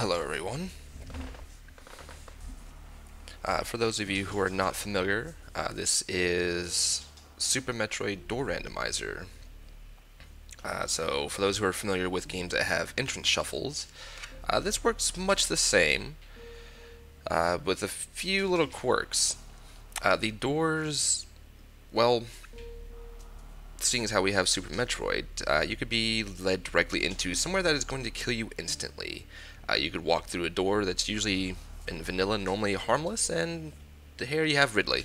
Hello everyone. For those of you who are not familiar, this is Super Metroid Door Randomizer. So for those who are familiar with games that have entrance shuffles, this works much the same, with a few little quirks. The doors, well, seeing as how we have Super Metroid, you could be led directly into somewhere that is going to kill you instantly. You could walk through a door that's usually in vanilla normally harmless, and here you have Ridley.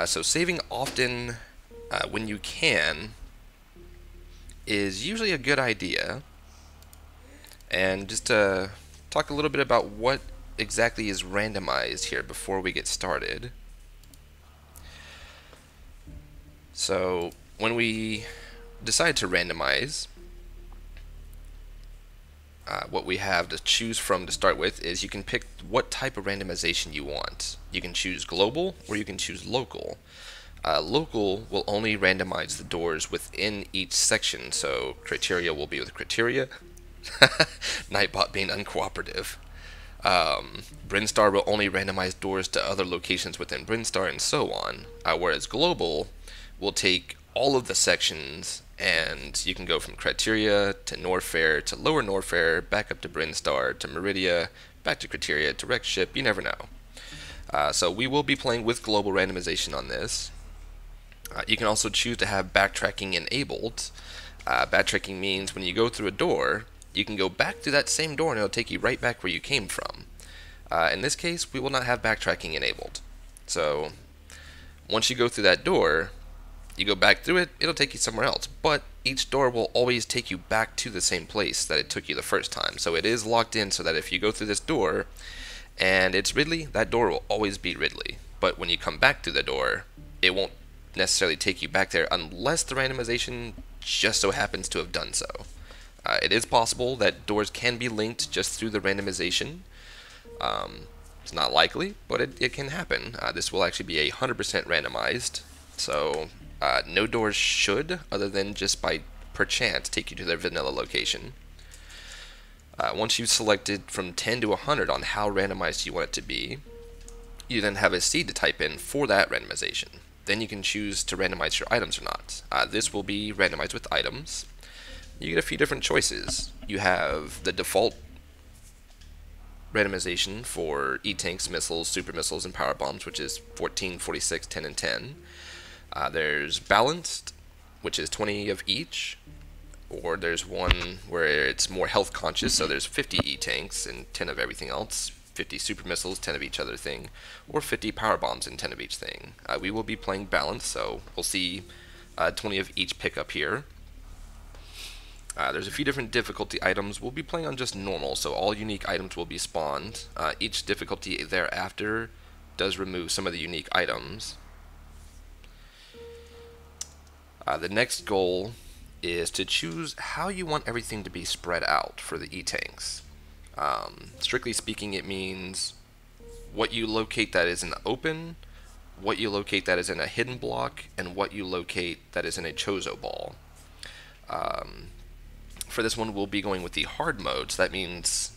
So saving often when you can is usually a good idea. And just to talk a little bit about what exactly is randomized here before we get started. So when we decide to randomize, what we have to choose from to start with is you can pick what type of randomization you want. You can choose global or you can choose local. Local will only randomize the doors within each section, so criteria will be with criteria. Nightbot being uncooperative. Brinstar will only randomize doors to other locations within Brinstar and so on, whereas global will take all of the sections, and you can go from criteria to Norfair to lower Norfair, back up to Brinstar to Meridia, back to criteria to Wreck Ship, you never know. So we will be playing with global randomization on this. You can also choose to have backtracking enabled. Backtracking means when you go through a door, you can go back to that same door and it'll take you right back where you came from. In this case, we will not have backtracking enabled. So once you go through that door, you go back through it, it'll take you somewhere else. But each door will always take you back to the same place that it took you the first time. So it is locked in so that if you go through this door and it's Ridley, that door will always be Ridley. But when you come back through the door, it won't necessarily take you back there unless the randomization just so happens to have done so. It is possible that doors can be linked just through the randomization. It's not likely, but it can happen. This will actually be 100% randomized, so no doors should, other than just by perchance, take you to their vanilla location. Once you've selected from 10 to 100 on how randomized you want it to be, you then have a seed to type in for that randomization. Then you can choose to randomize your items or not. This will be randomized with items. You get a few different choices. You have the default randomization for E-Tanks, missiles, super missiles, and power bombs, which is 14, 46, 10, and 10. There's balanced, which is 20 of each. Or there's one where it's more health conscious, so there's 50 E-Tanks and 10 of everything else. 50 super missiles, 10 of each other thing, or 50 power bombs and 10 of each thing. We will be playing balance, so we'll see 20 of each pick up here. There's a few different difficulty items. We'll be playing on just normal, so all unique items will be spawned. Each difficulty thereafter does remove some of the unique items. The next goal is to choose how you want everything to be spread out for the E-Tanks. Strictly speaking, it means what you locate that is in the open, what you locate that is in a hidden block, and what you locate that is in a Chozo ball. For this one, we'll be going with the hard mode, so that means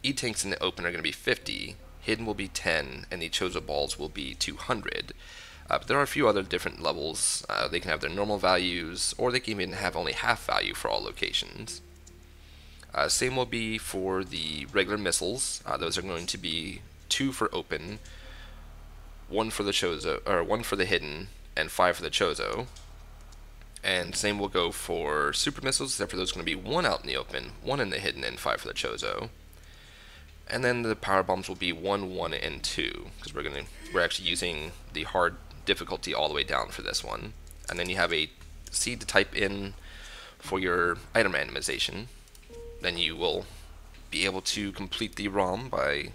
E-Tanks in the open are going to be 50, hidden will be 10, and the Chozo balls will be 200. But there are a few other different levels. They can have their normal values, or they can even have only half value for all locations. Same will be for the regular missiles. Those are going to be 2 for open, 1 for the Chozo, or 1 for the hidden, and 5 for the Chozo. And same will go for super missiles, except for those going to be 1 out in the open, 1 in the hidden, and 5 for the Chozo. And then the power bombs will be 1, 1, and 2, because we're actually using the hard difficulty all the way down for this one. And then you have a seed to type in for your item randomization. Then you will be able to complete the ROM by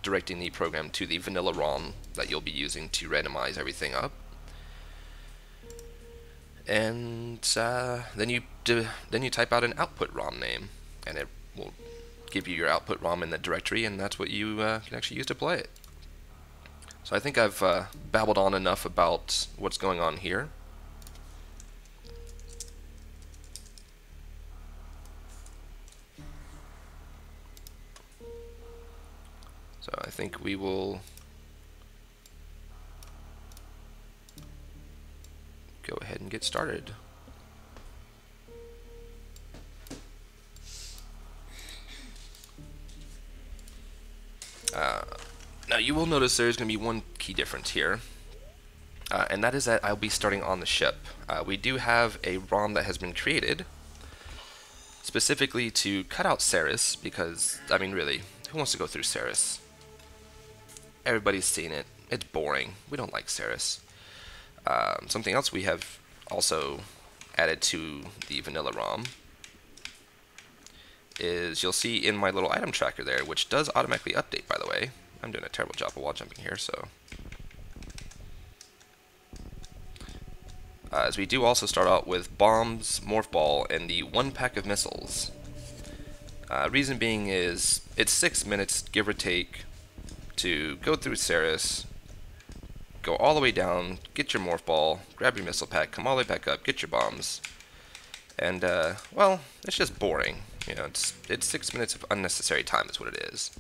directing the program to the vanilla ROM that you'll be using to randomize everything up. And then you type out an output ROM name, and it will give you your output ROM in the directory, and that's what you can actually use to play it. So I think I've babbled on enough about what's going on here. So I think we will go ahead and get started. Now you will notice there's going to be one key difference here, and that is that I'll be starting on the ship. We do have a ROM that has been created specifically to cut out Ceres, because, I mean, really, who wants to go through Ceres? Everybody's seen it. It's boring. We don't like Ceres. Something else we have also added to the vanilla ROM is you'll see in my little item tracker there, which does automatically update, by the way. I'm doing a terrible job of wall jumping here, so. As we do also start out with bombs, morph ball, and the 1 pack of missiles. Reason being is it's 6 minutes, give or take, to go through Ceres, go all the way down, get your morph ball, grab your missile pack, come all the way back up, get your bombs. And, well, it's just boring. You know, it's 6 minutes of unnecessary time is what it is.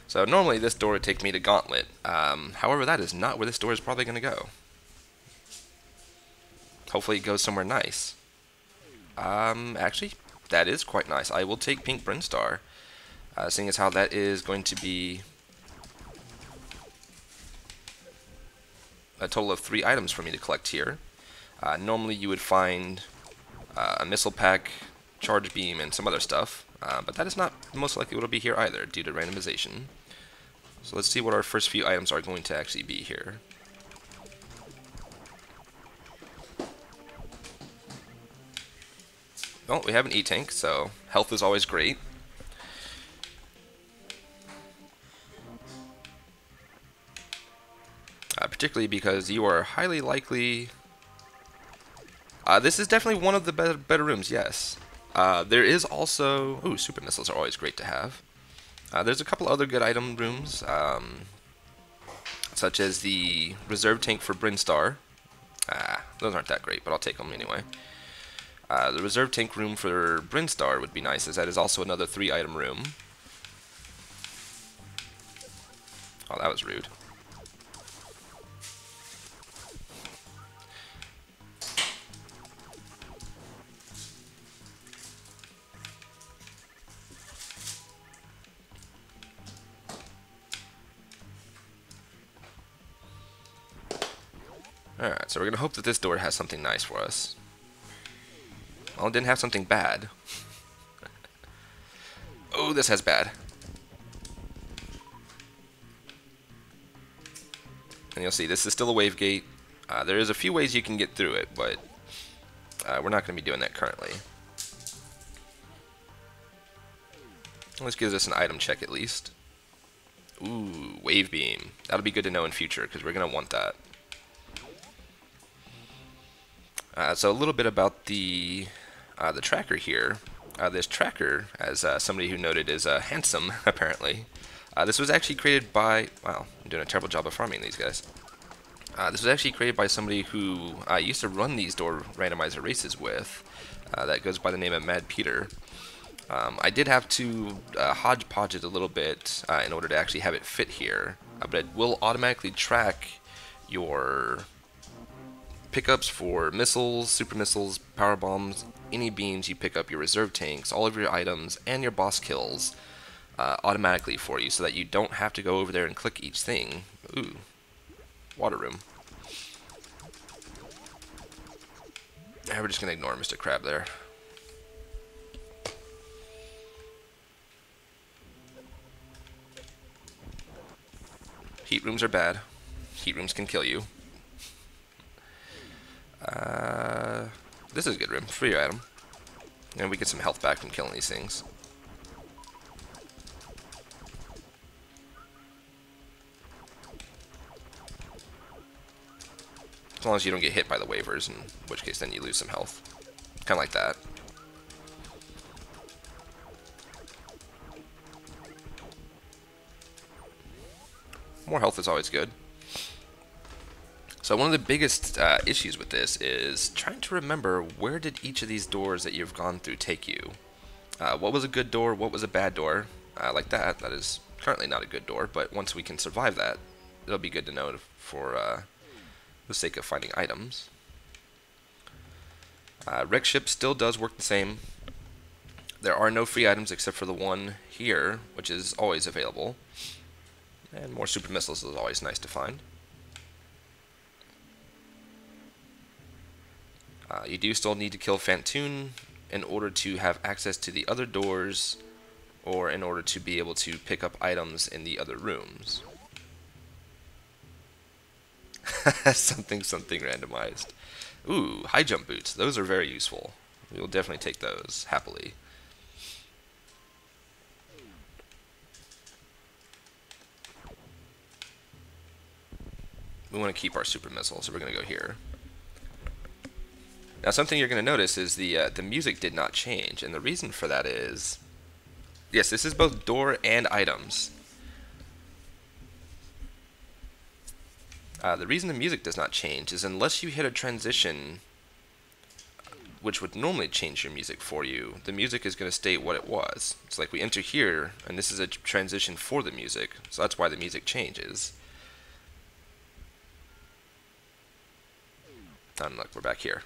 So normally this door would take me to Gauntlet. However, that is not where this door is probably going to go. Hopefully it goes somewhere nice. Actually, that is quite nice. I will take Pink Brinstar, seeing as how that is going to be a total of 3 items for me to collect here. Normally you would find a missile pack, charge beam, and some other stuff, but that is not most likely what will be here either, due to randomization. So let's see what our first few items are going to actually be here. Oh, we have an E-Tank, so health is always great. Particularly because you are highly likely... this is definitely one of the better rooms, yes. There is also... Ooh, super missiles are always great to have. There's a couple other good item rooms, such as the reserve tank for Brinstar. Those aren't that great, but I'll take them anyway. The reserve tank room for Brinstar would be nice, as that is also another 3 item room. Oh, that was rude. Alright, so we're going to hope that this door has something nice for us. Well, it didn't have something bad. Oh, this has bad. And you'll see, this is still a wave gate. There is a few ways you can get through it, but we're not going to be doing that currently. This gives us an item check at least. Ooh, wave beam. That'll be good to know in future, because we're going to want that. So a little bit about the tracker here. This tracker, as somebody who noted, is handsome, apparently. This was actually created by... Wow, I'm doing a terrible job of farming these guys. This was actually created by somebody who used to run these door randomizer races with. That goes by the name of Mad Peter. I did have to hodgepodge it a little bit in order to actually have it fit here. But it will automatically track your pickups for missiles, super missiles, power bombs, any beams you pick up, your reserve tanks, all of your items, and your boss kills automatically for you, so that you don't have to go over there and click each thing. Ooh, water room. And we're just going to ignore Mr. Crab there. Heat rooms are bad. Heat rooms can kill you. This is a good room. Free item. And we get some health back from killing these things. As long as you don't get hit by the waivers, in which case then you lose some health. Kind of like that. More health is always good. So one of the biggest issues with this is trying to remember where did each of these doors that you've gone through take you. What was a good door? What was a bad door? Like that. That is currently not a good door, but once we can survive that, it'll be good to know for the sake of finding items. Wreck ship still does work the same. There are no free items except for the one here, which is always available. And more super missiles is always nice to find. You do still need to kill Phantoon in order to have access to the other doors, or in order to be able to pick up items in the other rooms. something randomized. Ooh, high jump boots. Those are very useful. We will definitely take those happily. We want to keep our super missile, so we're going to go here. Now, something you're going to notice is the music did not change, and the reason for that is, yes, this is both door and items. The reason the music does not change is unless you hit a transition, which would normally change your music for you, the music is going to stay what it was. It's like we enter here, and this is a transition for the music, so that's why the music changes. And look, we're back here.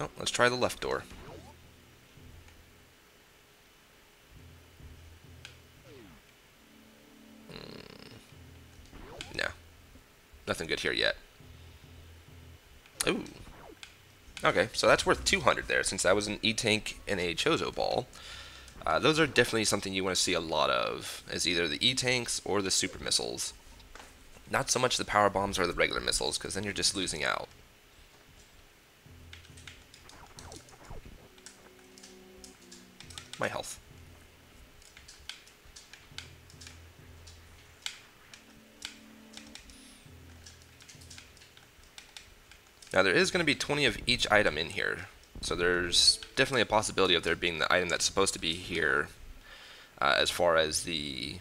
Oh, let's try the left door. No. Nothing good here yet. Ooh. Okay, so that's worth 200 there, since that was an E-Tank and a Chozo ball. Those are definitely something you want to see a lot of, as either the E-Tanks or the super missiles. Not so much the power bombs or the regular missiles, because then you're just losing out. My health. Now there is going to be 20 of each item in here, so there's definitely a possibility of there being the item that's supposed to be here as far as the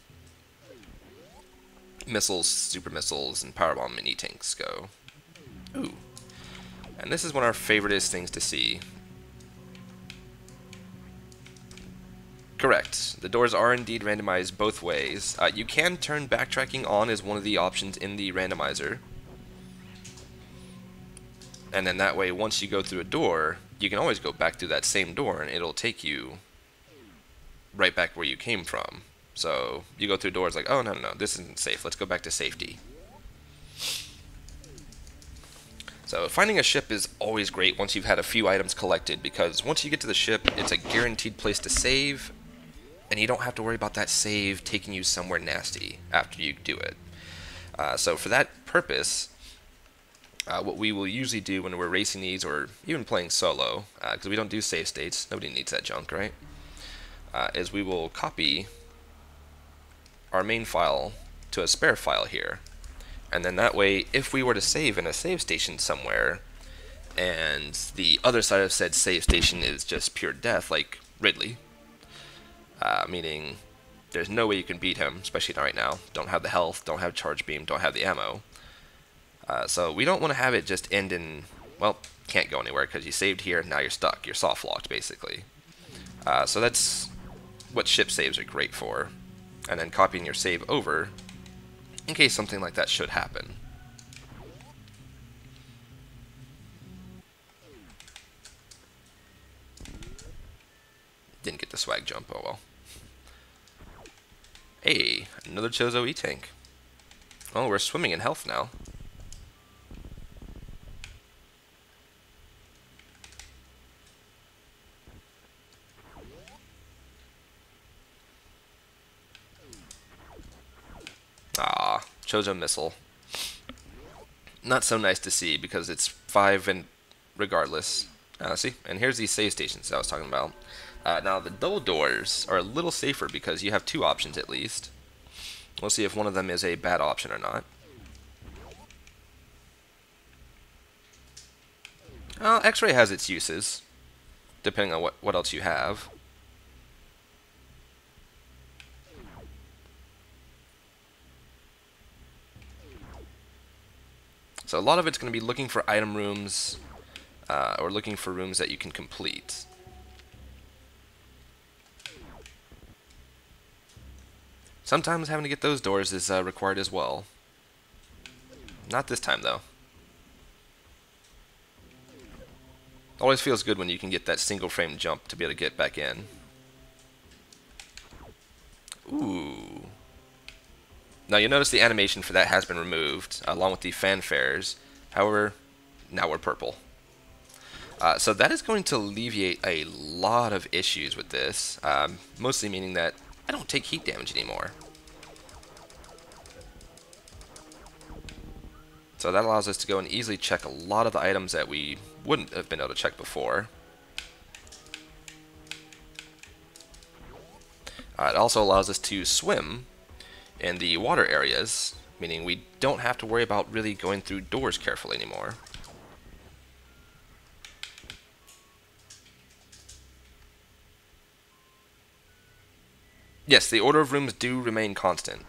missiles, super missiles, and power bomb and E-Tanks go. Ooh. And this is one of our favoriteest things to see. Correct. The doors are indeed randomized both ways. You can turn backtracking on as one of the options in the randomizer. And then that way, once you go through a door, you can always go back through that same door and it'll take you right back where you came from. So you go through doors like, oh, no, this isn't safe. Let's go back to safety. So finding a ship is always great once you've had a few items collected, because once you get to the ship, it's a guaranteed place to save, and you don't have to worry about that save taking you somewhere nasty after you do it. So for that purpose, what we will usually do when we're racing these, or even playing solo, because we don't do save states, nobody needs that junk, right? Is we will copy our main file to a spare file here. And then that way, if we were to save in a save station somewhere, and the other side of said save station is just pure death, like Ridley, meaning there's no way you can beat him, especially not right now. Don't have the health, don't have charge beam, don't have the ammo. So we don't want to have it just end in, well, can't go anywhere because you saved here, now you're stuck. You're soft locked, basically. So that's what ship saves are great for. And then copying your save over in case something like that should happen. Didn't get the swag jump, oh well. Hey, another Chozo E-Tank. Oh, we're swimming in health now. Ah, Chozo missile. Not so nice to see because it's 5 and regardless. See, and here's these save stations I was talking about. Now the double doors are a little safer because you have 2 options at least. We'll see if one of them is a bad option or not. X-ray has its uses, depending on what else you have. So a lot of it's going to be looking for item rooms, or looking for rooms that you can complete. Sometimes having to get those doors is required as well. Not this time, though. Always feels good when you can get that single frame jump to be able to get back in. Ooh. Now you'll notice the animation for that has been removed, along with the fanfares. However, now we're purple. So that is going to alleviate a lot of issues with this, mostly meaning that I don't take heat damage anymore. So that allows us to go and easily check a lot of the items that we wouldn't have been able to check before. It also allows us to swim in the water areas, meaning we don't have to worry about really going through doors carefully anymore. Yes, the order of rooms do remain constant.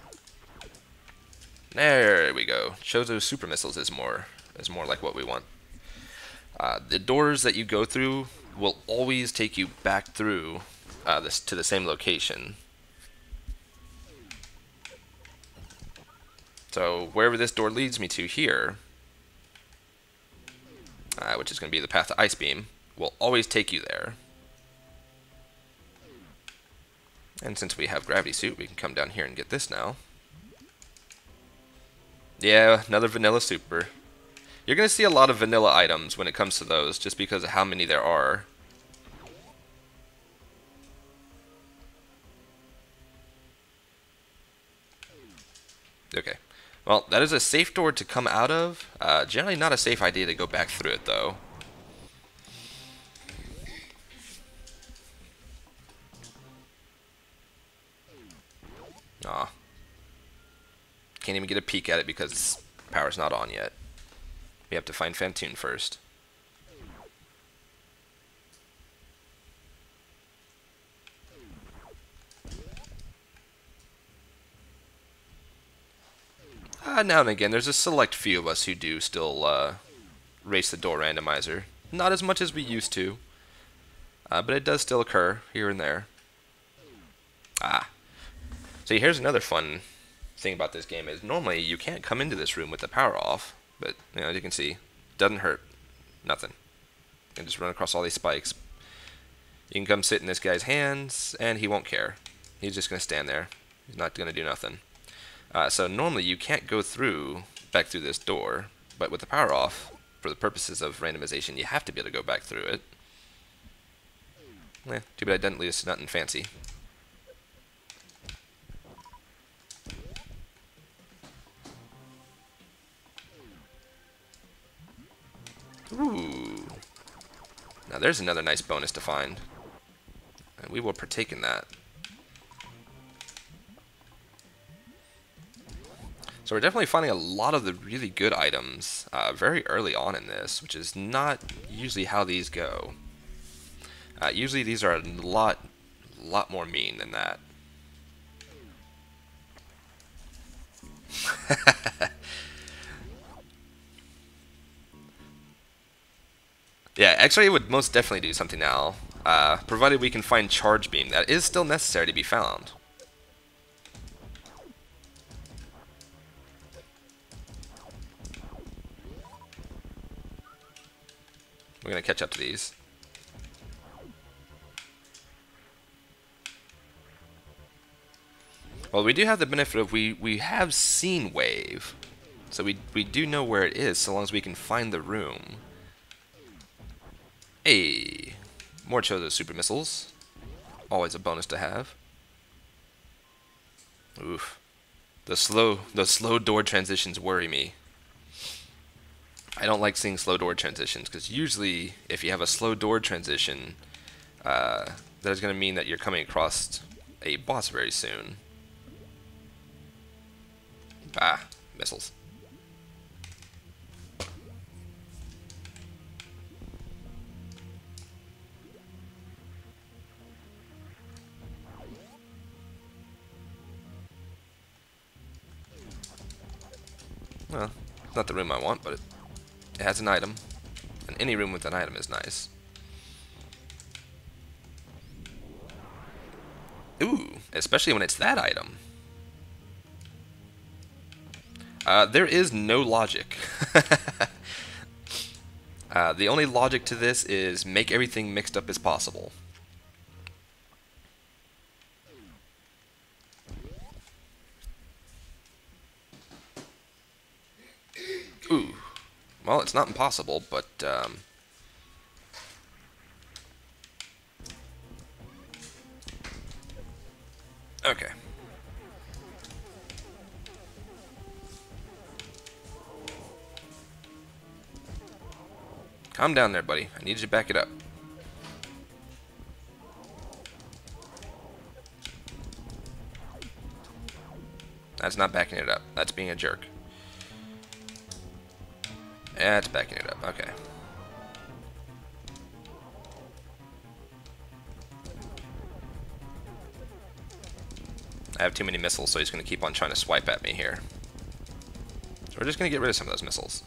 There we go. Shows those super missiles is more like what we want. The doors that you go through will always take you back through to the same location. So wherever this door leads me to here, which is going to be the path to Ice Beam, will always take you there. And since we have Gravity Suit, we can come down here and get this now. Yeah, another vanilla super. You're going to see a lot of vanilla items when it comes to those, just because of how many there are. Okay. Well, that is a safe door to come out of. Generally not a safe idea to go back through it, though. Aw. Can't even get a peek at it because power's not on yet. We have to find Phantoon first. Now and again, there's a select few of us who do still race the door randomizer. Not as much as we used to, but it does still occur here and there. See, here's another fun thing about this game is normally you can't come into this room with the power off, but as you can see, doesn't hurt, nothing. You can just run across all these spikes. You can come sit in this guy's hands, and he won't care. He's just going to stand there. He's not going to do nothing. So normally you can't go back through this door, but with the power off, for the purposes of randomization, you have to be able to go back through it. Too bad it doesn't lead us to nothing fancy. Ooh. Now there's another nice bonus to find, and we will partake in that. So we're definitely finding a lot of the really good items very early on in this, which is not usually how these go. Usually these are a lot more mean than that. Yeah, X-Ray would most definitely do something now, provided we can find Charge Beam. That is still necessary to be found. We're going to catch up to these. Well, we do have the benefit of we have seen Wave, so we do know where it is, so long as we can find the room. Hey, more Chozo super missiles. Always a bonus to have. Oof. The slow door transitions worry me. I don't like seeing slow door transitions, because usually if you have a slow door transition, that is going to mean that you're coming across a boss very soon. Ah, missiles. Well, not the room I want, but It has an item, and any room with an item is nice. Ooh, especially when it's that item. There is no logic. The only logic to this is make everything mixed up as possible. Ooh. Well, it's not impossible, but... okay. Calm down there, buddy. I need you to back it up. That's not backing it up. That's being a jerk. That's backing it up. Okay. I have too many missiles, so he's going to keep on trying to swipe at me here. So we're just going to get rid of some of those missiles.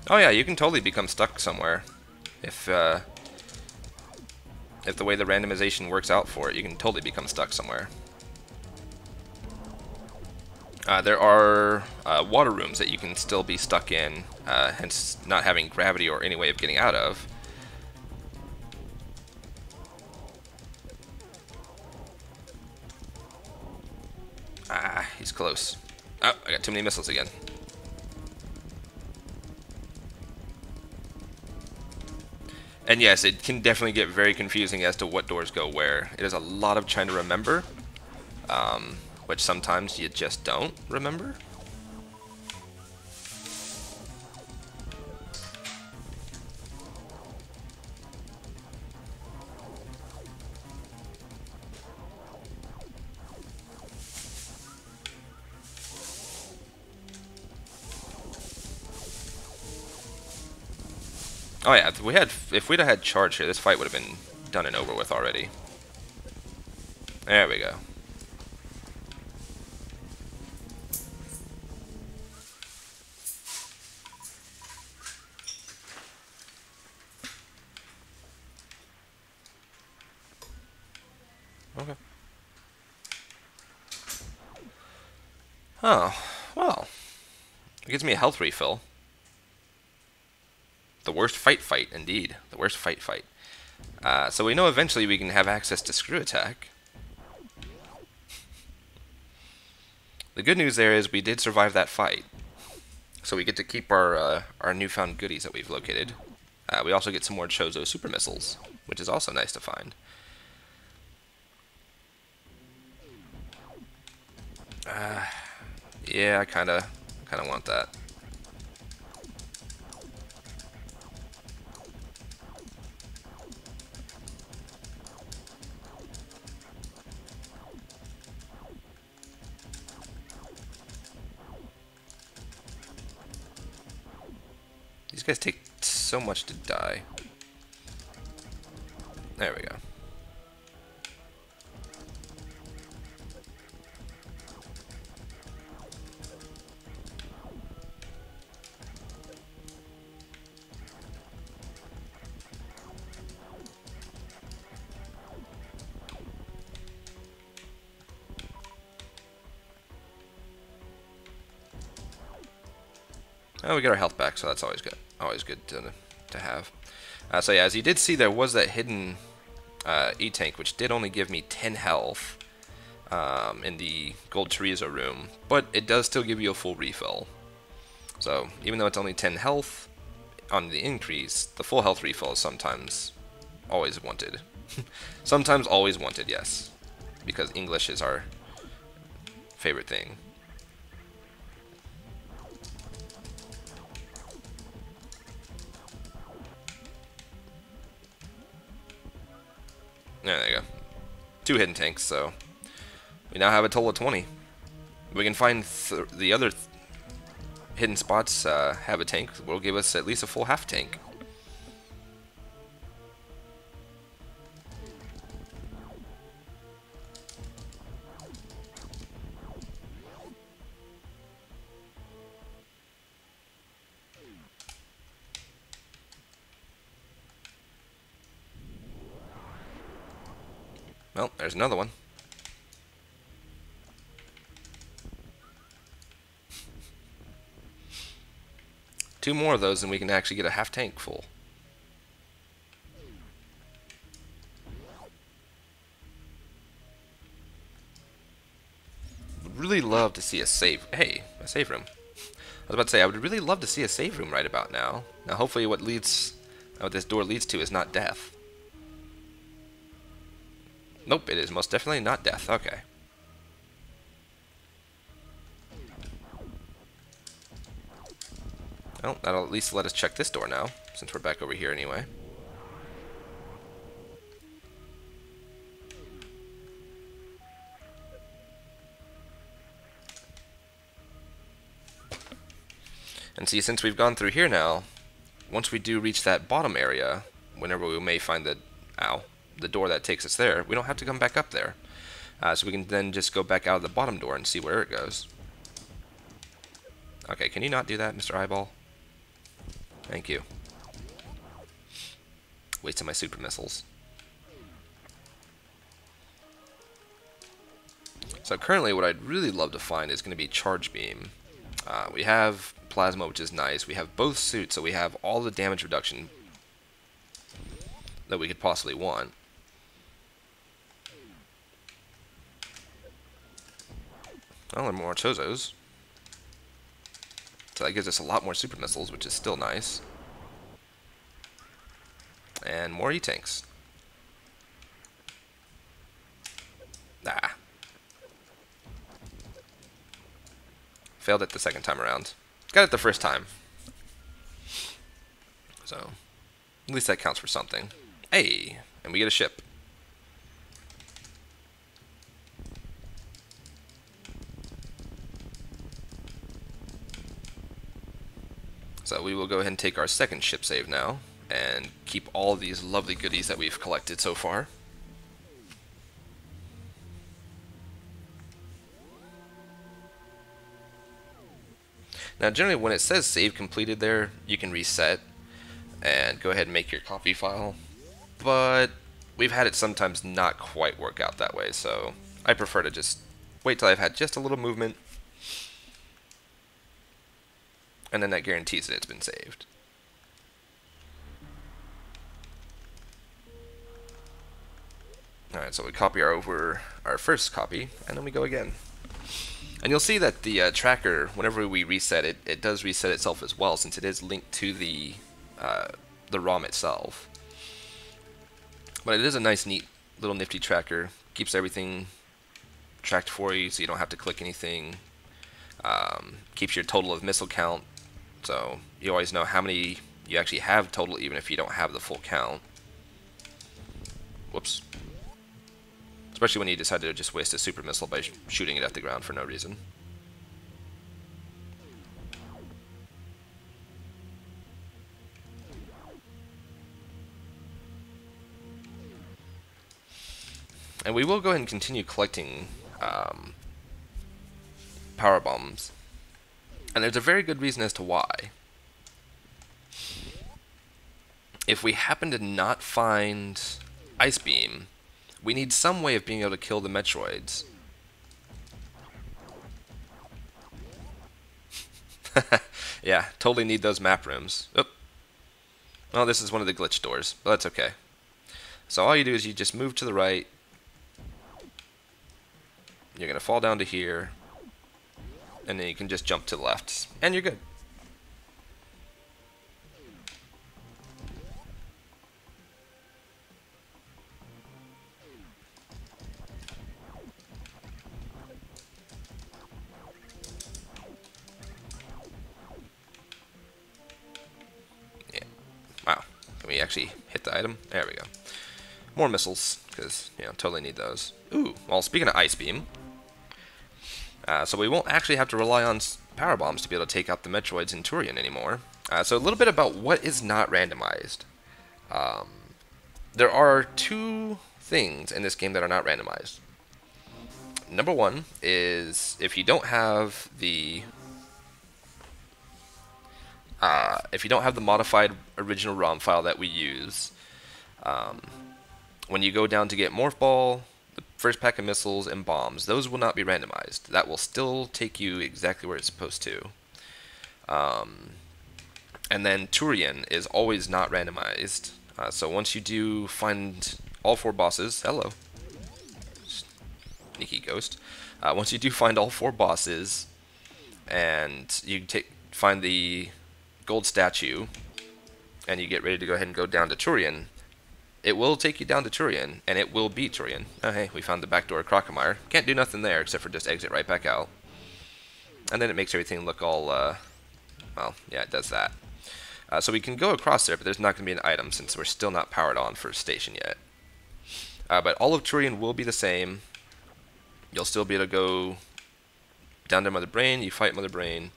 Oh yeah, you can totally become stuck somewhere if the way the randomization works out for it. You can totally become stuck somewhere. There are water rooms that you can still be stuck in, hence not having gravity or any way of getting out of. Ah, he's close. Oh, I got too many missiles again. And yes, it can definitely get very confusing as to what doors go where. It is a lot of trying to remember, which sometimes you just don't remember. Oh yeah, if we'd have had charge here, this fight would have been done and over with already. There we go. Okay. Oh, well. It gives me a health refill. The worst fight, indeed. The worst fight. So we know eventually we can have access to screw attack. The good news there is we did survive that fight. So we get to keep our newfound goodies that we've located. We also get some more Chozo super missiles, which is also nice to find. Yeah, I kinda want that. These guys take so much to die. There we go. Oh, we get our health back, so that's always good. Always good to have. So yeah, as you did see, there was that hidden E-tank, which did only give me 10 health in the gold chorizo room, but it does still give you a full refill. So even though it's only 10 health on the increase, the full health refill is sometimes always wanted. Sometimes always wanted, yes. because English is our favorite thing. Yeah, there you go. 2 hidden tanks, so we now have a total of 20. We can find the other hidden spots have a tank. Will give us at least a full half tank. Well, there's another one. Two more of those and we can actually get a half tank full. Would really love to see a save. Hey, a save room. I was about to say, I would really love to see a save room right about now. Now, hopefully what this door leads to is not death. Nope, it is most definitely not death. Okay. Well, that'll at least let us check this door now, since we're back over here anyway. And see, since we've gone through here now, once we do reach that bottom area, whenever we may find the door that takes us there, we don't have to come back up there. So we can then just go back out of the bottom door and see where it goes. Okay, can you not do that, Mr. Eyeball? Thank you. Wasting my super missiles. So currently what I'd really love to find is going to be Charge Beam. We have Plasma, which is nice. We have both suits, so we have all the damage reduction that we could possibly want. Well, there are more Chozos. So that gives us a lot more super missiles, which is still nice. And more E-tanks. Ah. Failed it the second time around. Got it the first time. So, at least that counts for something. Hey, and we get a ship. So we will go ahead and take our second ship save now, and keep all these lovely goodies that we've collected so far. Now generally when it says save completed there, you can reset and go ahead and make your copy file, but we've had it sometimes not quite work out that way, so I prefer to just wait till I've had just a little movement, and then that guarantees that it's been saved. Alright, so we copy over our first copy, and then we go again. And you'll see that the tracker, whenever we reset it, it does reset itself as well, since it is linked to the ROM itself. But it is a nice, neat, little nifty tracker. Keeps everything tracked for you, so you don't have to click anything. Keeps your total of missile count, so you always know how many you actually have total, even if you don't have the full count. Whoops. Especially when you decide to just waste a super missile by shooting it at the ground for no reason. And we will go ahead and continue collecting power bombs. And there's a very good reason as to why. If we happen to not find Ice Beam, we need some way of being able to kill the Metroids. Yeah, totally need those map rooms. Oh. Well, this is one of the glitch doors, but that's okay. So all you do is you just move to the right. You're going to fall down to here. And then you can just jump to the left. And you're good. actually hit the item. There we go. More missiles, because, you know, totally need those. Ooh, well, speaking of Ice Beam, so we won't actually have to rely on power bombs to be able to take out the Metroids in Turian anymore. So a little bit about what is not randomized. There are two things in this game that are not randomized. Number one is if you don't have the modified original ROM file that we use, when you go down to get Morph Ball, the first pack of missiles, and bombs, those will not be randomized. That will still take you exactly where it's supposed to. And then Turian is always not randomized. So once you do find all 4 bosses, hello, sneaky ghost. Once you do find all 4 bosses, and you find the gold statue, and you get ready to go ahead and go down to Turian, it will take you down to Turian, and it will beat Turian. Oh hey, we found the back door of Crocomire. Can't do nothing there except for just exit right back out. And then it makes everything look all, well, yeah, it does that. So we can go across there, but there's not going to be an item since we're still not powered on for station yet. But all of Turian will be the same. You'll still be able to go down to Mother Brain, you fight Mother Brain.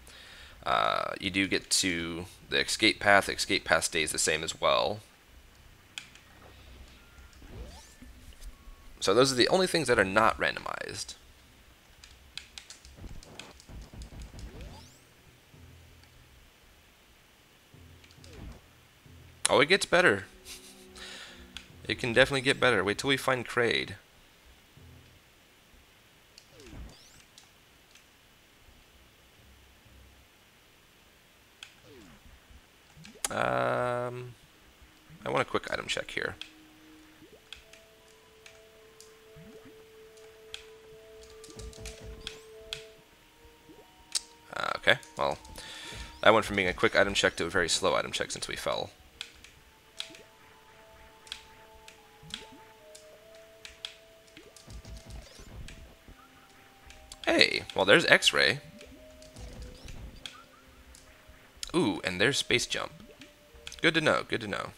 You do get to the escape path. The escape path stays the same as well. So those are the only things that are not randomized. Oh, it gets better. It can definitely get better. Wait till we find Kraid. I want a quick item check here. Okay, well, that went from being a quick item check to a very slow item check since we fell. Hey, well, there's X-Ray. Ooh, and there's Space Jump. Good to know, good to know.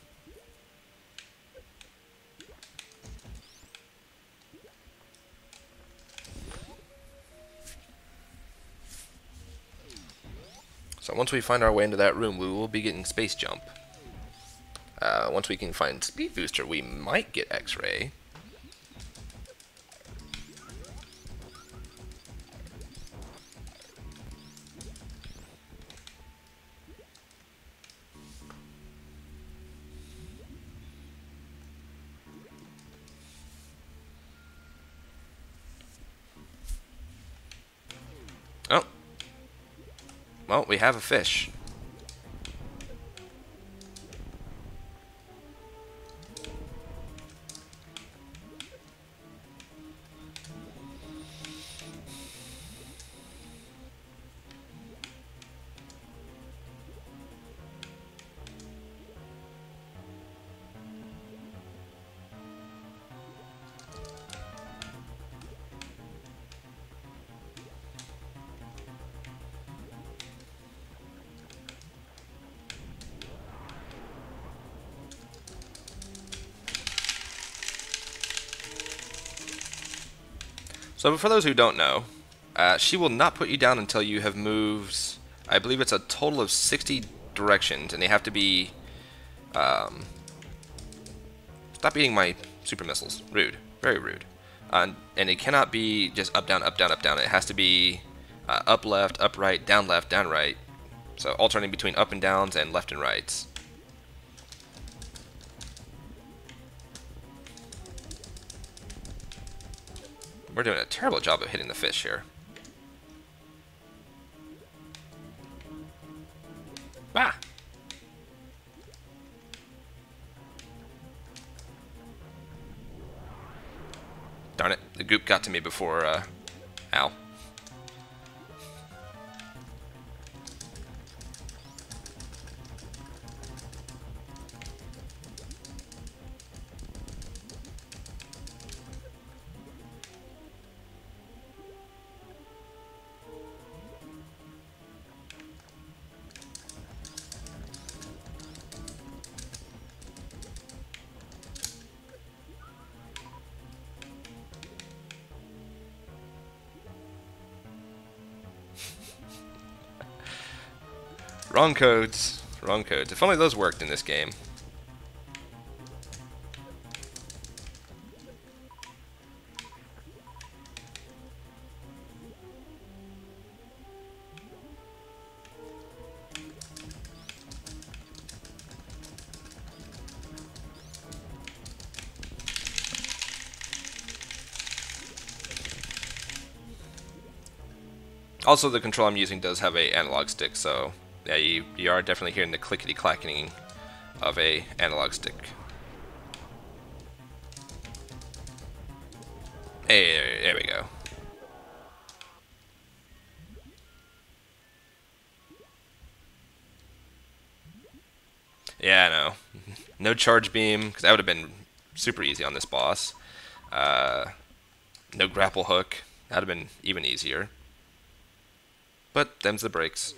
So once we find our way into that room, we will be getting Space Jump. Once we can find Speed Booster, we might get X-Ray. Oh. Well, we have a fish. So for those who don't know, she will not put you down until you have moved, I believe it's a total of 60 directions, and they have to be, stop eating my super missiles. Rude. Very rude. And it cannot be just up, down, up, down, up, down. It has to be up, left, up, right, down, left, down, right. So alternating between up and downs and left and rights. We're doing a terrible job of hitting the fish here. Ah! Darn it, the goop got to me before, ow. Wrong codes. Wrong codes. If only those worked in this game. Also, the control I'm using does have a analog stick, so yeah, you are definitely hearing the clickety-clacking of a analog stick. Hey, there we go. Yeah, I know. No charge beam, because that would have been super easy on this boss. No grapple hook. That would have been even easier. But them's the breaks.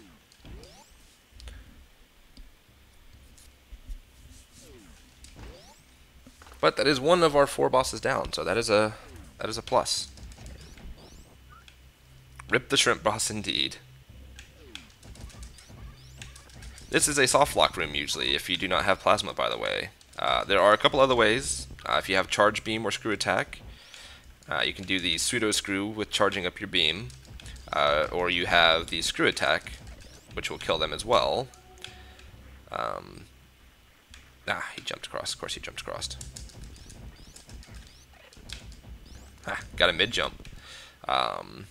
But that is one of our 4 bosses down, so that is a plus. Rip the shrimp boss indeed. This is a soft lock room usually, if you do not have plasma, by the way. There are a couple other ways. If you have charge beam or screw attack, you can do the pseudo screw with charging up your beam. Or you have the screw attack, which will kill them as well. He jumped across. Of course he jumped across. Got a mid-jump. And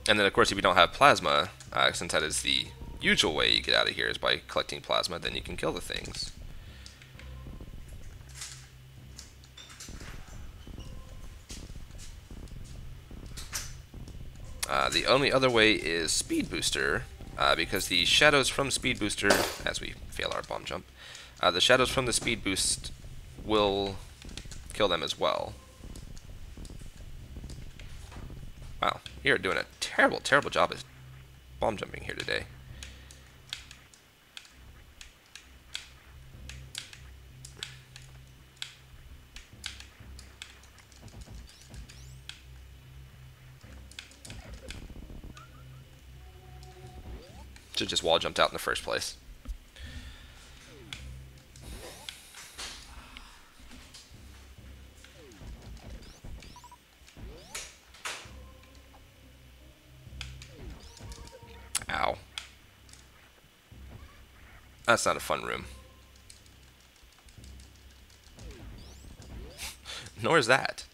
then, of course, if you don't have plasma, since that is the usual way you get out of here is by collecting plasma, then you can kill the things. The only other way is Speed Booster, because the shadows from Speed Booster, as we fail our bomb jump, the shadows from the Speed Boost will kill them as well. Wow, you're doing a terrible, terrible job at bomb jumping here today. Should just wall jumped out in the first place. Ow. That's not a fun room. Nor is that.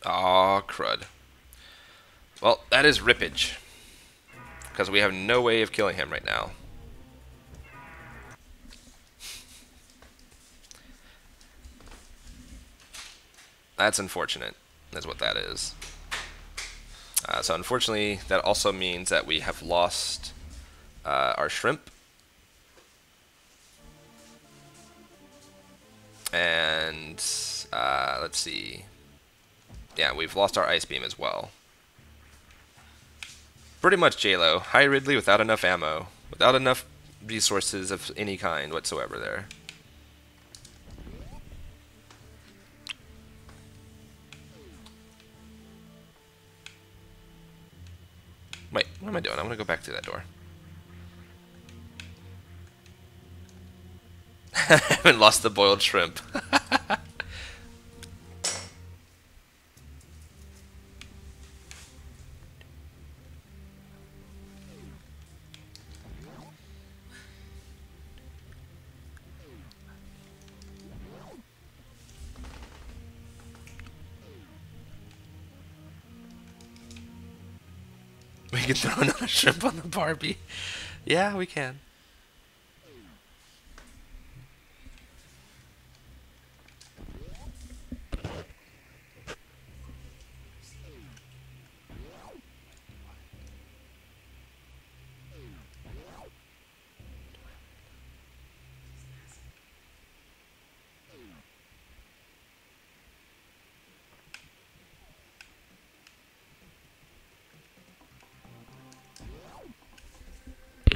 Aw, crud. Well, that is rippage. Because we have no way of killing him right now. That's unfortunate, is what that is. So unfortunately, that also means that we have lost our shrimp. And let's see. Yeah, we've lost our ice beam as well. Pretty much J-Lo. Hi Ridley without enough ammo. Without enough resources of any kind whatsoever there. Wait, what am I doing? I'm gonna go back to that door. I haven't lost the boiled shrimp. We can throw another shrimp on the Barbie. Yeah, we can.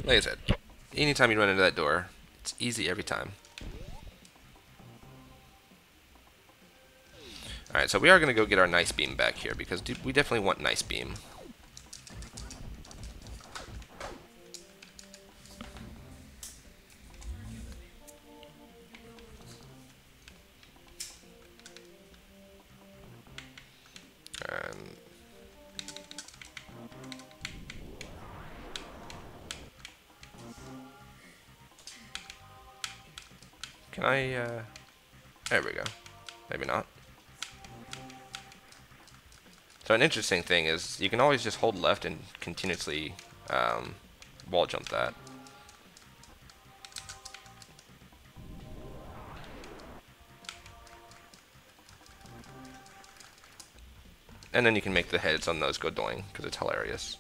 Like I said, anytime you run into that door, it's easy every time. Alright, so we are going to go get our Nice Beam back here, because we definitely want Nice Beam. Can I, there we go. Maybe not. So an interesting thing is, you can always just hold left and continuously wall jump that. And then you can make the heads on those go doing, because it's hilarious.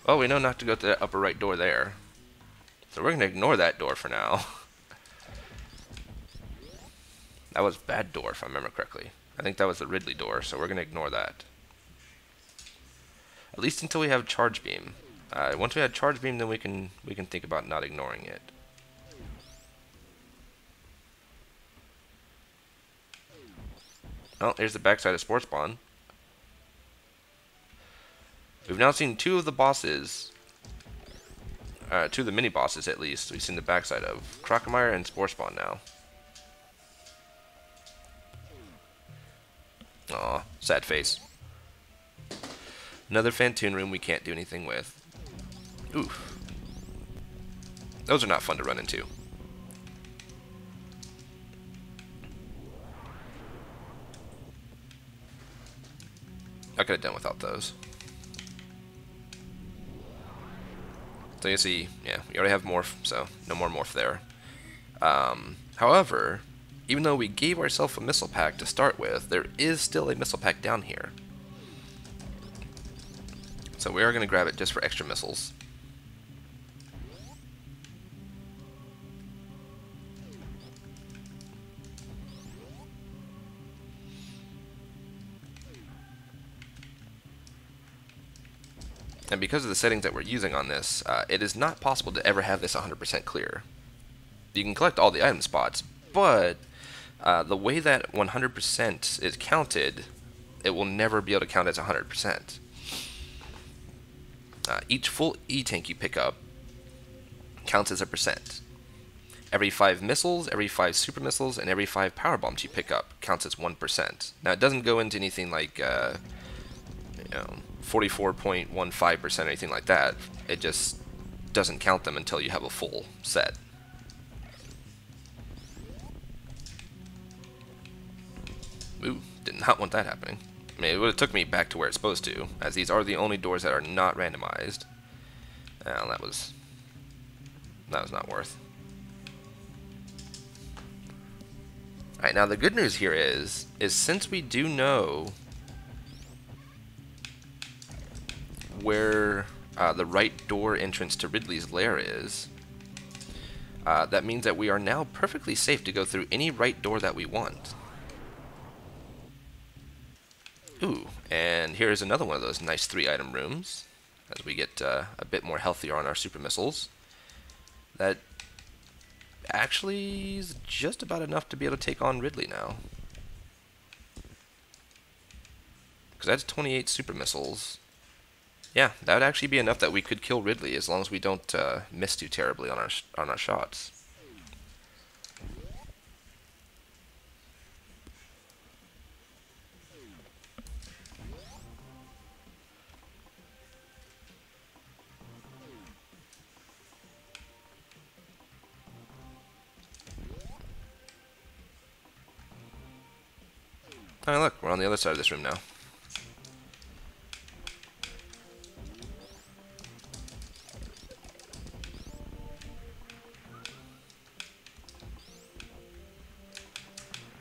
Oh, we know not to go to the upper right door there. So we're going to ignore that door for now. That was bad door, if I remember correctly. I think that was the Ridley door, so we're going to ignore that. At least until we have Charge Beam. Once we have Charge Beam, then we can think about not ignoring it. Oh, here's the backside of Sports Spawn. We've now seen two of the bosses, two of the mini bosses at least. We've seen the backside of Crocomire and Spore Spawn now. Aw, sad face. Another Phantoon room we can't do anything with. Oof. Those are not fun to run into. I could have done without those. So you see, yeah, we already have Morph, so no more Morph there. However, even though we gave ourselves a missile pack to start with, there is still a missile pack down here. So we are going to grab it just for extra missiles. And because of the settings that we're using on this, it is not possible to ever have this 100% clear. You can collect all the item spots, but the way that 100% is counted, it will never be able to count as 100%. Each full E-tank you pick up counts as a percent. Every 5 missiles, every 5 super missiles, and every 5 power bombs you pick up counts as 1%. Now it doesn't go into anything like, you know, 44.15% or anything like that. It just doesn't count them until you have a full set. Ooh, did not want that happening. I mean, it would have took me back to where it's supposed to, as these are the only doors that are not randomized. Well, that was not worth. Alright, now the good news here is since we do know where the right door entrance to Ridley's lair is, that means that we are now perfectly safe to go through any right door that we want. Ooh, and here's another one of those nice 3-item rooms, as we get a bit more healthier on our super missiles. That actually is just about enough to be able to take on Ridley now. Because that's 28 super missiles. Yeah, that would actually be enough that we could kill Ridley as long as we don't miss too terribly on our shots. Oh, look, we're on the other side of this room now.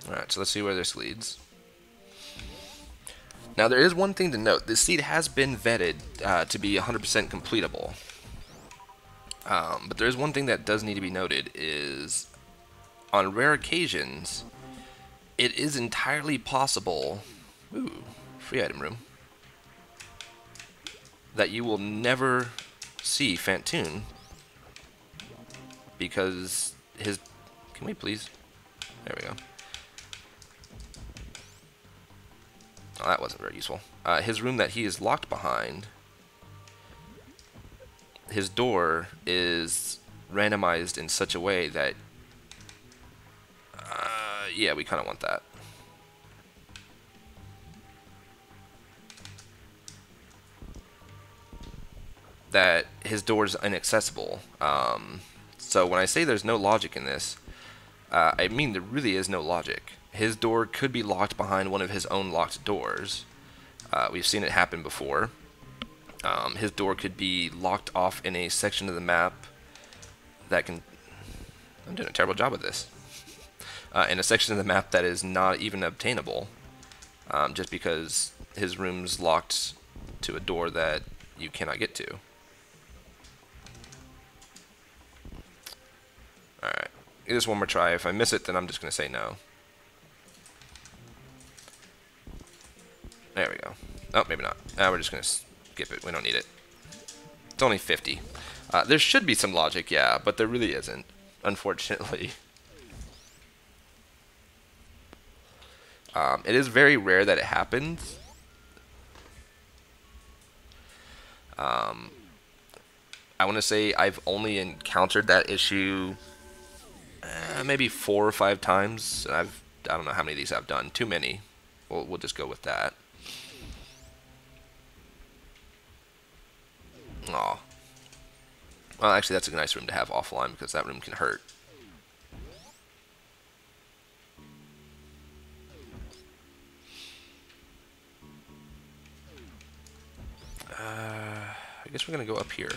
Alright, so let's see where this leads. Now, there is one thing to note. This seed has been vetted to be 100% completable. But there is one thing that does need to be noted, is on rare occasions, it is entirely possible, ooh, free item room, that you will never see Phantoon because his... Can we please? There we go. Oh, that wasn't very useful. His room that he is locked behind, his door is randomized in such a way that... yeah, we kind of want that. That his door is inaccessible. So when I say there's no logic in this, I mean there really is no logic. His door could be locked behind one of his own locked doors. We've seen it happen before. His door could be locked off in a section of the map that can... I'm doing a terrible job with this. In a section of the map that is not even obtainable, just because his room's locked to a door that you cannot get to. Alright, give this one more try. If I miss it, then I'm just going to say no. There we go. Oh, maybe not. We're just going to skip it. We don't need it. It's only 50. There should be some logic, yeah, but there really isn't, unfortunately. It is very rare that it happens. I want to say I've only encountered that issue maybe 4 or 5 times. I don't know how many of these I've done. Too many. We'll just go with that. Aw. Well, actually, that's a nice room to have offline because that room can hurt. I guess we're going to go up here.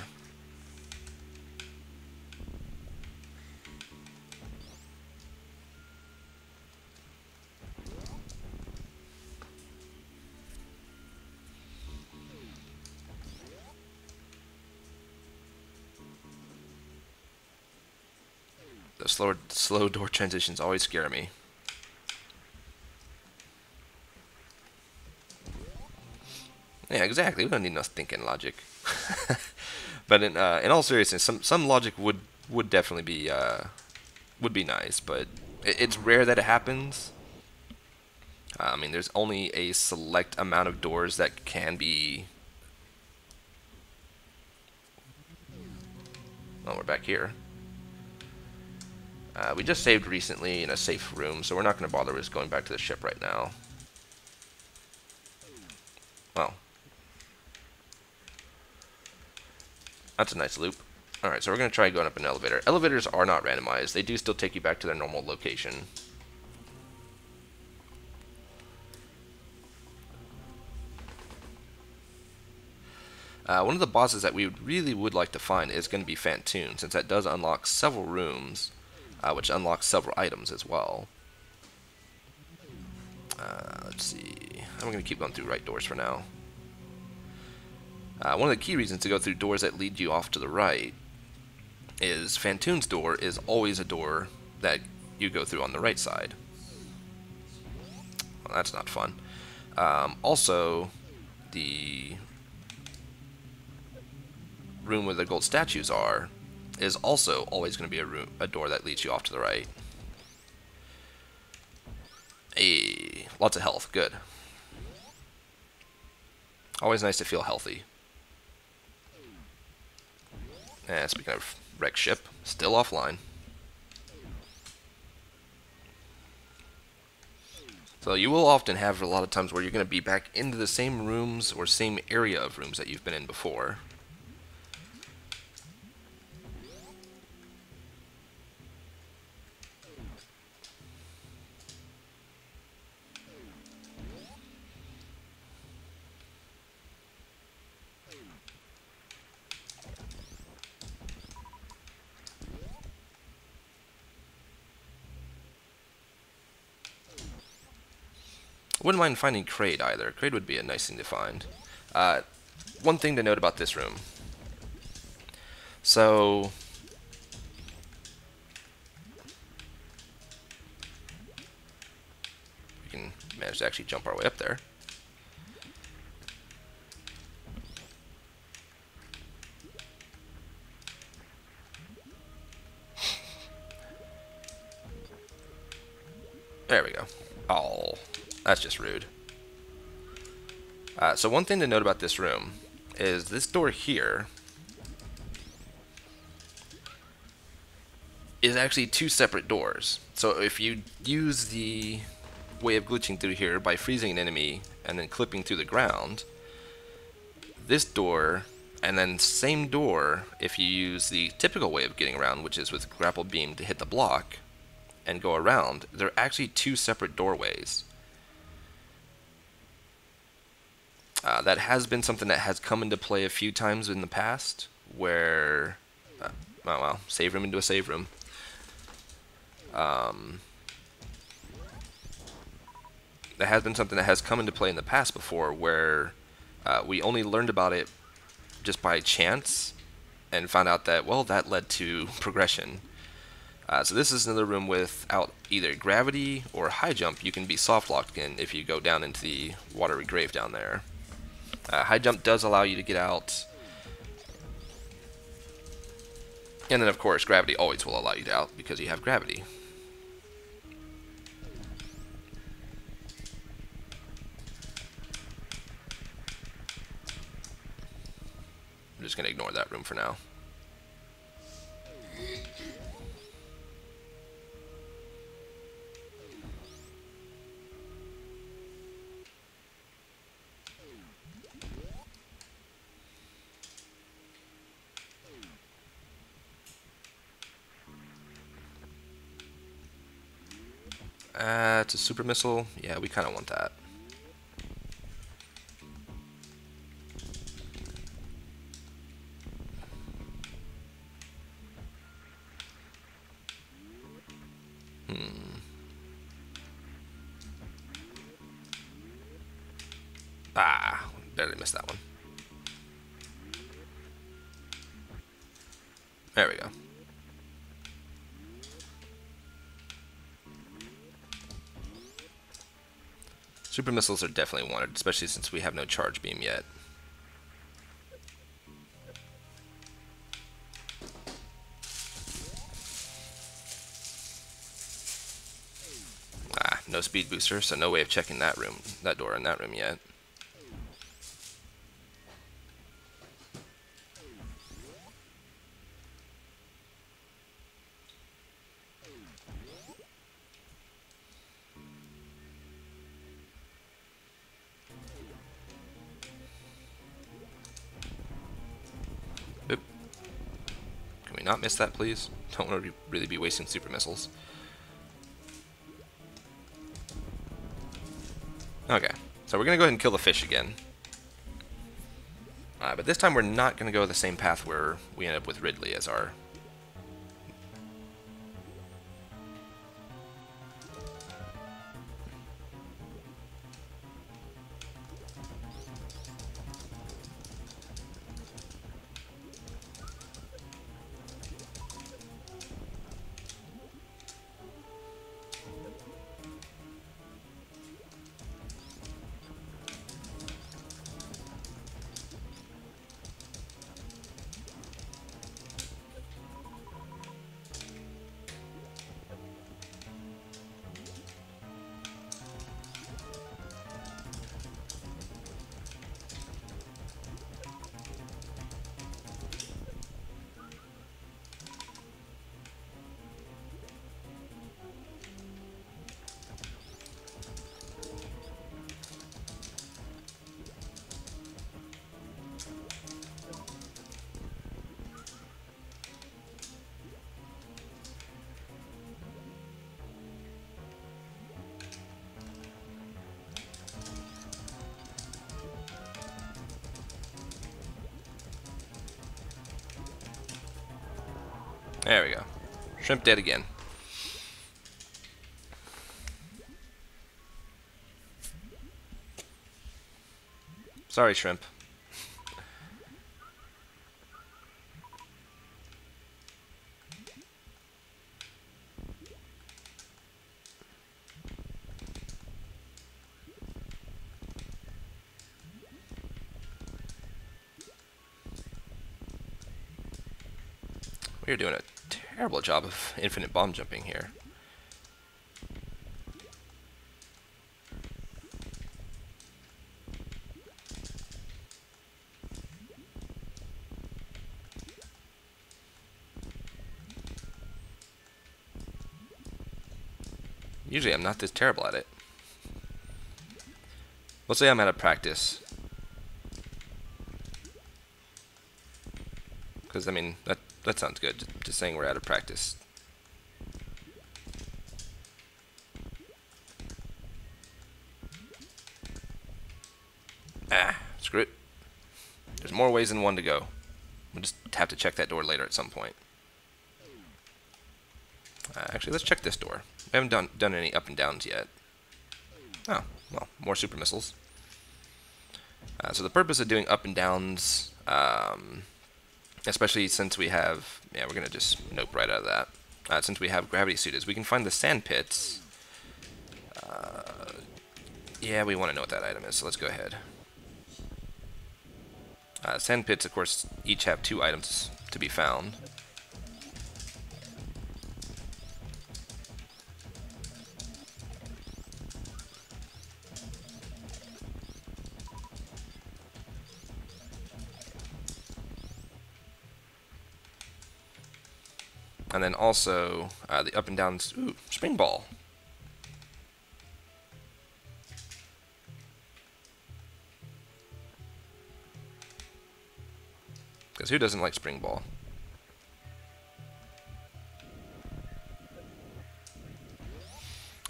The slow door transitions always scare me. Yeah, exactly. We don't need no thinking logic. But in all seriousness, some logic would definitely be nice, but it's rare that it happens. I mean, there's only a select amount of doors that can be... Oh, we're back here. We just saved recently in a safe room, so we're not going to bother with going back to the ship right now. Well, that's a nice loop. Alright, so we're going to try going up an elevator. Elevators are not randomized. They do still take you back to their normal location. One of the bosses that we really would like to find is going to be Phantoon, since that does unlock several rooms, which unlocks several items as well. Let's see. I'm going to keep going through right doors for now. One of the key reasons to go through doors that lead you off to the right is Phantoon's door is always a door that you go through on the right side. Well, that's not fun. Also, the room where the gold statues are is also always going to be a door that leads you off to the right. Hey, lots of health, good. Always nice to feel healthy. And speaking of wrecked ship, still offline. So you will often have a lot of times where you're going to be back into the same rooms or same area of rooms that you've been in before. Wouldn't mind finding Kraid either. Kraid would be a nice thing to find. One thing to note about this room. So, we can manage to actually jump our way up there. There we go. Oh, that's just rude. So one thing to note about this room is this door here is actually two separate doors. So if you use the way of glitching through here by freezing an enemy and then clipping through the ground, this door and then same door, if you use the typical way of getting around, which is with grapple beam to hit the block and go around, they're actually two separate doorways. That has been something that has come into play a few times in the past, where, oh well, save room into a save room. That has been something that has come into play in the past before, where we only learned about it just by chance and found out that, well, that led to progression. So this is another room without either gravity or high jump. You can be soft locked in if you go down into the watery grave down there. High jump does allow you to get out, and then of course gravity always will allow you to out because you have gravity. I'm just going to ignore that room for now. It's a super missile. Yeah, we kind of want that. Ah, barely missed that one. There we go. Super missiles are definitely wanted, especially since we have no charge beam yet. Ah, no speed booster, so no way of checking that room, that door in that room yet. Oop. Can we not miss that, please? Don't want to really be wasting super missiles. Okay, so we're going to go ahead and kill the fish again. But this time we're not going to go the same path where we end up with Ridley as our... There we go. Shrimp dead again. Sorry, shrimp. We're doing a terrible job of infinite bomb jumping here. Usually I'm not this terrible at it. Let's say I'm out of practice. Because, I mean, that sounds good. Just saying we're out of practice. Screw it. There's more ways than one to go. We'll just have to check that door later at some point. Actually, let's check this door. We haven't done any up and downs yet. Oh, well, more super missiles. So the purpose of doing up and downs, especially since we have, yeah, we're going to just nope right out of that. Since we have gravity suit, is we can find the sand pits. Yeah, we want to know what that item is, so let's go ahead. Sand pits, of course, each have 2 items to be found. And then also, the up and downs, ooh, spring ball. Because who doesn't like spring ball?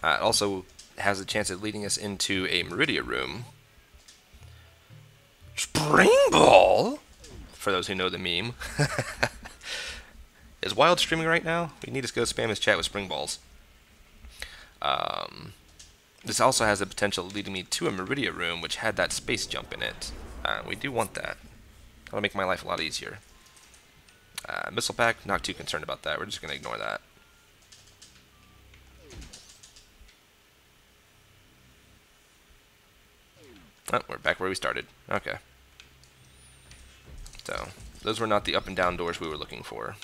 It also has a chance of leading us into a Meridia room. Spring ball? For those who know the meme. Is Wild streaming right now? We need to go spam his chat with spring balls. This also has the potential of leading me to a Meridia room, which had that space jump in it. We do want that. That'll make my life a lot easier. Missile pack, not too concerned about that. We're just going to ignore that. Oh, we're back where we started. Okay. So, those were not the up and down doors we were looking for.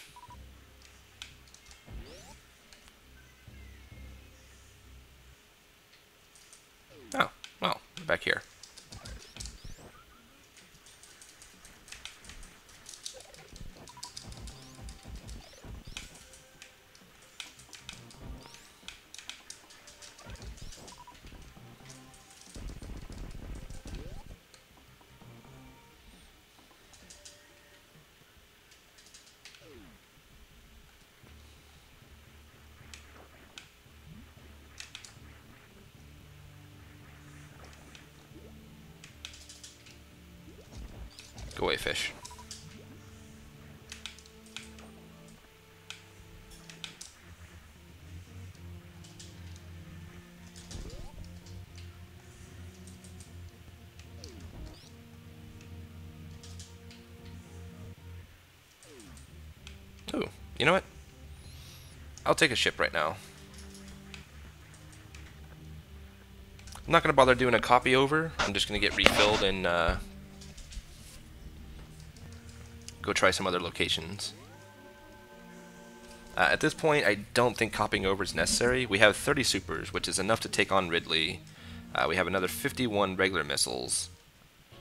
Oh, well, we're back here. Go away, fish. Ooh, you know what? I'll take a ship right now. I'm not going to bother doing a copy over. I'm just going to get refilled and go try some other locations. At this point, I don't think copying over is necessary. We have 30 supers, which is enough to take on Ridley. We have another 51 regular missiles.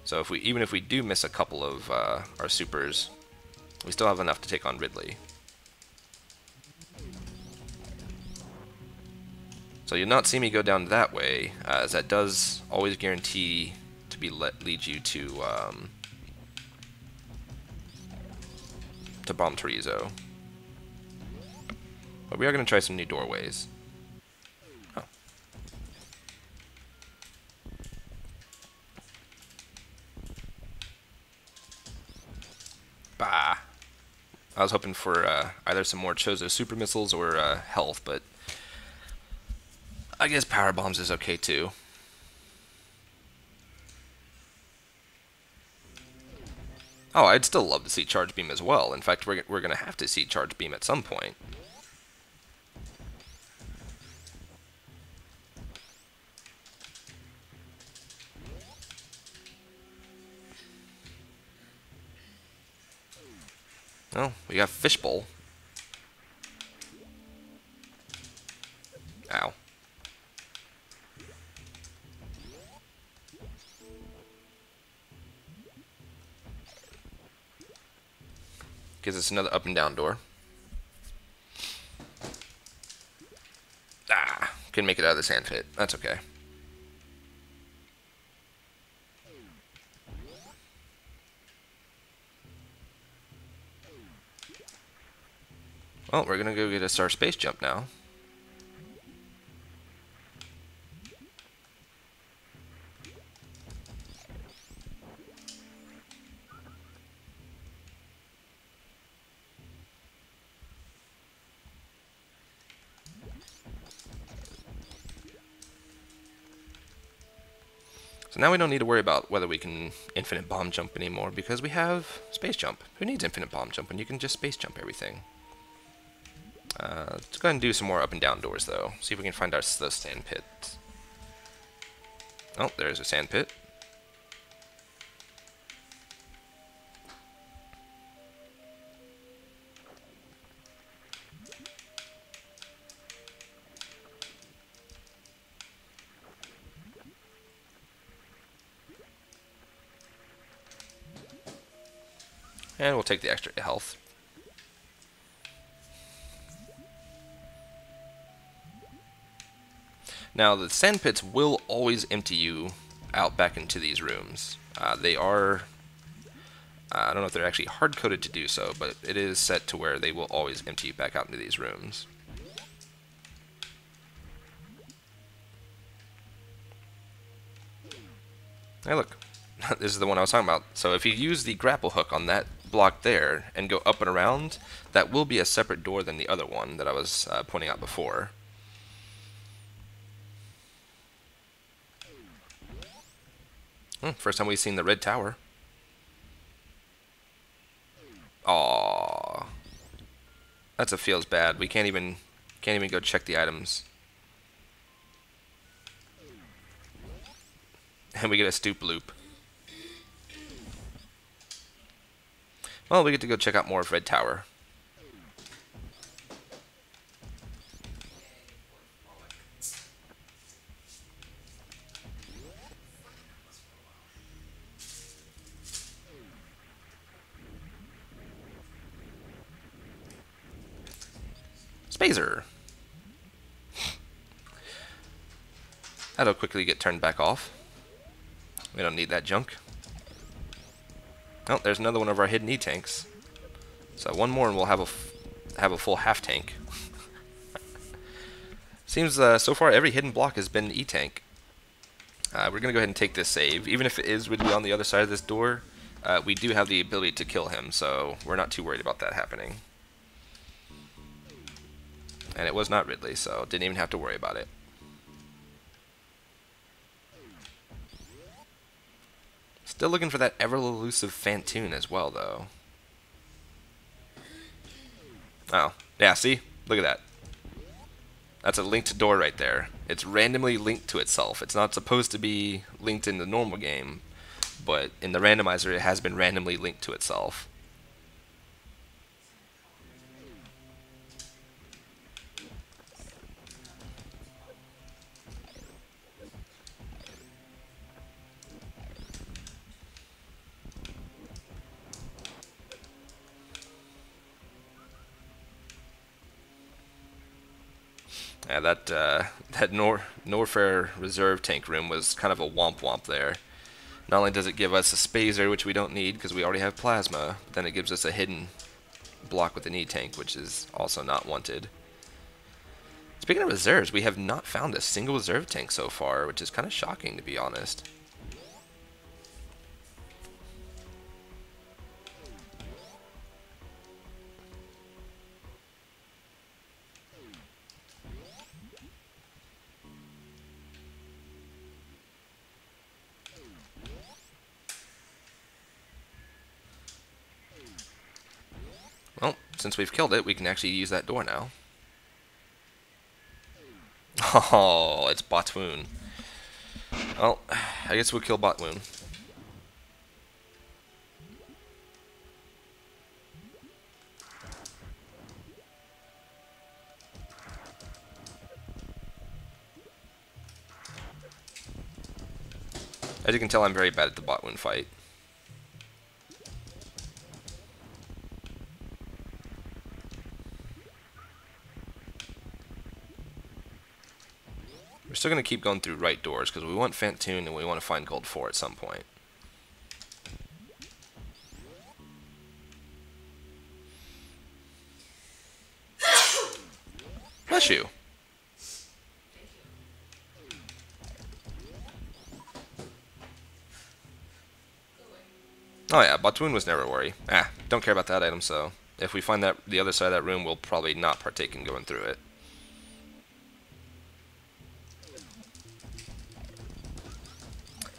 So even if we do miss a couple of our supers, we still have enough to take on Ridley. So you'll not see me go down that way, as that does always guarantee to lead you to Bomb Torizo. But we are going to try some new doorways. Oh. Bah! I was hoping for either some more Chozo super missiles or health, but I guess power bombs is okay too. Oh, I'd still love to see Charge Beam as well. In fact, we're going to have to see Charge Beam at some point. Oh, we got Fishbowl. Ow. Gives us another up and down door. Ah, Couldn't make it out of the sand pit. That's okay. Well, we're gonna go get us our space jump now. So now we don't need to worry about whether we can infinite bomb jump anymore because we have space jump. Who needs infinite bomb jump when you can just space jump everything? Let's go ahead and do some more up and down doors though. See if we can find those sand pits. Oh, there's a sand pit. And we'll take the extra health. Now, the sand pits will always empty you out back into these rooms. They are, I don't know if they're actually hard-coded to do so, but it is set to where they will always empty you back out into these rooms. Hey, look. This is the one I was talking about. So if you use the grapple hook on that block there and go up and around, that will be a separate door than the other one that I was pointing out before. First time we've seen the red tower. Aww. That's a feels bad. We can't even go check the items. And we get a stoop loop. Well, we get to go check out more of Red Tower. Spazer. That'll quickly get turned back off. We don't need that junk. Oh, there's another one of our hidden E-tanks. So one more and we'll have a full half tank. Seems so far every hidden block has been E-tank. We're going to go ahead and take this save. Even if it is Ridley on the other side of this door, we do have the ability to kill him, so we're not too worried about that happening. And it was not Ridley, so didn't even have to worry about it. Still looking for that ever-elusive Phantoon as well, though. Oh, yeah, see? Look at that. That's a linked door right there. It's randomly linked to itself. It's not supposed to be linked in the normal game, but in the randomizer it has been randomly linked to itself. Yeah, that Norfair reserve tank room was kind of a womp womp there. Not only does it give us a spazer, which we don't need because we already have plasma, but then it gives us a hidden block with an E-tank, which is also not wanted. Speaking of reserves, we have not found a single reserve tank so far, which is kind of shocking, to be honest. Well, since we've killed it, we can actually use that door now. Oh, it's Botwoon. Well, I guess we'll kill Botwoon. As you can tell, I'm very bad at the Botwoon fight. We're still going to keep going through right doors because we want Fantoon and we want to find Gold 4 at some point. Bless you. Oh yeah, Batoon was never a worry. Don't care about that item, so if we find that the other side of that room, we'll probably not partake in going through it.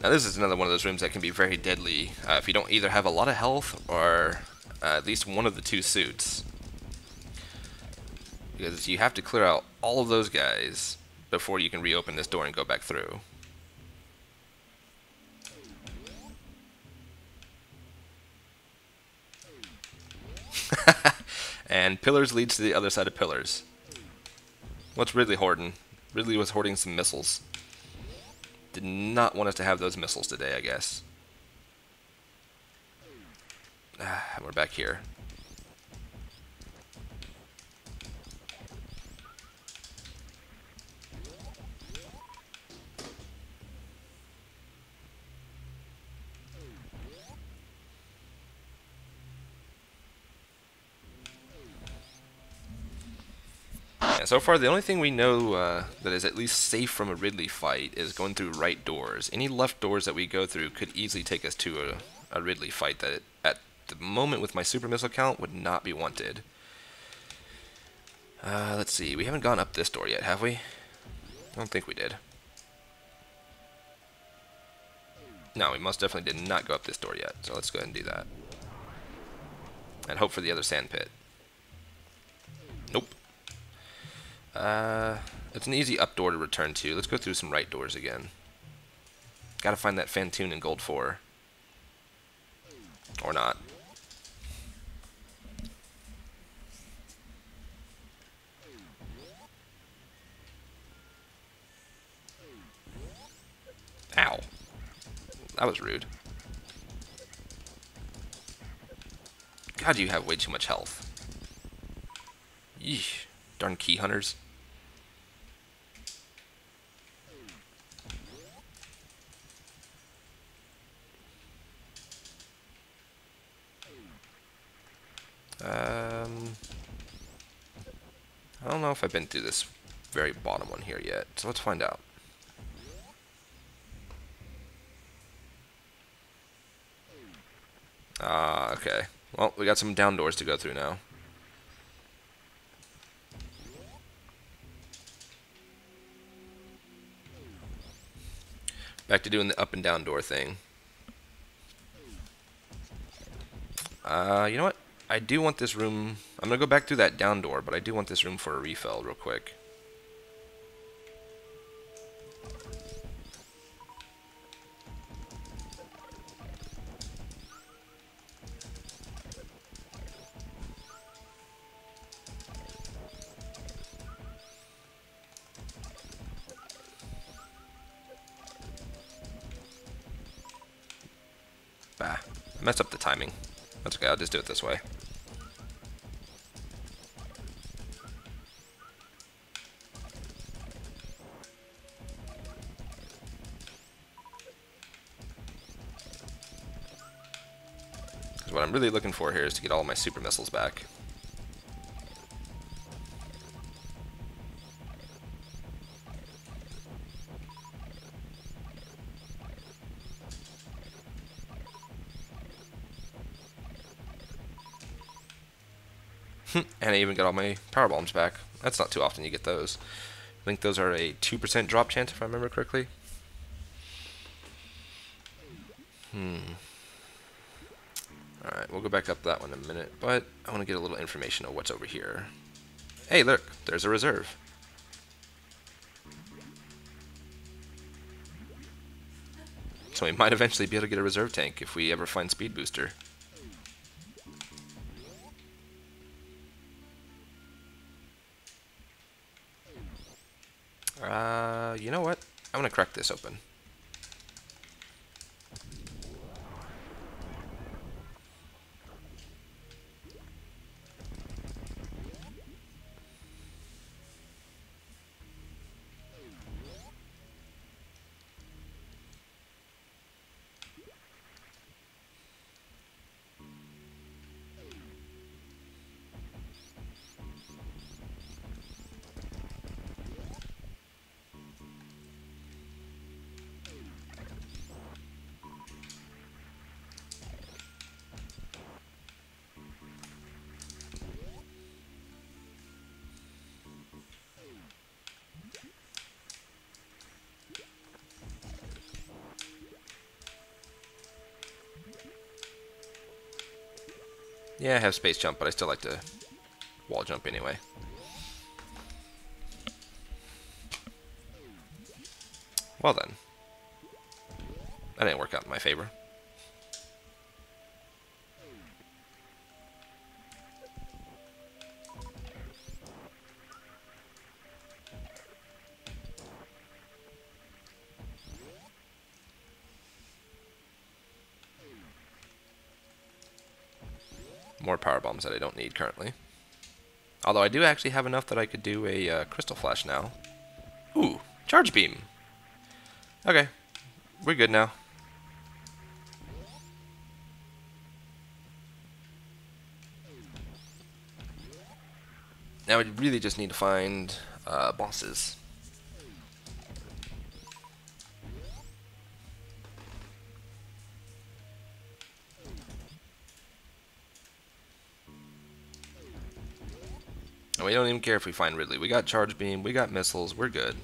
Now this is another one of those rooms that can be very deadly if you don't either have a lot of health or at least one of the two suits. Because you have to clear out all of those guys before you can reopen this door and go back through. And pillars leads to the other side of pillars. What's Ridley hoarding? Ridley was hoarding some missiles. Did not want us to have those missiles today, I guess. We're back here. So far, the only thing we know that is at least safe from a Ridley fight is going through right doors. Any left doors that we go through could easily take us to a Ridley fight that, at the moment with my super missile count, would not be wanted. Let's see. We haven't gone up this door yet, have we? I don't think we did. No, we most definitely did not go up this door yet, so let's go ahead and do that. And hope for the other sand pit. Nope. It's an easy up door to return to. Let's go through some right doors again. Gotta find that Fantoon in Gold 4. Or not. Ow. That was rude. God, you have way too much health. Yeesh. Darn key hunters. I don't know if I've been through this very bottom one here yet, so let's find out. Okay. Well, we got some down doors to go through now. Back to doing the up and down door thing. You know what? I do want this room... I'm going to go back through that down door, but I do want this room for a refill real quick. Bah, I messed up the timing. That's okay, I'll just do it this way. Because what I'm really looking for here is to get all of my super missiles back. And I even got all my power bombs back. That's not too often you get those. I think those are a 2% drop chance if I remember correctly. Alright, we'll go back up that one in a minute, but I want to get a little information on what's over here. Hey, look, there's a reserve. So we might eventually be able to get a reserve tank if we ever find Speed Booster. You know what? I'm gonna crack this open. Yeah, I have space jump, but I still like to wall jump anyway. Well then. That didn't work out in my favor. More power bombs that I don't need currently. Although I do actually have enough that I could do a crystal flash now. Ooh, charge beam. Okay, we're good now. Now we really just need to find bosses. And we don't even care if we find Ridley. We got charge beam, we got missiles, we're good.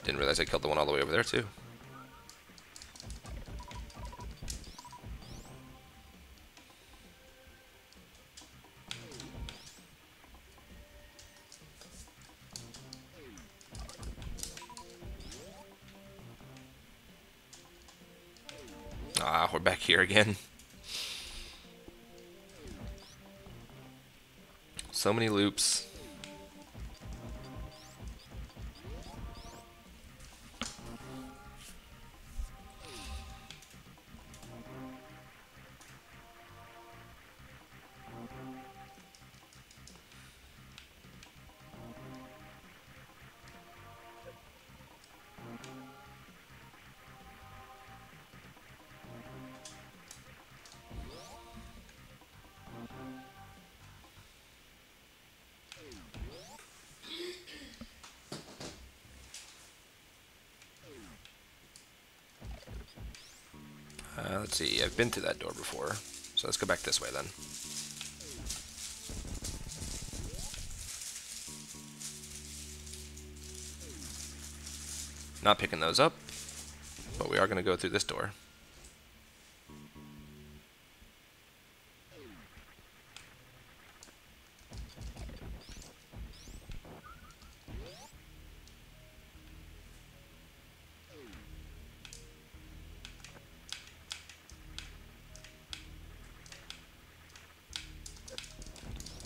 Didn't realize I killed the one all the way over there too. Ah, we're back here again. So many loops. Let's see, I've been to that door before, so let's go back this way then. Not picking those up, but we are going to go through this door.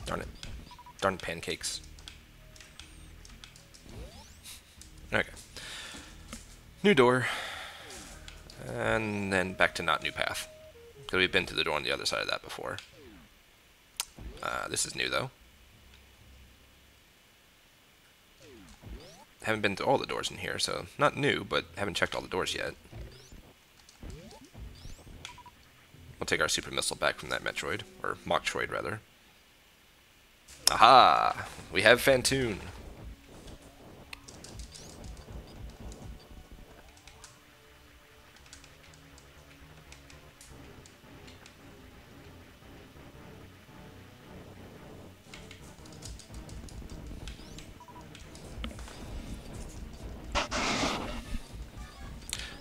Darn it. Darn pancakes. Okay. New door. And then back to not new path. Because we've been to the door on the other side of that before. This is new though. Haven't been to all the doors in here, so not new, but haven't checked all the doors yet. We'll take our super missile back from that Metroid, or Mocktroid rather. Aha! We have Phantoon.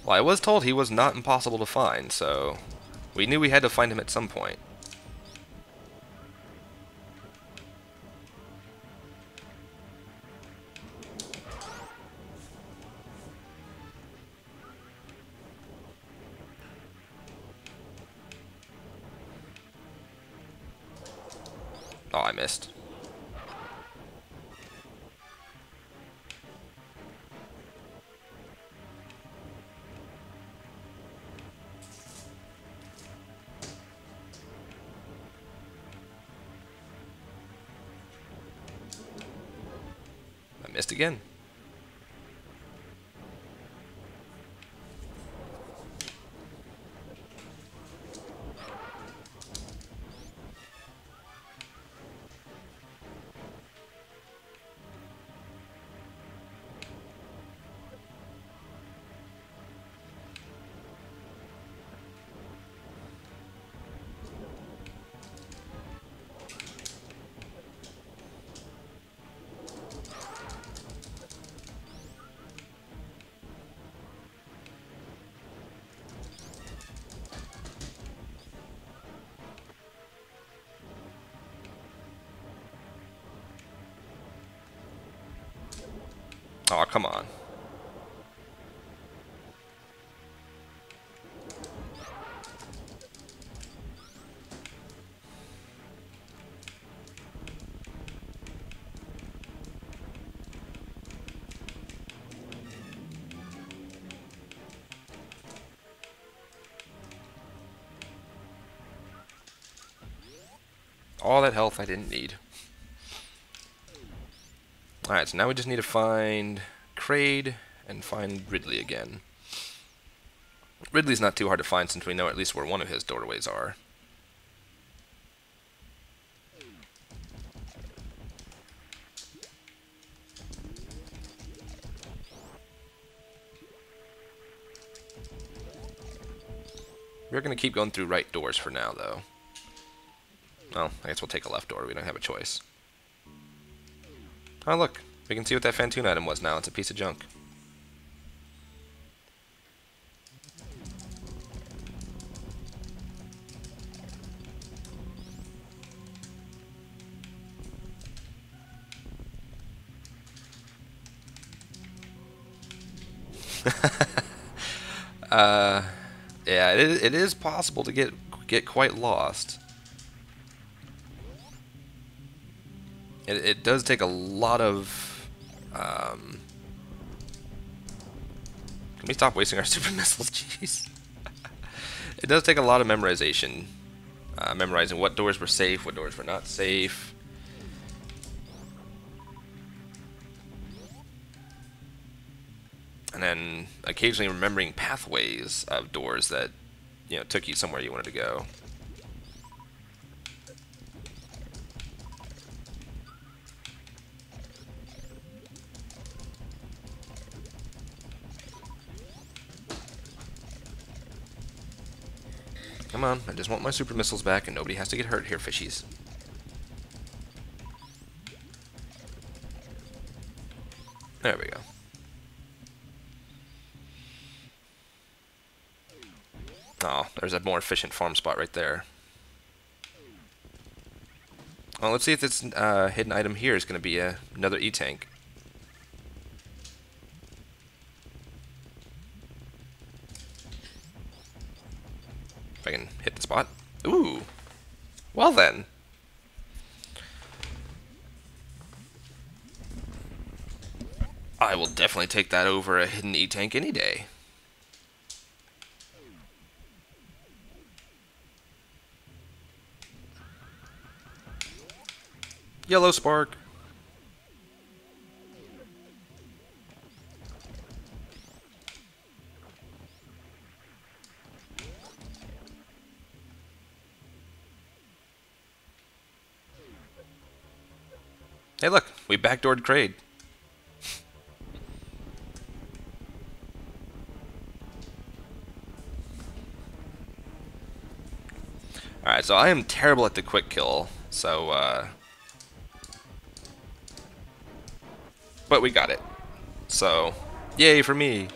Well, I was told he was not impossible to find, so we knew we had to find him at some point. Oh, I missed. I missed again. Aw, come on. All that health I didn't need. Alright, so now we just need to find Kraid and find Ridley again. Ridley's not too hard to find since we know at least where one of his doorways are. We're going to keep going through right doors for now, though. Well, I guess we'll take a left door. We don't have a choice. Oh, look. We can see what that Phantoon item was now. It's a piece of junk. Yeah, it is possible to get quite lost. It does take a lot of... Can we stop wasting our super missiles? Jeez. It does take a lot of memorization. Memorizing what doors were safe, what doors were not safe. And then occasionally remembering pathways of doors that, you know, took you somewhere you wanted to go. Come on, I just want my super missiles back and nobody has to get hurt here, fishies. There we go. Oh, there's a more efficient farm spot right there. Well, let's see if this hidden item here is going to be another E-tank. If I can hit the spot. Ooh. Well then. I will definitely take that over a hidden E-tank any day. Yellow spark. Hey look, we backdoored Kraid. Alright, so I am terrible at the quick kill, so but we got it. So, yay for me.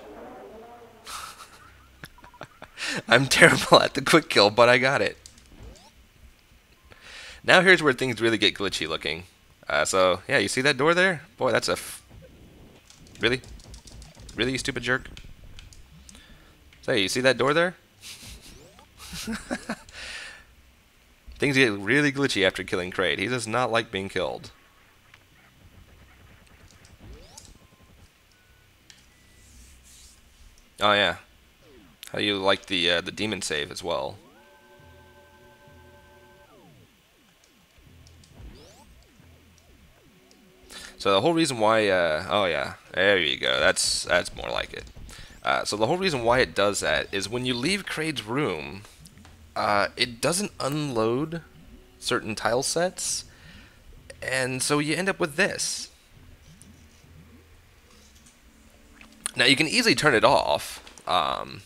I'm terrible at the quick kill, but I got it. Now here's where things really get glitchy looking. So, yeah, you see that door there? Boy, that's a... Really? Really, you stupid jerk? Say, you see that door there? Things get really glitchy after killing Kraid. He does not like being killed. Oh yeah. How do you like the demon save as well? So the whole reason why, oh yeah, there you go. That's more like it. So the whole reason why it does that is when you leave Kraid's room, it doesn't unload certain tile sets, and so you end up with this. Now you can easily turn it off, and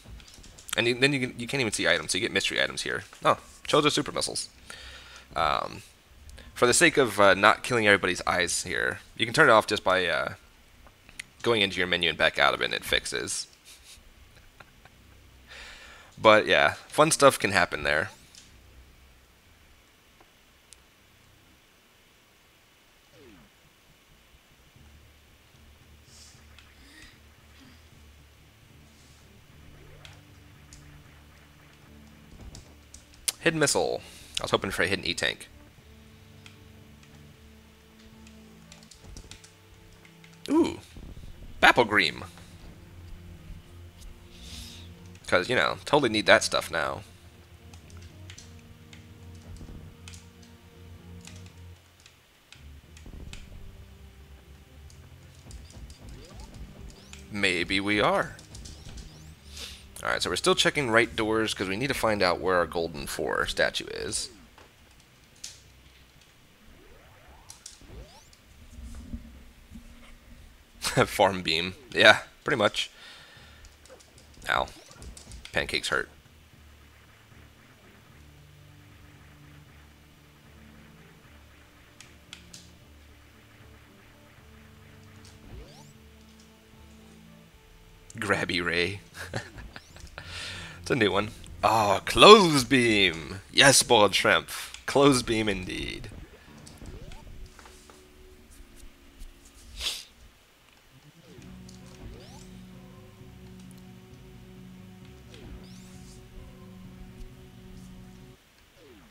then you can't even see items, so you get mystery items here. Oh, chose are super missiles. For the sake of not killing everybody's eyes here, you can turn it off just by going into your menu and back out of it, and it fixes. But yeah, fun stuff can happen there. Hidden missile. I was hoping for a hidden E-tank. Ooh, Bapplegream. Because, you know, totally need that stuff now. Maybe we are. Alright, so we're still checking right doors because we need to find out where our Golden 4 statue is. Farm beam. Yeah, pretty much. Ow. Pancakes hurt. Grabby Ray. It's a new one. Oh, Clothes Beam! Yes, boiled shrimp. Clothes Beam indeed.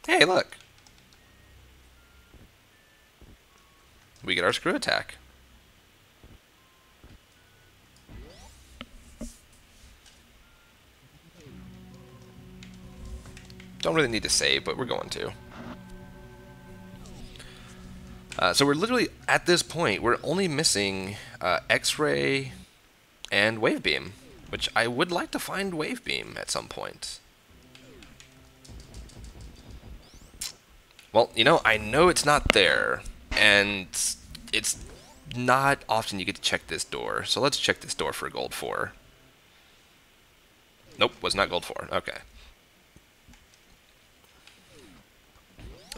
Hey, look. We get our screw attack. Don't really need to save, but we're going to. So we're literally, at this point, we're only missing X-Ray and Wave Beam, which I would like to find Wave Beam at some point. Well, you know, I know it's not there, and it's not often you get to check this door, so let's check this door for gold 4. Nope, was not gold 4. Okay.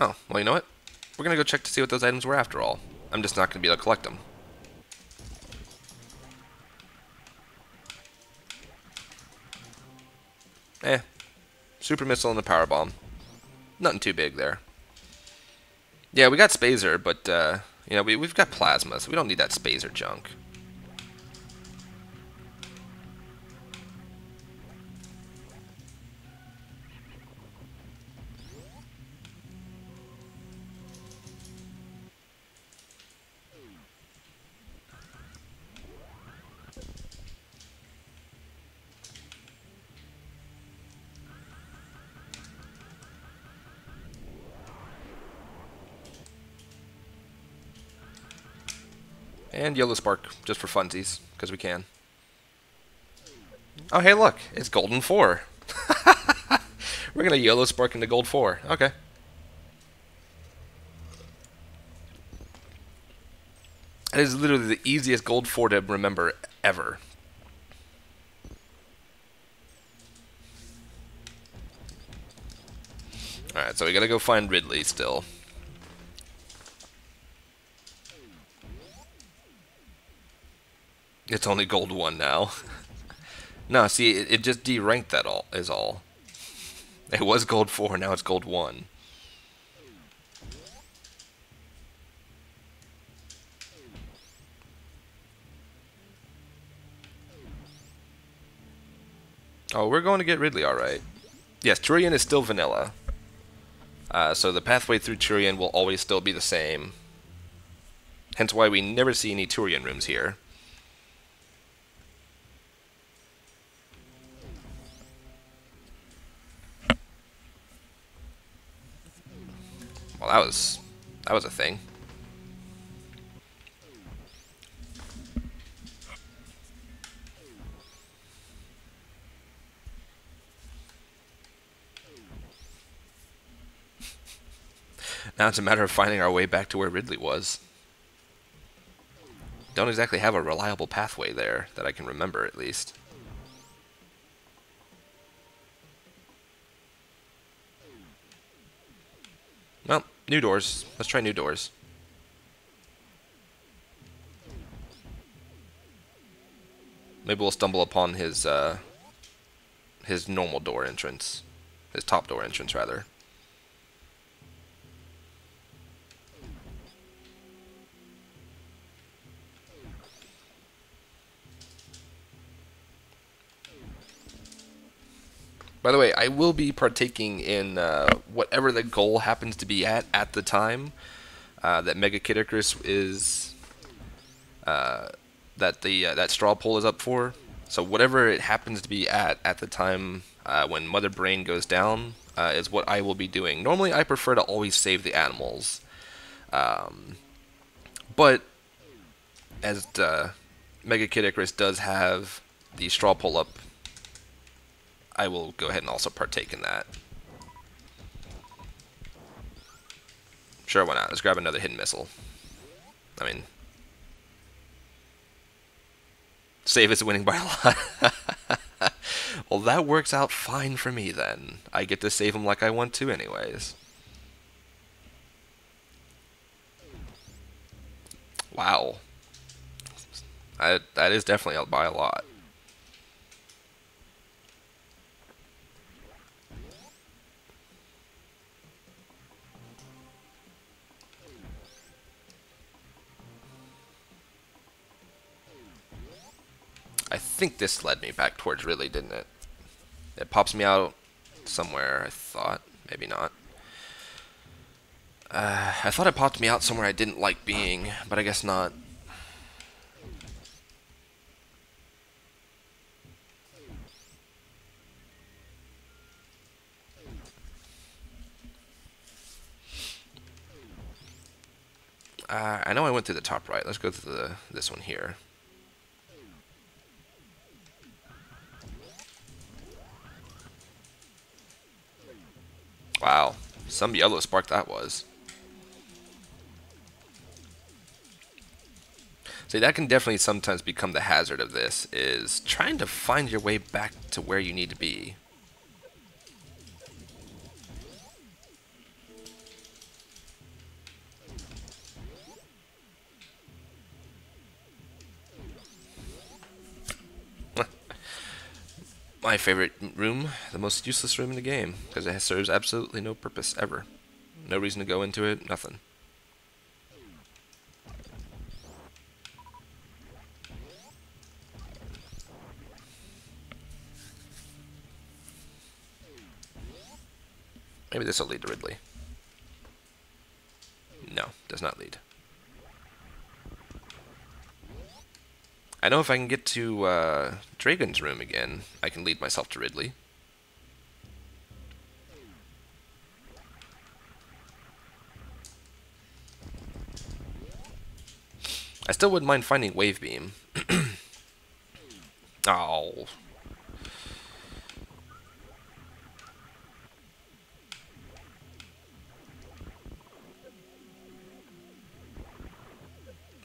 Oh, well, you know what? We're going to go check to see what those items were after all. I'm just not going to be able to collect them. Super Missile and a Power Bomb. Nothing too big there. Yeah, we got Spazer, but, you know, we've got Plasma, so we don't need that Spazer junk. And Yellow Spark, just for funsies, because we can. Oh, hey, look, it's Golden 4. We're going to Yellow Spark into Gold 4. Okay. That is literally the easiest Gold 4 to remember ever. Alright, so we gotta go find Ridley still. It's only Gold 1 now. No, see, it just deranked that all, is all. It was Gold 4, now it's Gold 1. Oh, we're going to get Ridley, alright. Yes, Turian is still vanilla. So the pathway through Turian will always still be the same. Hence why we never see any Turian rooms here. Well, that was a thing. Now it's a matter of finding our way back to where Ridley was. Don't exactly have a reliable pathway there that I can remember, at least. Well, new doors. Let's try new doors. Maybe we'll stumble upon his normal door entrance. His top door entrance, rather. By the way, I will be partaking in whatever the goal happens to be at the time that Mega Kid Icarus is that the that straw poll is up for. So whatever it happens to be at the time when Mother Brain goes down is what I will be doing. Normally, I prefer to always save the animals, but as Mega Kid Icarus does have the straw poll up, I will go ahead and also partake in that. Sure, why not? Let's grab another hidden missile. I mean, save is winning by a lot. Well, that works out fine for me then. I get to save him like I want to anyways. Wow. That is definitely by a lot. I think this led me back towards Ridley, didn't it? It pops me out somewhere, I thought. Maybe not. I thought it popped me out somewhere I didn't like being, but I guess not. I know I went through the top right. Let's go through this one here. Wow, some yellow spark that was. See, that can definitely sometimes become the hazard of this, is trying to find your way back to where you need to be. My favorite room, the most useless room in the game, because it serves absolutely no purpose ever. No reason to go into it, nothing. Maybe this will lead to Ridley. No, does not lead. I know if I can get to Dragon's room again, I can lead myself to Ridley. I still wouldn't mind finding Wave Beam. Oh.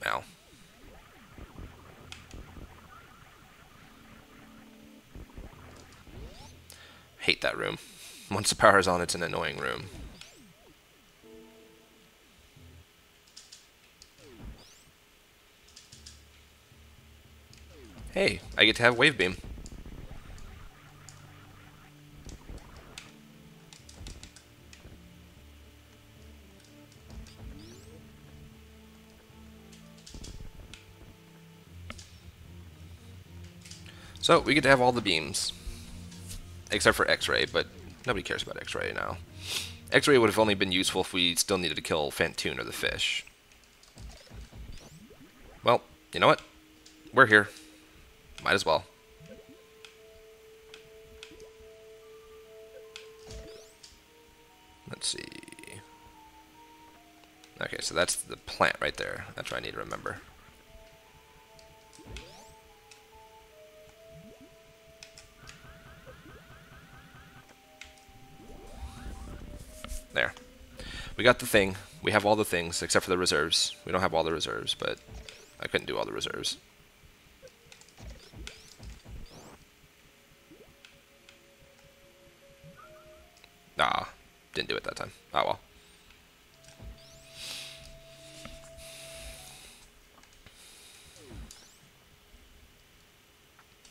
Ow. Hate that room. Once the power is on, it's an annoying room. Hey, I get to have Wave Beam. So, we get to have all the beams. Except for X-Ray, but nobody cares about X-Ray now. X-Ray would have only been useful if we still needed to kill Fantoon or the fish. Well, you know what? We're here. Might as well. Let's see. Okay, so that's the plant right there. That's what I need to remember. There. We got the thing. We have all the things, except for the reserves. We don't have all the reserves, but I couldn't do all the reserves. Ah, didn't do it that time. Oh well.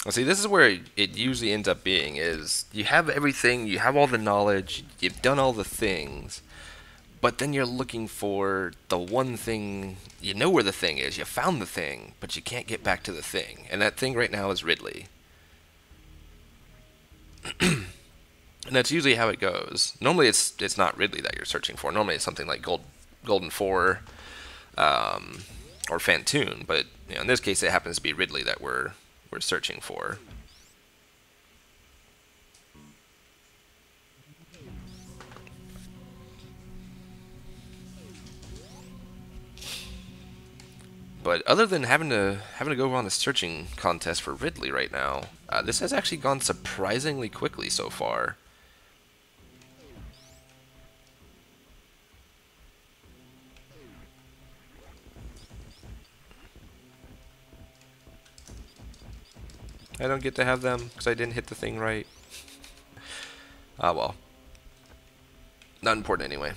Well, see, this is where it usually ends up being, is you have everything, you have all the knowledge, you've done all the things, but then you're looking for the one thing, you know where the thing is, you found the thing, but you can't get back to the thing. And that thing right now is Ridley. And that's usually how it goes. Normally, it's not Ridley that you're searching for. Normally, it's something like Golden Four, or Fantoon. But in this case, it happens to be Ridley that we're searching for. But other than having to go on a searching contest for Ridley right now, this has actually gone surprisingly quickly so far. I don't get to have them because I didn't hit the thing right. Ah, well. Not important anyway.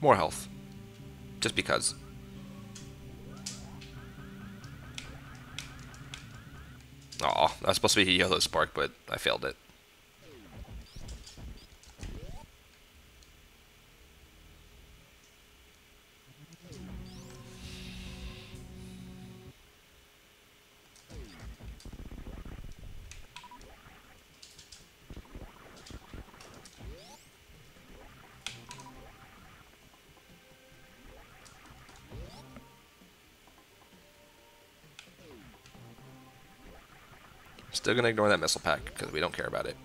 More health. Just because. Aw, that was supposed to be a yellow spark, but I failed it. Still gonna ignore that missile pack because we don't care about it.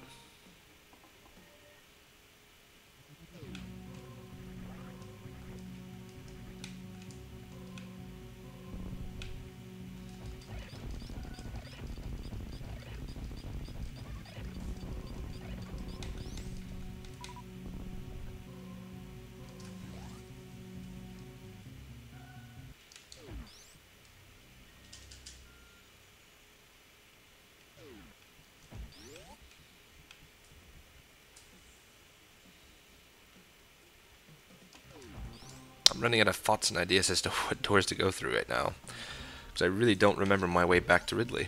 I'm running out of thoughts and ideas as to what doors to go through right now, because I really don't remember my way back to Ridley.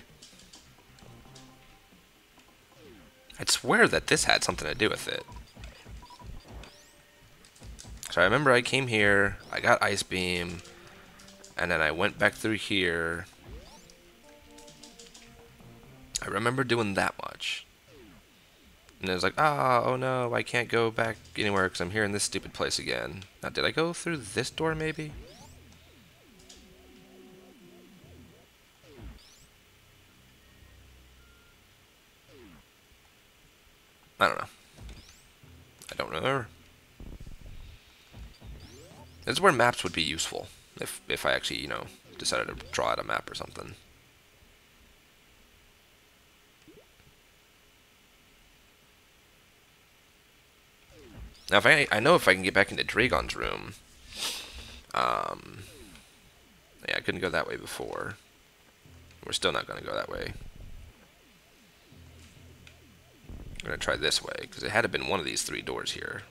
I'd swear that this had something to do with it. So I remember I came here, I got Ice Beam, and then I went back through here. I remember doing that much. And it was like, oh no, I can't go back anywhere because I'm here in this stupid place again. Now, did I go through this door maybe? I don't know. I don't remember. This is where maps would be useful. If I actually, decided to draw out a map or something. Now, I know if I can get back into Dragon's room. Yeah, I couldn't go that way before. We're still not going to go that way. I'm going to try this way, because it had to been one of these three doors here.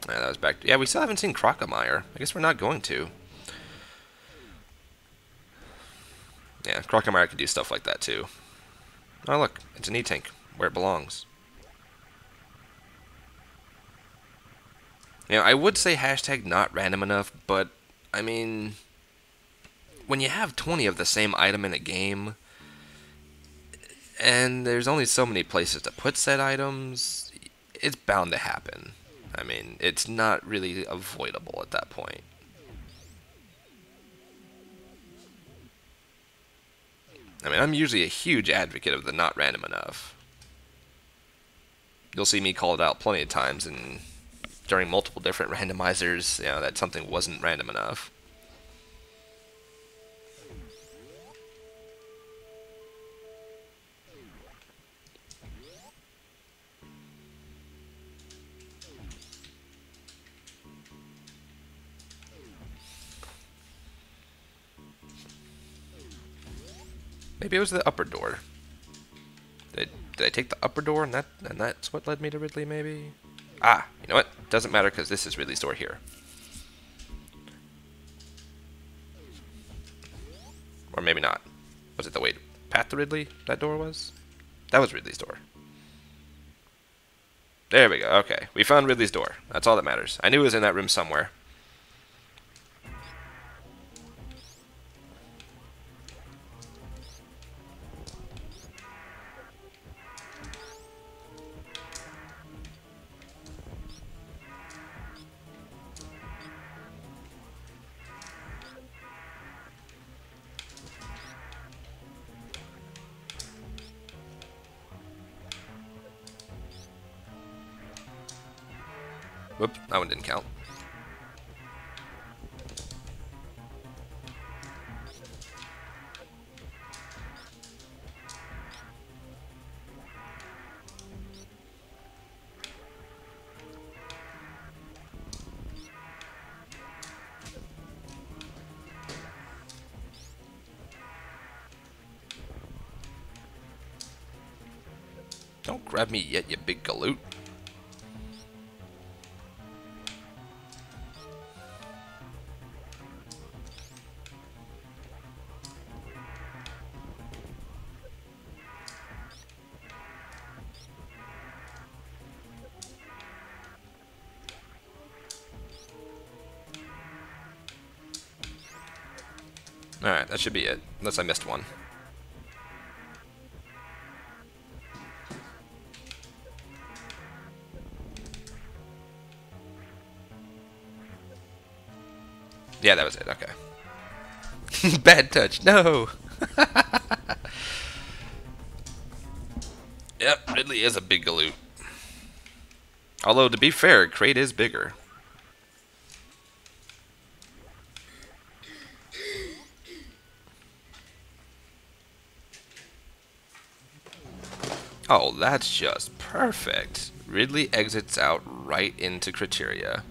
Yeah, that was back. Yeah, we still haven't seen Crocomire. I guess we're not going to. Yeah, Crocomire can do stuff like that too. Oh look, it's an E-Tank, where it belongs. I would say hashtag not random enough, but, I mean, when you have 20 of the same item in a game, and there's only so many places to put said items, it's bound to happen. I mean, it's not really avoidable at that point. I mean, I'm usually a huge advocate of the not random enough. You'll see me call it out plenty of times, and during multiple different randomizers, that something wasn't random enough. Maybe it was the upper door. Did I take the upper door and that's what led me to Ridley, maybe? Ah, you know what? Doesn't matter because this is Ridley's door here. Or maybe not. Was it the way path to Ridley that door was? That was Ridley's door. There we go. Okay, we found Ridley's door. That's all that matters. I knew it was in that room somewhere. Whoop, that one didn't count. Don't grab me yet, you big galoot. Alright, that should be it. Unless I missed one. Yeah, that was it. Okay. Bad touch. No! Yep, Ridley is a big galoot. Although, to be fair, Kraid is bigger. Oh, that's just perfect. Ridley exits out right into Criteria.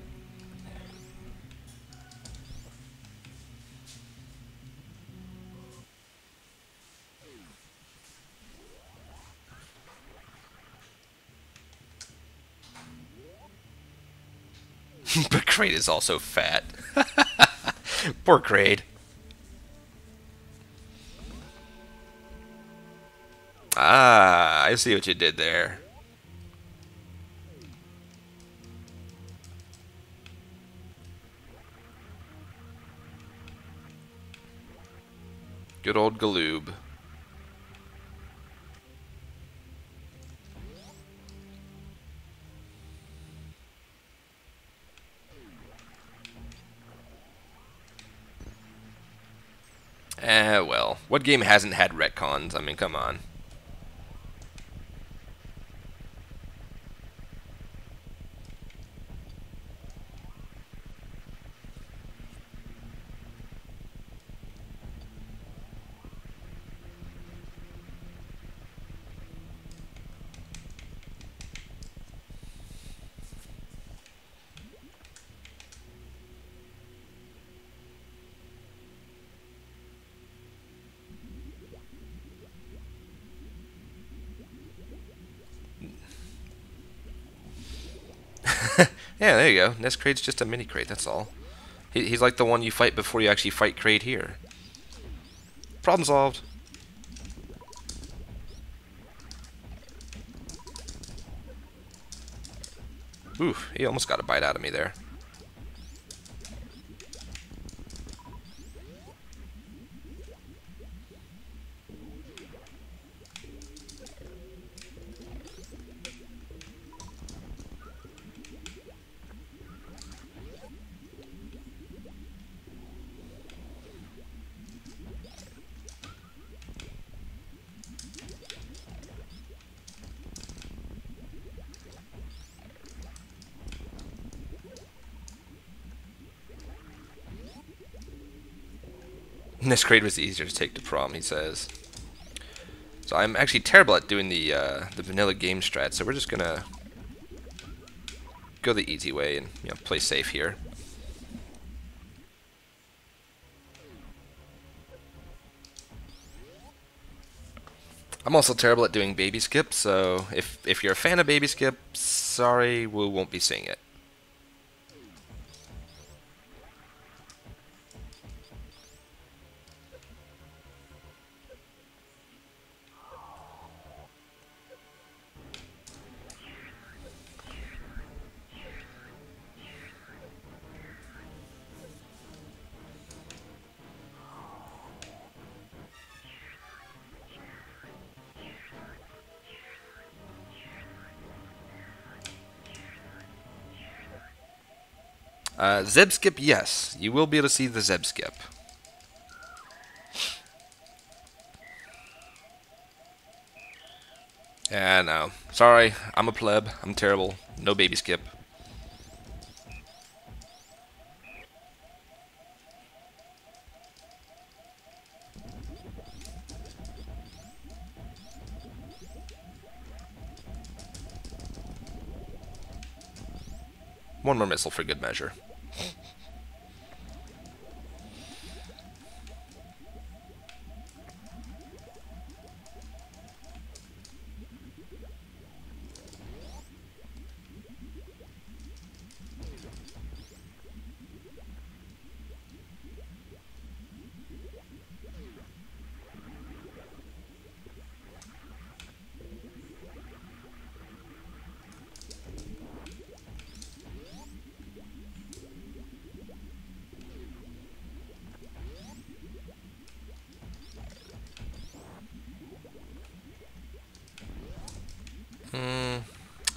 But Kraid is also fat. Poor Kraid. Ah, I see what you did there. Good old Galoob. Well, what game hasn't had retcons? I mean, come on. Yeah, there you go. This Kraid's just a mini Kraid, that's all. He's like the one you fight before you actually fight Kraid here. Problem solved. Oof, he almost got a bite out of me there. This Kraid was easier to take to prom, he says. So I'm actually terrible at doing the vanilla game strat, so we're just gonna go the easy way and play safe here. I'm also terrible at doing baby skip, so if you're a fan of baby skip, sorry, we won't be seeing it. Zeb skip, yes, you will be able to see the Zeb skip. Yeah, no. Sorry, I'm a pleb. I'm terrible. No baby skip. One more missile for good measure.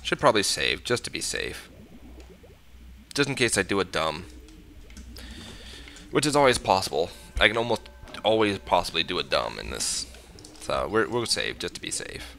Should probably save, just to be safe. Just in case I do a dumb. Which is always possible. I can almost always possibly do a dumb in this. So we'll save, just to be safe.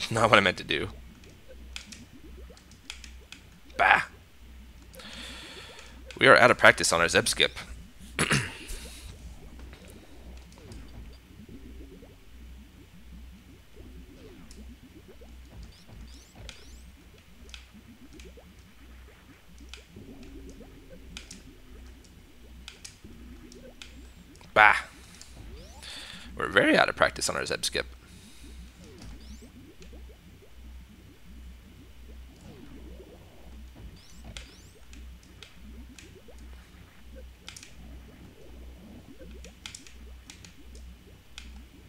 Not what I meant to do. Bah. We are out of practice on our Zeb skip. Bah. We're very out of practice on our Zeb skip.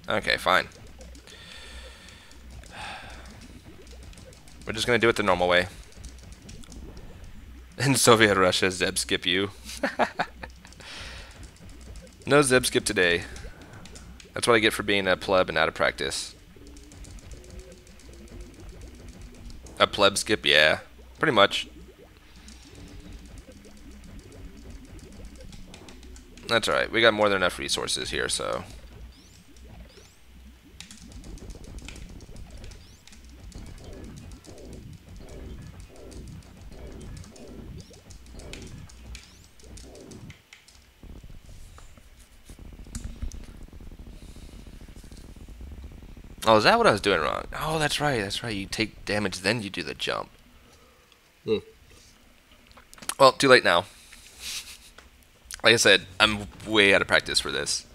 Okay, fine. We're just gonna do it the normal way. In Soviet Russia, Zeb skip you. No Zeb skip today. That's what I get for being a pleb and out of practice. A pleb skip, yeah. Pretty much. That's alright. We got more than enough resources here, so... Oh, is that what I was doing wrong? Oh, that's right, that's right. You take damage, then you do the jump. Well, too late now. Like I said, I'm way out of practice for this.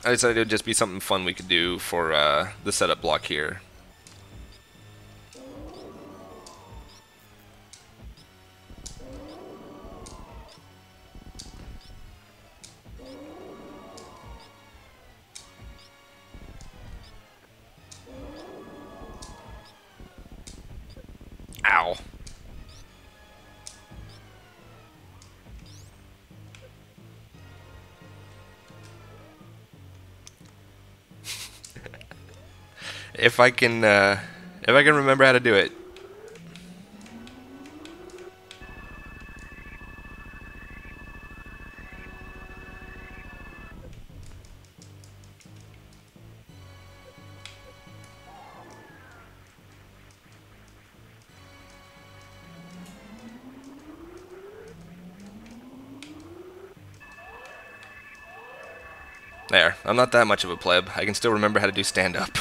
I decided it would just be something fun we could do for the setup block here. Ow. If I can remember how to do it. There, I'm not that much of a pleb. I can still remember how to do stand-up.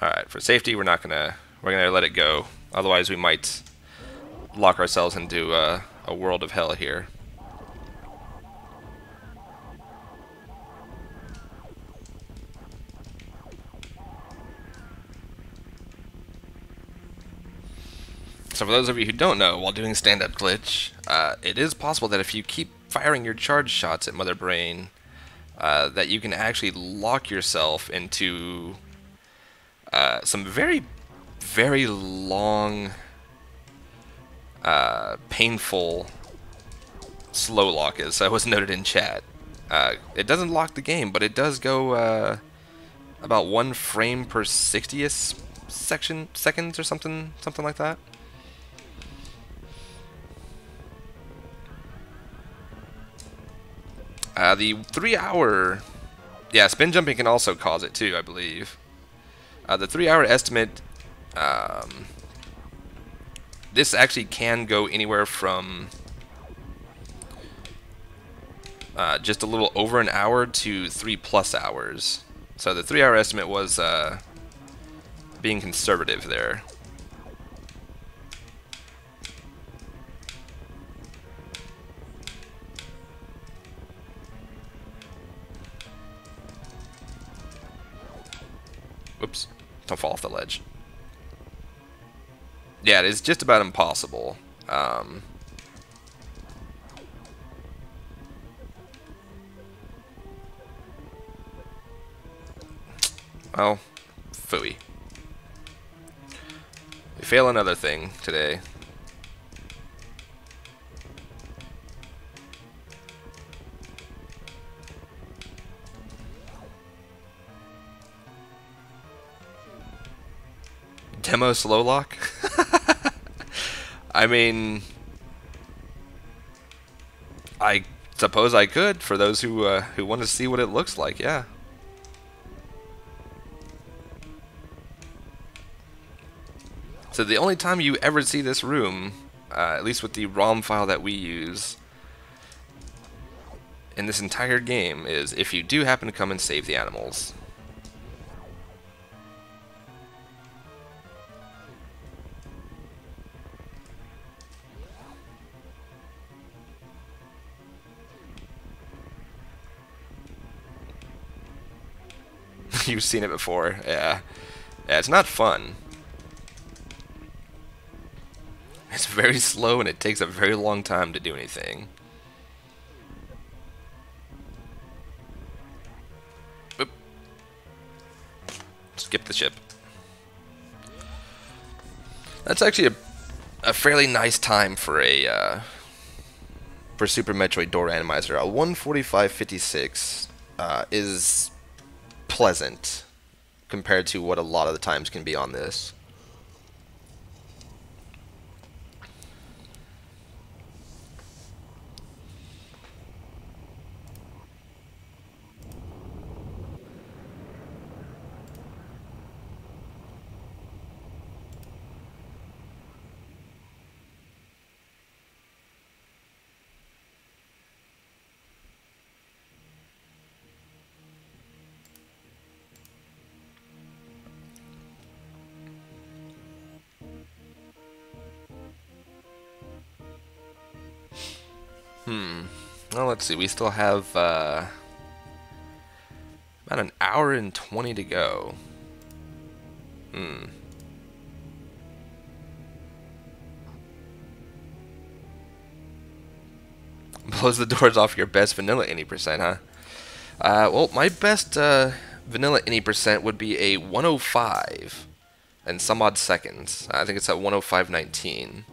Alright, for safety, we're gonna let it go. Otherwise, we might lock ourselves into a world of hell here. So for those of you who don't know, while doing stand-up glitch, it is possible that if you keep firing your charge shots at Mother Brain, that you can actually lock yourself into some very, very long, painful slow lock is. That was noted in chat. It doesn't lock the game, but it does go about 1 frame per 60th seconds or something like that. The 3-hour, yeah, spin jumping can also cause it too, I believe. The 3-hour estimate, this actually can go anywhere from just a little over an hour to 3+ hours. So the 3-hour estimate was being conservative there. Whoops, don't fall off the ledge. Yeah, it is just about impossible. Well, phooey. We fail another thing today. Demo slow lock? I mean, I suppose I could for those who want to see what it looks like. Yeah. So the only time you ever see this room, at least with the ROM file that we use in this entire game, is if you do happen to come and save the animals. You've seen it before, yeah. Yeah, it's not fun. It's very slow and it takes a very long time to do anything. Oop. Skip the ship. That's actually a fairly nice time for a for Super Metroid door randomizer. A 1:45.56 is pleasant compared to what a lot of the times can be on this. Well, let's see. We still have about an hour and 20 to go. Blows the doors off your best vanilla any percent, huh? Well, my best vanilla any percent would be a 105 and some odd seconds. I think it's at 105.19.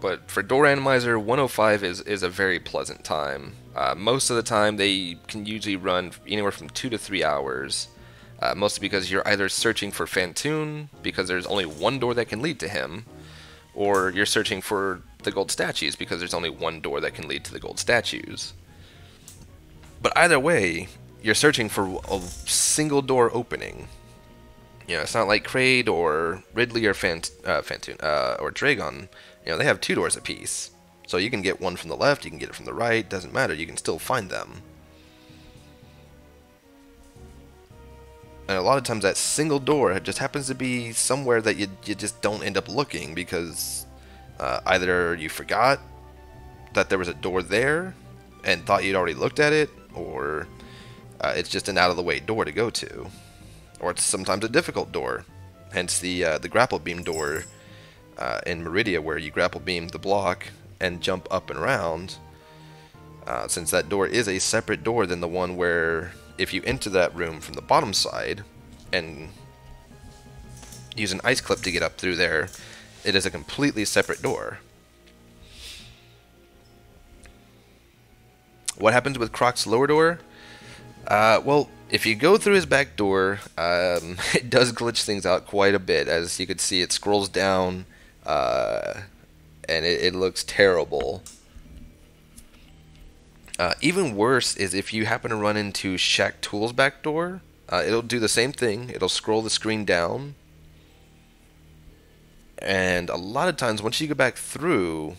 But for Door Randomizer, 105 is a very pleasant time. Most of the time, they can usually run anywhere from 2 to 3 hours. Mostly because you're either searching for Phantoon, because there's only one door that can lead to him, or you're searching for the gold statues, because there's only one door that can lead to the gold statues. But either way, you're searching for a single door opening. You know, it's not like Kraid or Ridley or Phantoon or Dragon. You know, they have 2 doors apiece. So you can get one from the left, you can get it from the right, doesn't matter, you can still find them. And a lot of times that single door just happens to be somewhere that you just don't end up looking because either you forgot that there was a door there and thought you'd already looked at it, or it's just an out-of-the-way door to go to. Or it's sometimes a difficult door, hence the grapple beam door in Meridia, where you grapple beam the block and jump up and around, since that door is a separate door than the one where if you enter that room from the bottom side and use an ice clip to get up through there, it is a completely separate door. What happens with Croc's lower door? Well, if you go through his back door, it does glitch things out quite a bit. As you can see, it scrolls down, and it looks terrible. Even worse is if you happen to run into Shaq Tool's back door, it'll do the same thing. It'll scroll the screen down. And a lot of times, once you go back through,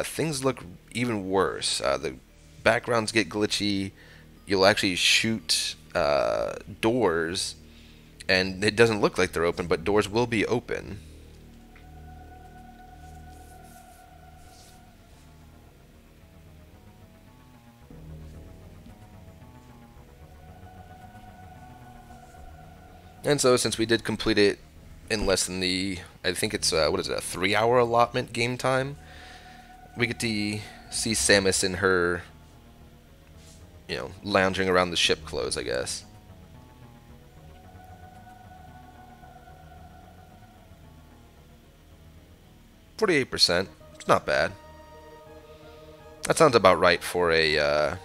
things look even worse. The backgrounds get glitchy. You'll actually shoot doors, and it doesn't look like they're open, but doors will be open. And so, since we did complete it in less than the, I think it's, what is it, a 3-hour allotment game time, we get to see Samus in her, you know, lounging around the ship clothes, I guess. %. It's not bad. That sounds about right for a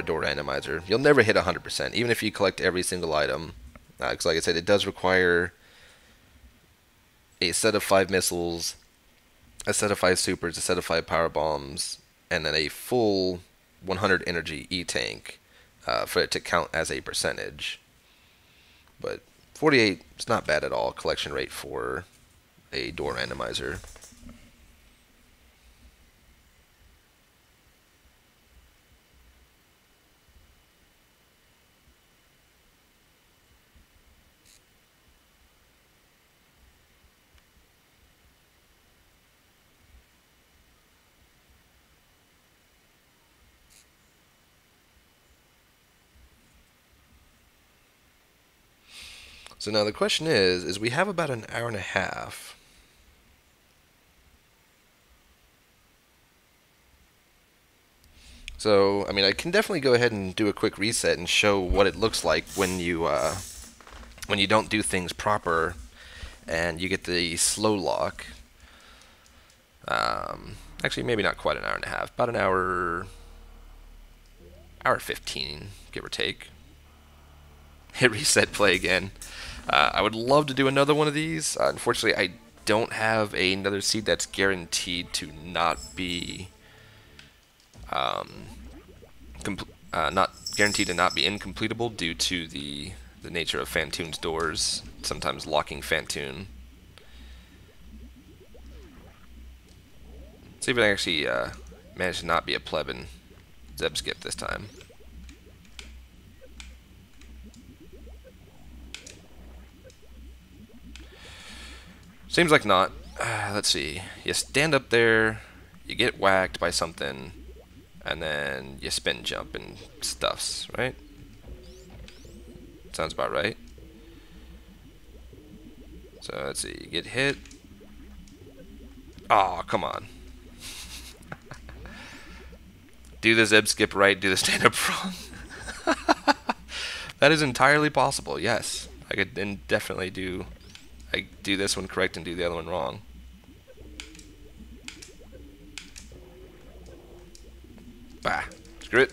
door randomizer. You'll never hit 100%, even if you collect every single item. Because like I said, it does require a set of 5 missiles, a set of 5 supers, a set of 5 power bombs, and then a full 100 energy E-tank for it to count as a percentage. But 48 is not bad at all, collection rate for a door randomizer. So now the question is we have about an hour and a half. So, I mean, I can definitely go ahead and do a quick reset and show what it looks like when you don't do things proper and you get the slow lock. Actually, maybe not quite an hour and a half, about an hour 15, give or take. Hit reset, play again. I would love to do another one of these. Unfortunately, I don't have another seed that's guaranteed to not be not guaranteed to not be incompletable due to the nature of Phantoon's doors, sometimes locking Phantoon. See if I actually manage to not be a plebin Zeb skip this time. Seems like not. let's see. You stand up there, you get whacked by something, and then you spin jump and stuffs, right? Sounds about right. So let's see. You get hit. Oh, come on. Do the zeb skip right, do the stand up wrong. That is entirely possible, yes. I could definitely do this one correct and do the other one wrong. Bah, screw it.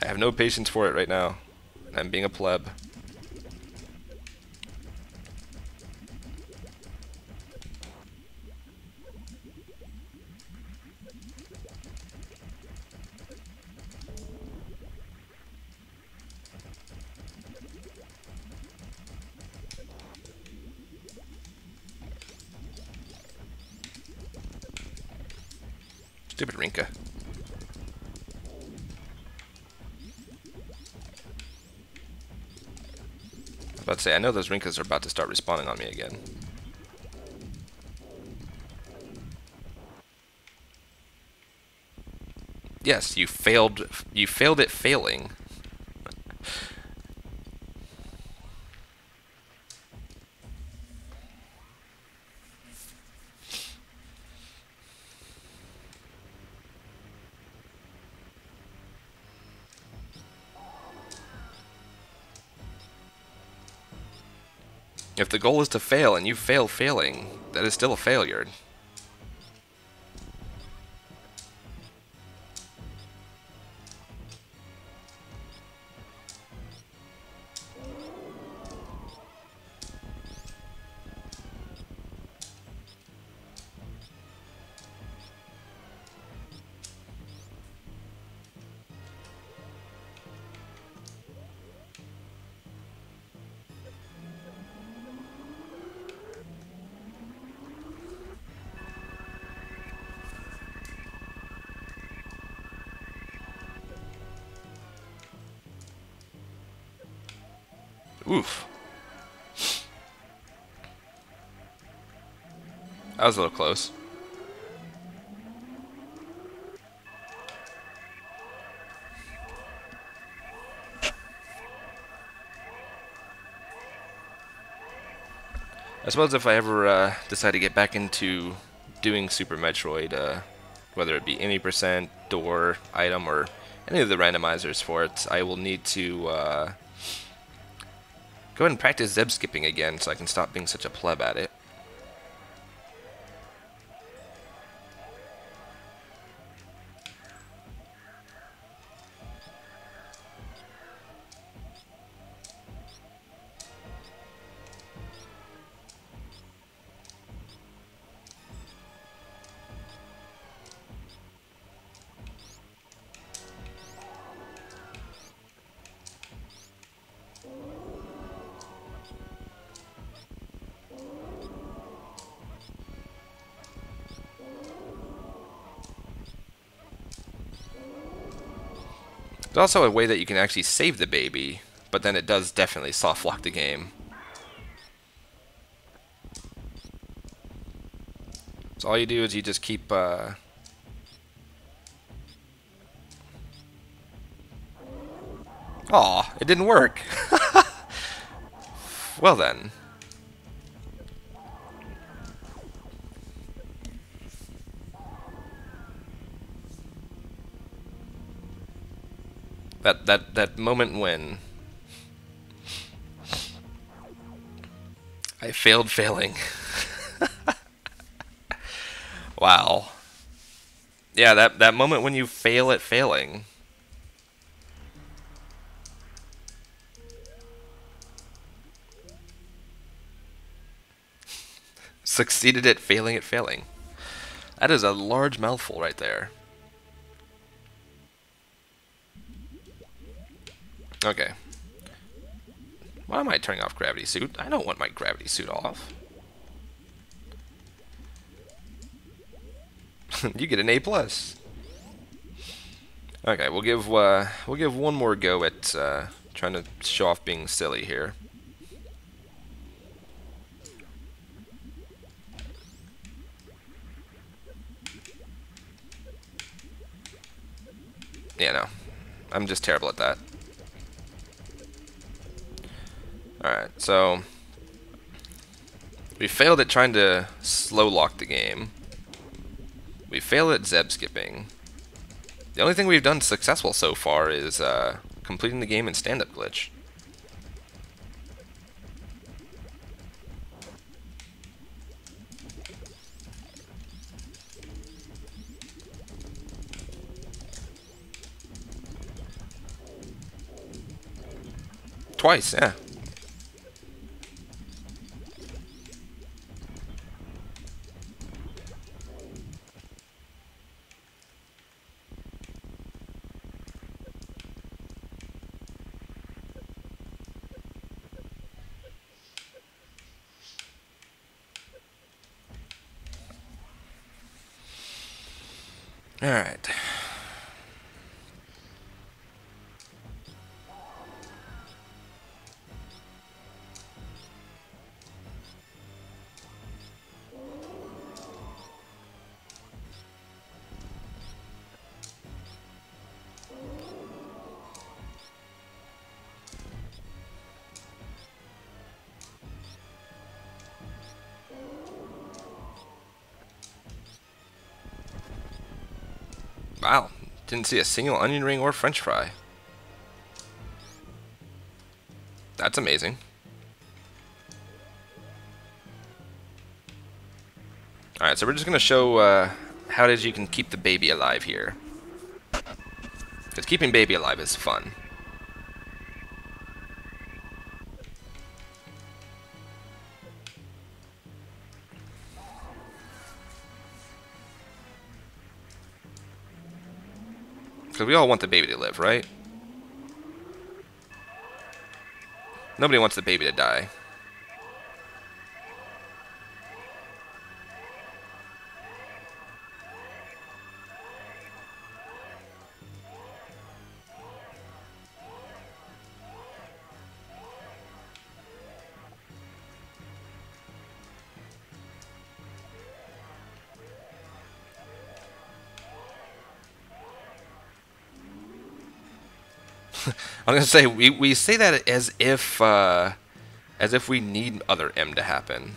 I have no patience for it right now. I'm being a pleb. Stupid Rinka. I was about to say, I know those Rinkas are about to start respawning on me again. Yes, you failed at failing. If the goal is to fail and you fail failing, that is still a failure. Oof. That was a little close. I suppose if I ever decide to get back into doing Super Metroid, whether it be any percent, door, item, or any of the randomizers for it, I will need to go ahead and practice zeb skipping again so I can stop being such a pleb at it. There's also a way that you can actually save the baby, but then it does definitely soft lock the game. So all you do is you just keep Aw, it didn't work. Well then. That moment when I failed failing. Wow. Yeah, that moment when you fail at failing. Succeeded at failing. That is a large mouthful right there. Okay. Why am I turning off gravity suit? I don't want my gravity suit off. You get an A+. Okay, we'll give one more go at trying to show off being silly here. Yeah, no. I'm just terrible at that. Alright, so we failed at trying to slow lock the game. We failed at Zeb skipping. The only thing we've done successful so far is completing the game in stand-up glitch. Twice, yeah. Alright. Wow. Didn't see a single onion ring or french fry. That's amazing. Alright, so we're just going to show how it is you can keep the baby alive here. Because keeping baby alive is fun. Because we all want the baby to live, right? Nobody wants the baby to die. I'm gonna say we say that as if we need other M to happen.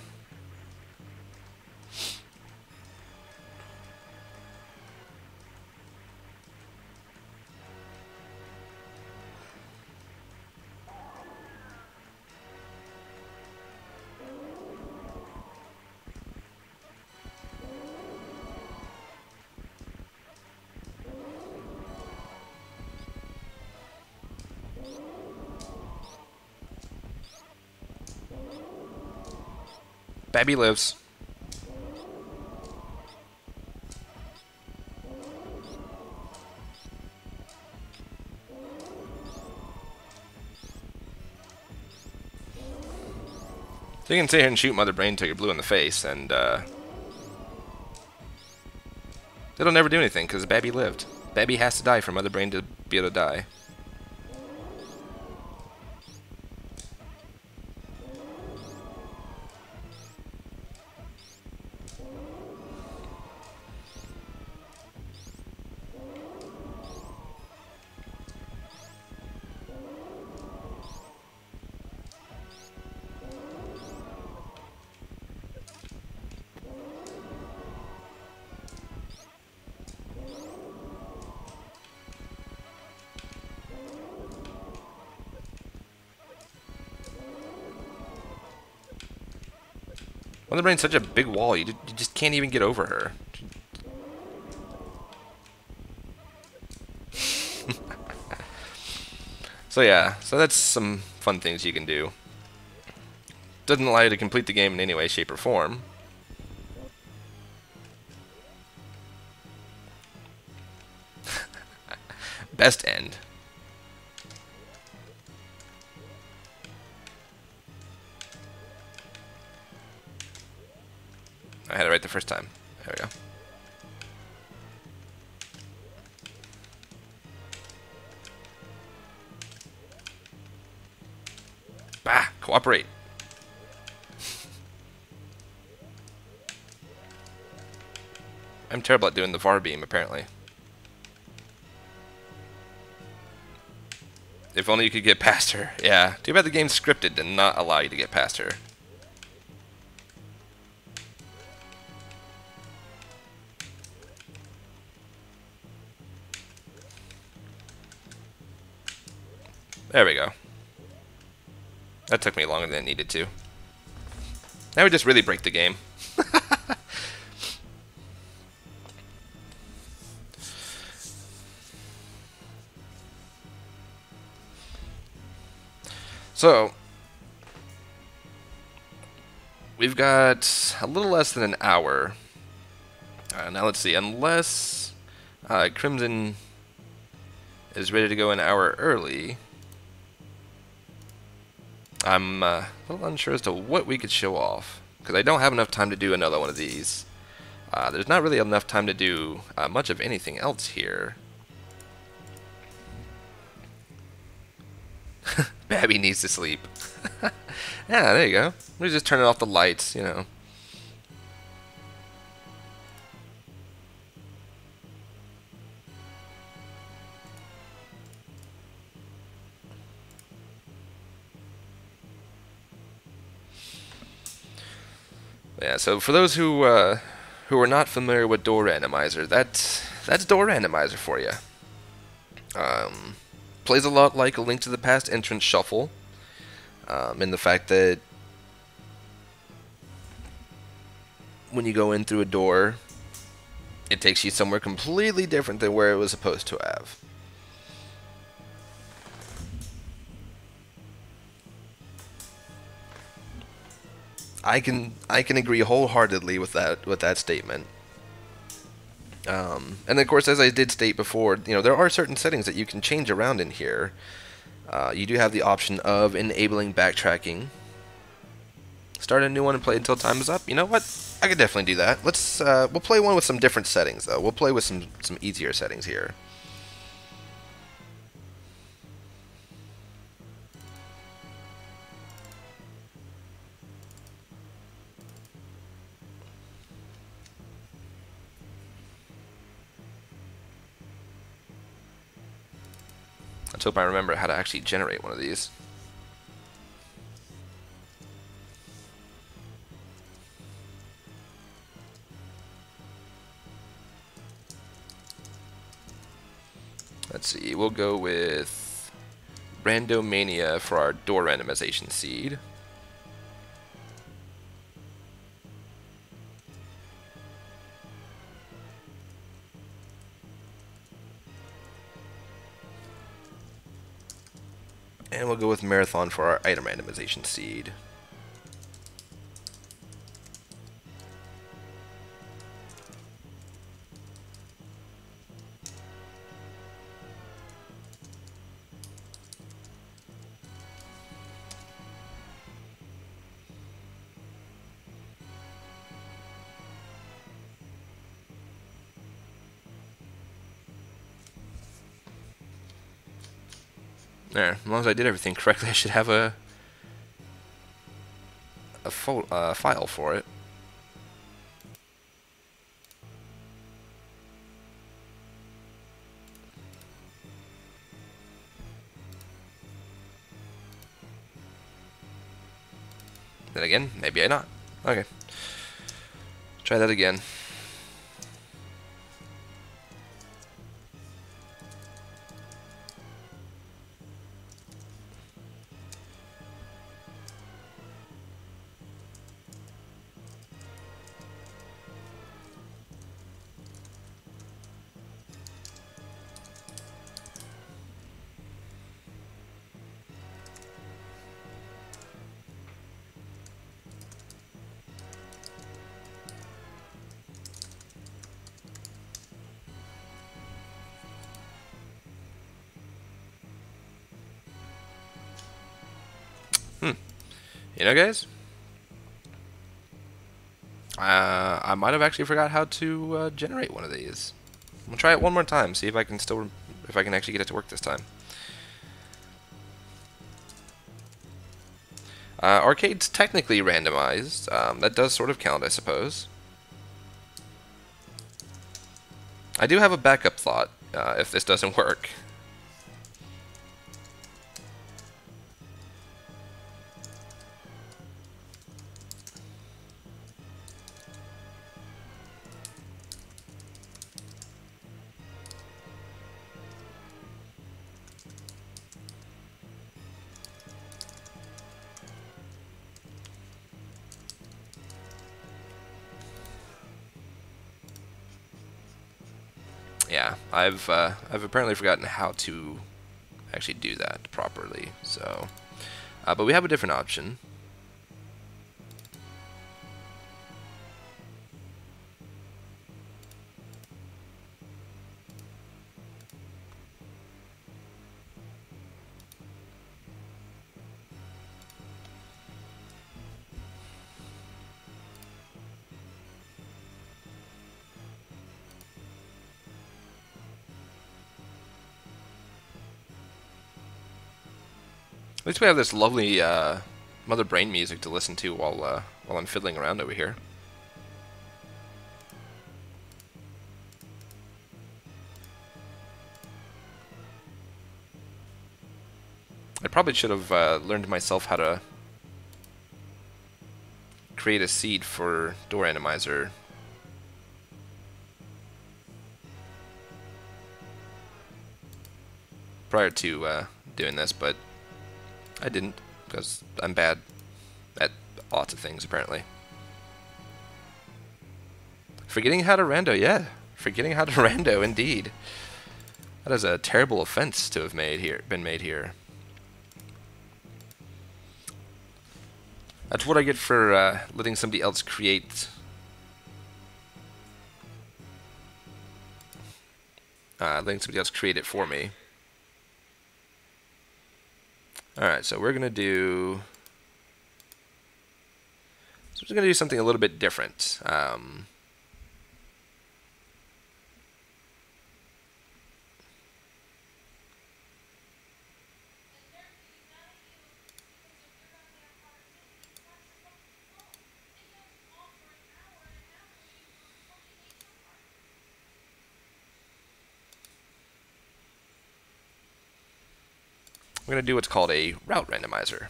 Babby lives. So you can sit here and shoot Mother Brain until you're blue in the face, and it'll never do anything because Babby lived. Babby has to die for Mother Brain to be able to die. Mother Brain's such a big wall, you just can't even get over her. So yeah, so that's some fun things you can do. Doesn't allow you to complete the game in any way, shape, or form. Best end. I had it right the first time. There we go. Bah! Cooperate! I'm terrible at doing the VAR beam, apparently. If only you could get past her. Yeah, too bad the game's scripted to not allow you to get past her. There we go. That took me longer than it needed to. That would just really break the game. So, we've got a little less than an hour. Now let's see, unless Crimson is ready to go an hour early, I'm a little unsure as to what we could show off, because I don't have enough time to do another one of these. There's not really enough time to do much of anything else here. Babby needs to sleep. Yeah, there you go. We just turning off the lights, you know. Yeah, so for those who are not familiar with Door Randomizer, that's Door Randomizer for you. Plays a lot like a Link to the Past entrance shuffle, in the fact that when you go in through a door, it takes you somewhere completely different than where it was supposed to have. I can agree wholeheartedly with that statement. And of course, as I did state before, you know, there are certain settings that you can change around in here. You do have the option of enabling backtracking. Start a new one and play until time is up. You know what? I could definitely do that. We'll play one with some different settings though. We'll play with some easier settings here. Let's hope I remember how to actually generate one of these. Let's see, we'll go with Randomania for our door randomization seed. And we'll go with Marathon for our item randomization seed. There, as long as I did everything correctly, I should have a file for it. Then again, maybe I not. Okay. Try that again. You know, guys, I might have actually forgot how to generate one of these. I'm gonna try it one more time, see if I can actually get it to work this time. Arcade's technically randomized. That does sort of count, I suppose. I do have a backup thought if this doesn't work. Yeah, I've apparently forgotten how to actually do that properly. So, but we have a different option. At least we have this lovely Mother Brain music to listen to while I'm fiddling around over here. I probably should have learned myself how to create a seed for Door Randomizer. Prior to doing this, but I didn't, because I'm bad at lots of things, apparently. Forgetting how to rando, yeah. Forgetting how to rando, indeed. That is a terrible offense to have been made here. That's what I get for letting somebody else create... letting somebody else create it for me. Alright, so we're going to do... So we're going to do something a little bit different. We're going to do what's called a route randomizer.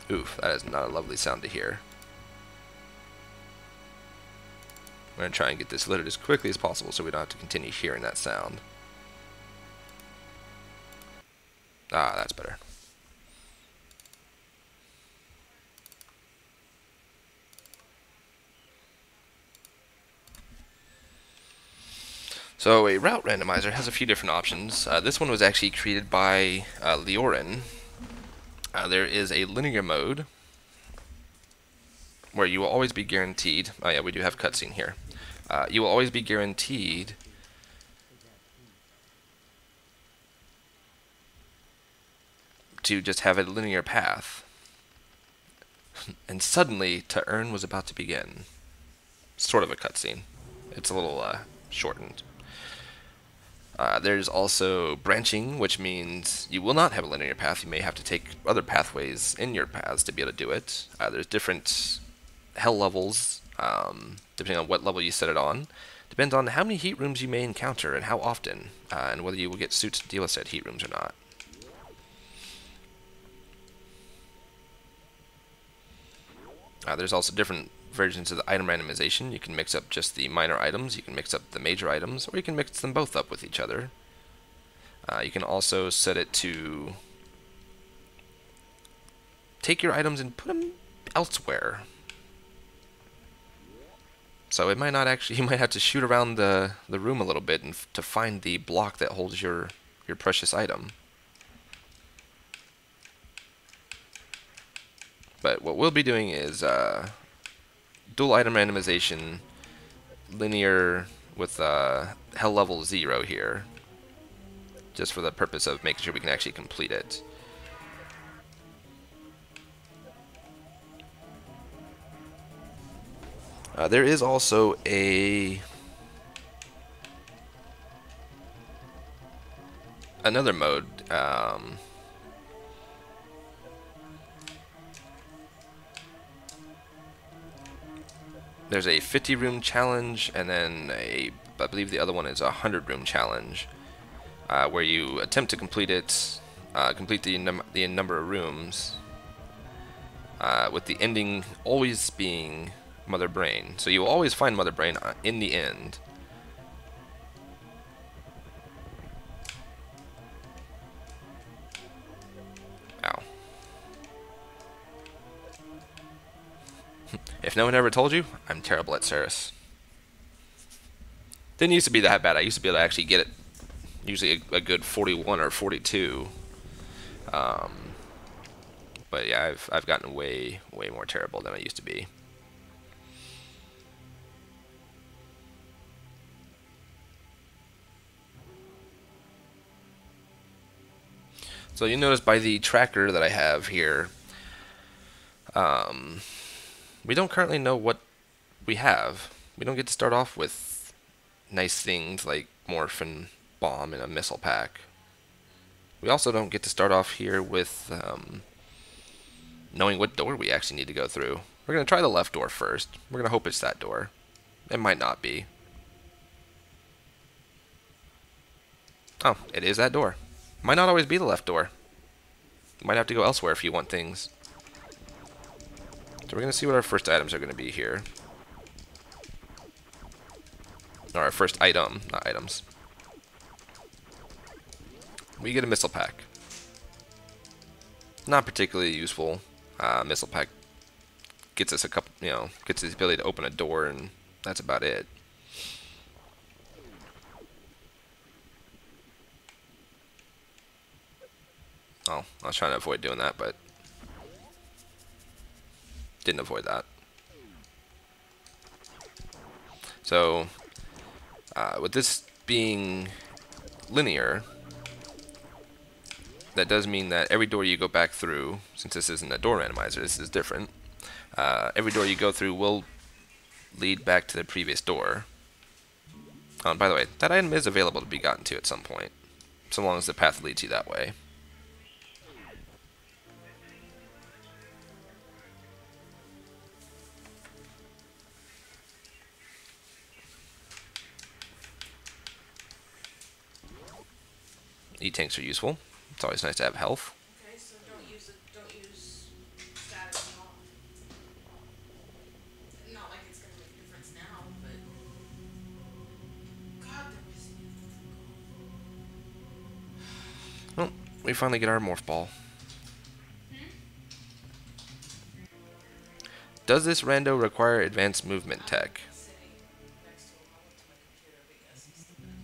Oof, that is not a lovely sound to hear. I'm going to try and get this loaded as quickly as possible so we don't have to continue hearing that sound. Ah, that's better. So a route randomizer has a few different options. This one was actually created by Leorin. There is a linear mode where you will always be guaranteed... Oh yeah, we do have cutscene here. You will always be guaranteed to just have a linear path. And suddenly, Turn was about to begin. Sort of a cutscene. It's a little shortened. There's also branching, which means you will not have a linear path. You may have to take other pathways in your paths to be able to do it. There's different hell levels, depending on what level you set it on. Depends on how many heat rooms you may encounter and how often, and whether you will get suits to deal with said heat rooms or not. There's also different versions of the item randomization. You can mix up just the minor items, you can mix up the major items, or you can mix them both up with each other. You can also set it to take your items and put them elsewhere. So it might not actually, you might have to shoot around the room a little bit and to find the block that holds your precious item. But what we'll be doing is dual item randomization, linear with hell level 0 here, just for the purpose of making sure we can actually complete it. There is also another mode. There's a 50-room challenge, and then I believe the other one is a 100-room challenge, where you attempt to complete it, complete the number of rooms, with the ending always being Mother Brain. So you will always find Mother Brain in the end. If no one ever told you, I'm terrible at Cirrus. Didn't used to be that bad. I used to be able to actually get it, usually a good 41 or 42. Um, but yeah, I've gotten way more terrible than I used to be. So you notice by the tracker that I have here, um, we don't currently know what we have. We don't get to start off with nice things like Morphin Bomb and a missile pack. We also don't get to start off here with knowing what door we actually need to go through. We're going to try the left door first. We're going to hope it's that door. It might not be. Oh, it is that door. Might not always be the left door. You might have to go elsewhere if you want things. So we're going to see what our first items are going to be here. Or our first item, not items. We get a missile pack. Not particularly useful. Missile pack gets us a couple, gets the ability to open a door, and that's about it. Oh, I was trying to avoid doing that, but didn't avoid that. So, with this being linear, that does mean that every door you go back through, since this isn't a door randomizer, this is different. Every door you go through will lead back to the previous door. Oh, and by the way, that item is available to be gotten to at some point, so long as the path leads you that way. E-tanks are useful. It's always nice to have health. Okay, so don't use status at all. Not like it's gonna make a difference now, but God, they're pissing me Well, we finally get our morph ball. Does this rando require advanced movement tech? off. Sitting next to him, I went to my computer, but yes, he's still gonna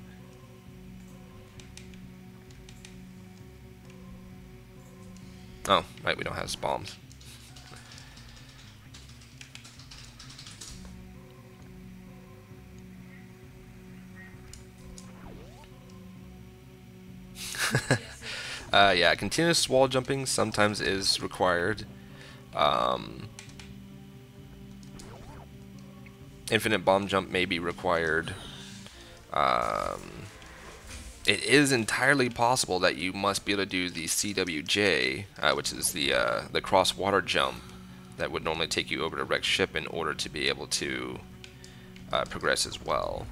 come Oh, right, we don't have bombs. Yeah, continuous wall jumping sometimes is required. Infinite bomb jump may be required. It is entirely possible that you must be able to do the CWJ, which is the cross water jump that would normally take you over to wrecked ship in order to be able to progress as well.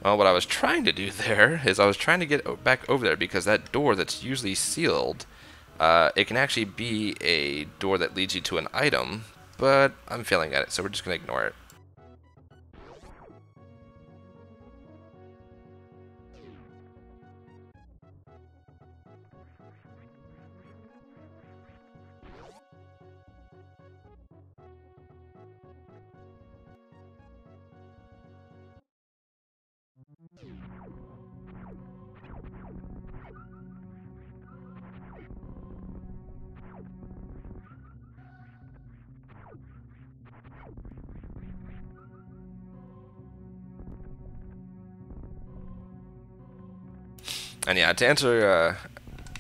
Well, what I was trying to do there is I was trying to get back over there because that door that's usually sealed, it can actually be a door that leads you to an item, but I'm failing at it, so we're just going to ignore it. And yeah, to answer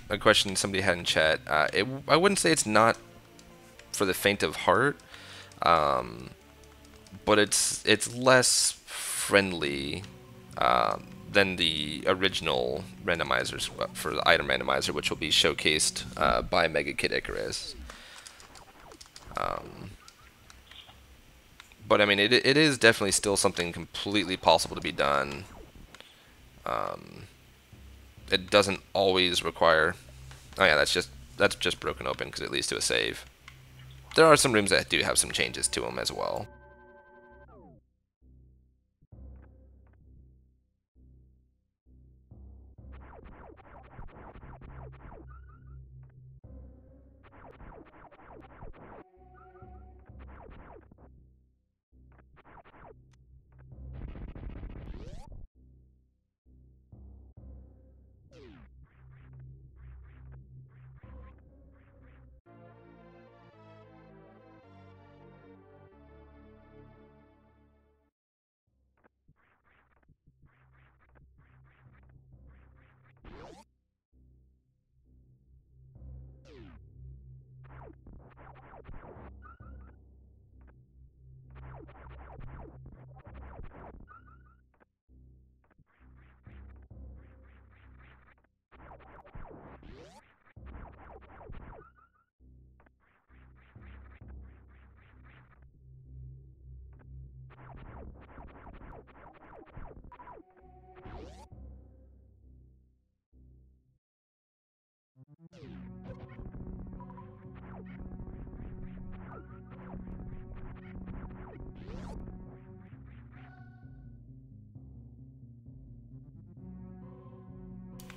a question somebody had in chat, I wouldn't say it's not for the faint of heart, but it's less friendly than the original randomizers for the item randomizer, which will be showcased by Mega Kid Icarus. But I mean, it is definitely still something completely possible to be done. It doesn't always require. Oh yeah, that's just broken open because it leads to a save. There are some rooms that do have some changes to them as well.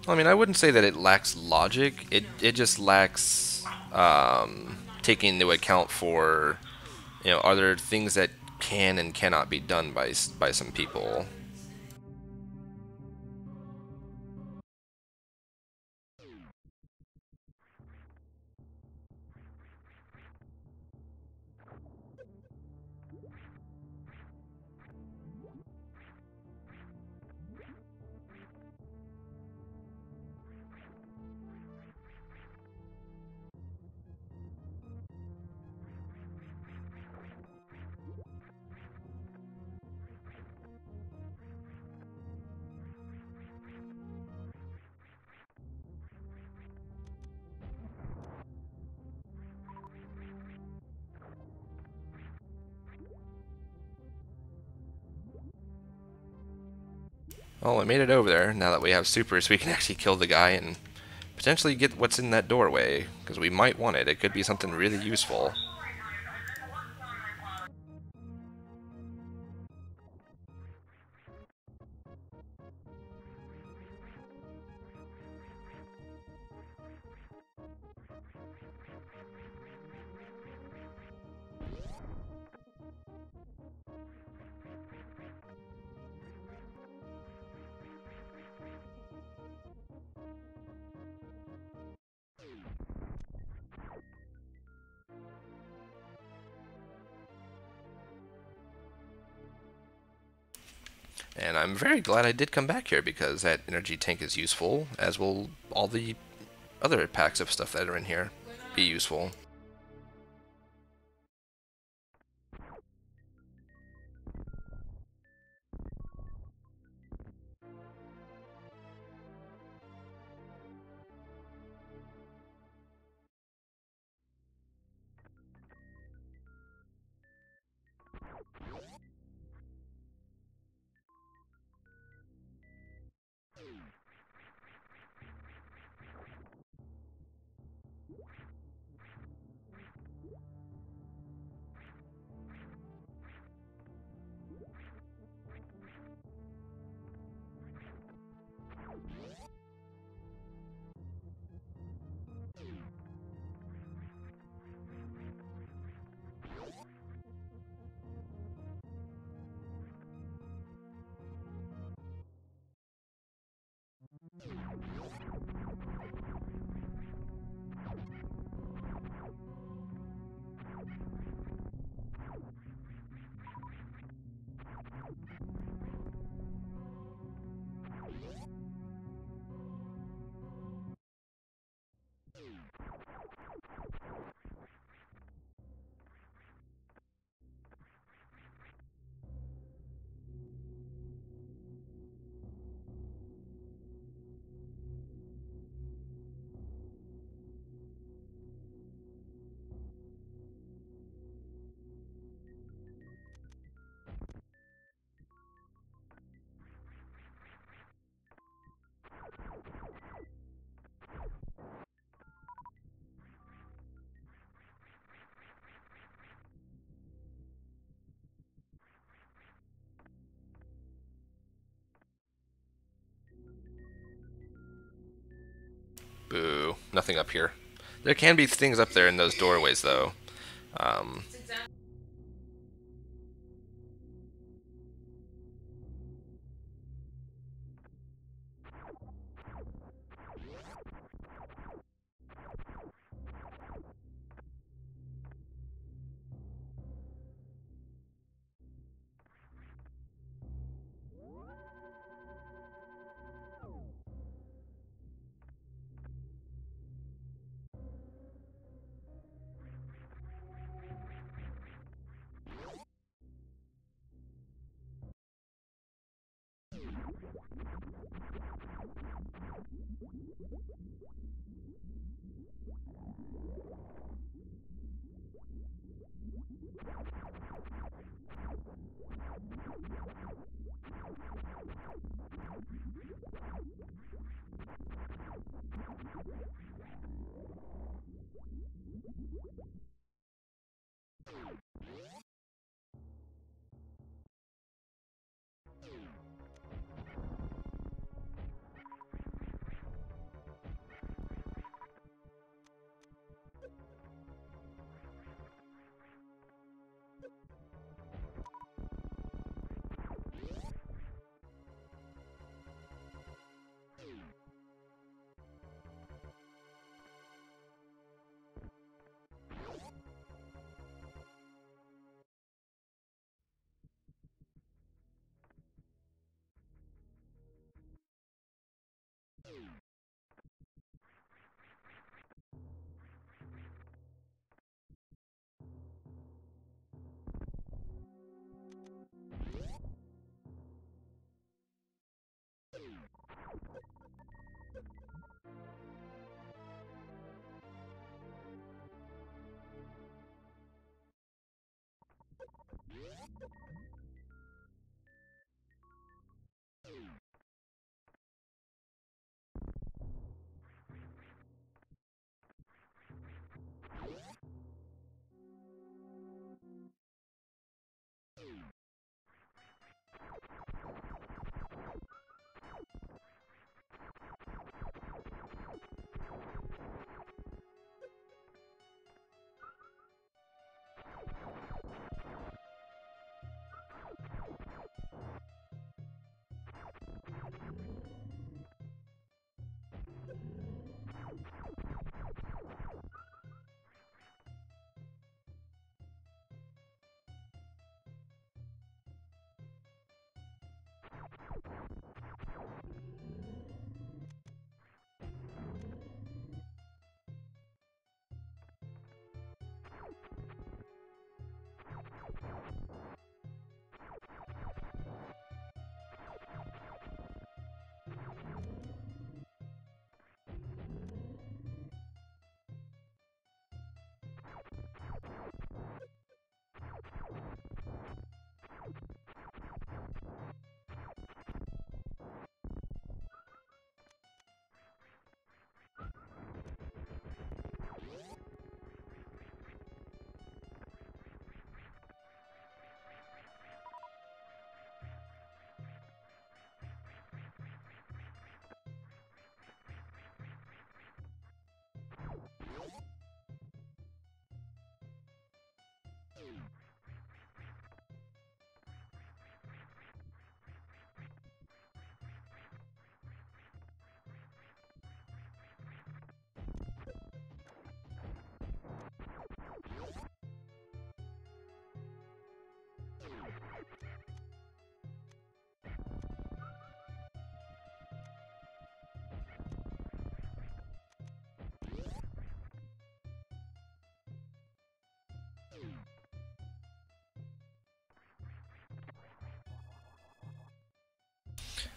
I mean, I wouldn't say that it lacks logic. It just lacks taking into account for, are there things that can and cannot be done by some people. Well, I made it over there. Now that we have supers, we can actually kill the guy and potentially get what's in that doorway, because we might want it. It could be something really useful. And I'm very glad I did come back here, because that energy tank is useful, as will all the other packs of stuff that are in here be useful. Boo. Nothing up here. There can be things up there in those doorways, though. Um,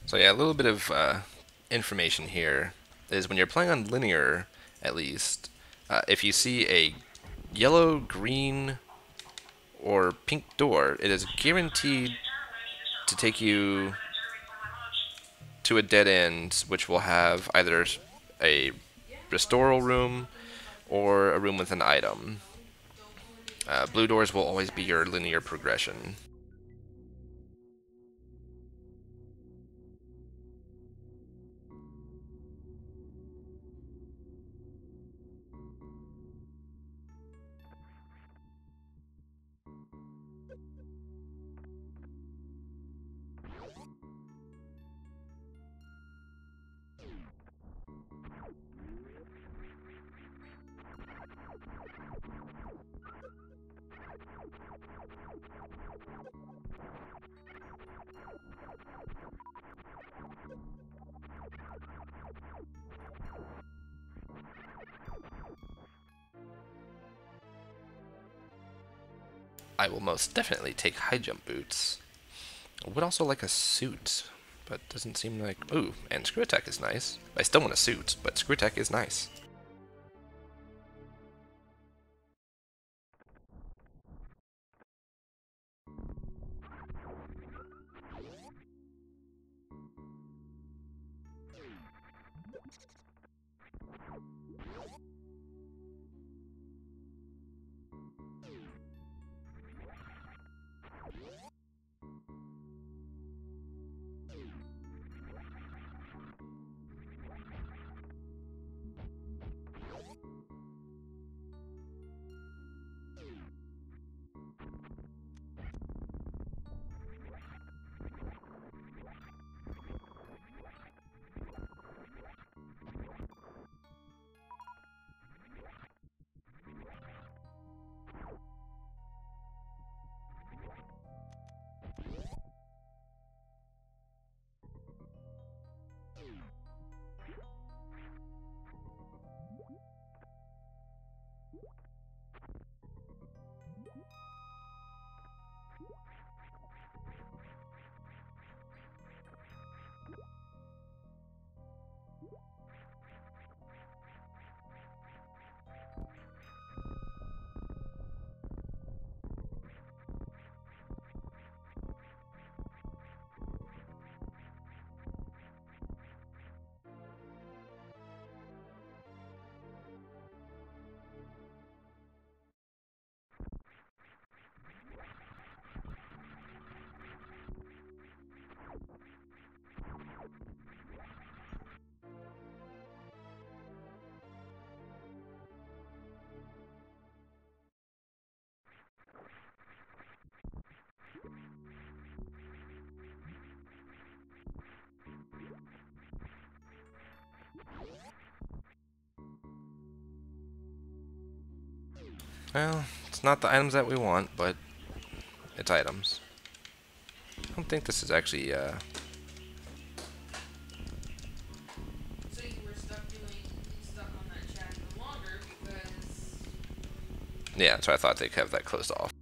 So yeah, a little bit of information here is when you're playing on linear, at least, if you see a yellow, green, or pink door, it is guaranteed to take you to a dead end, which will have either a restoral room or a room with an item. Blue doors will always be your linear progression. I will most definitely take high jump boots. I would also like a suit, but doesn't seem like... Ooh, and screw attack is nice. I still want a suit, but screw attack is nice. Well, it's not the items that we want, but it's items. I don't think this is actually, So you were stuck on that chat for longer because Yeah, so I thought they'd have that closed off.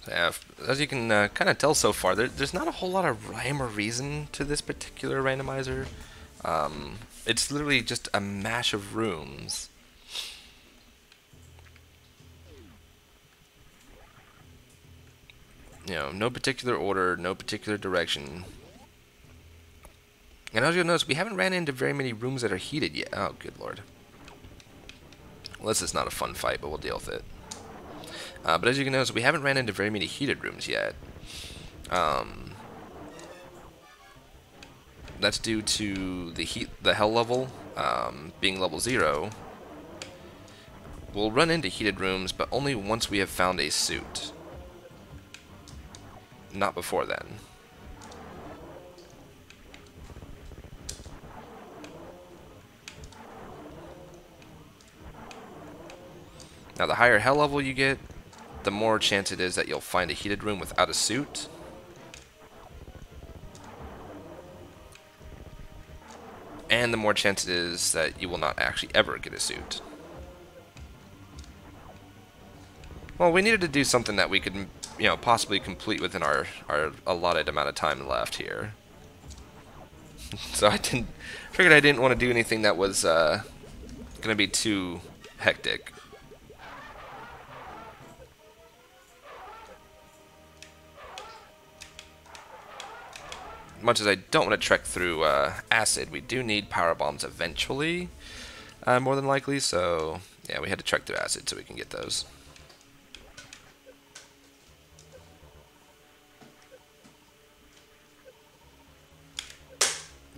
Yeah, as you can kind of tell so far, there's not a whole lot of rhyme or reason to this particular randomizer. It's literally just a mash of rooms. You know, no particular order, no particular direction. And as you'll notice, we haven't ran into very many rooms that are heated yet. Oh, good lord. Well, this is not a fun fight, but we'll deal with it. But as you can notice, we haven't ran into very many heated rooms yet. That's due to the hell level being level 0. We'll run into heated rooms, but only once we have found a suit. Not before then. Now, the higher hell level you get, the more chance it is that you'll find a heated room without a suit. And the more chance it is that you will not actually ever get a suit. Well, we needed to do something that we could, you know, possibly complete within our allotted amount of time left here. So figured I didn't want to do anything that was going to be too hectic. Much as I don't want to trek through acid, we do need power bombs eventually, more than likely, so yeah, we had to trek through acid so we can get those.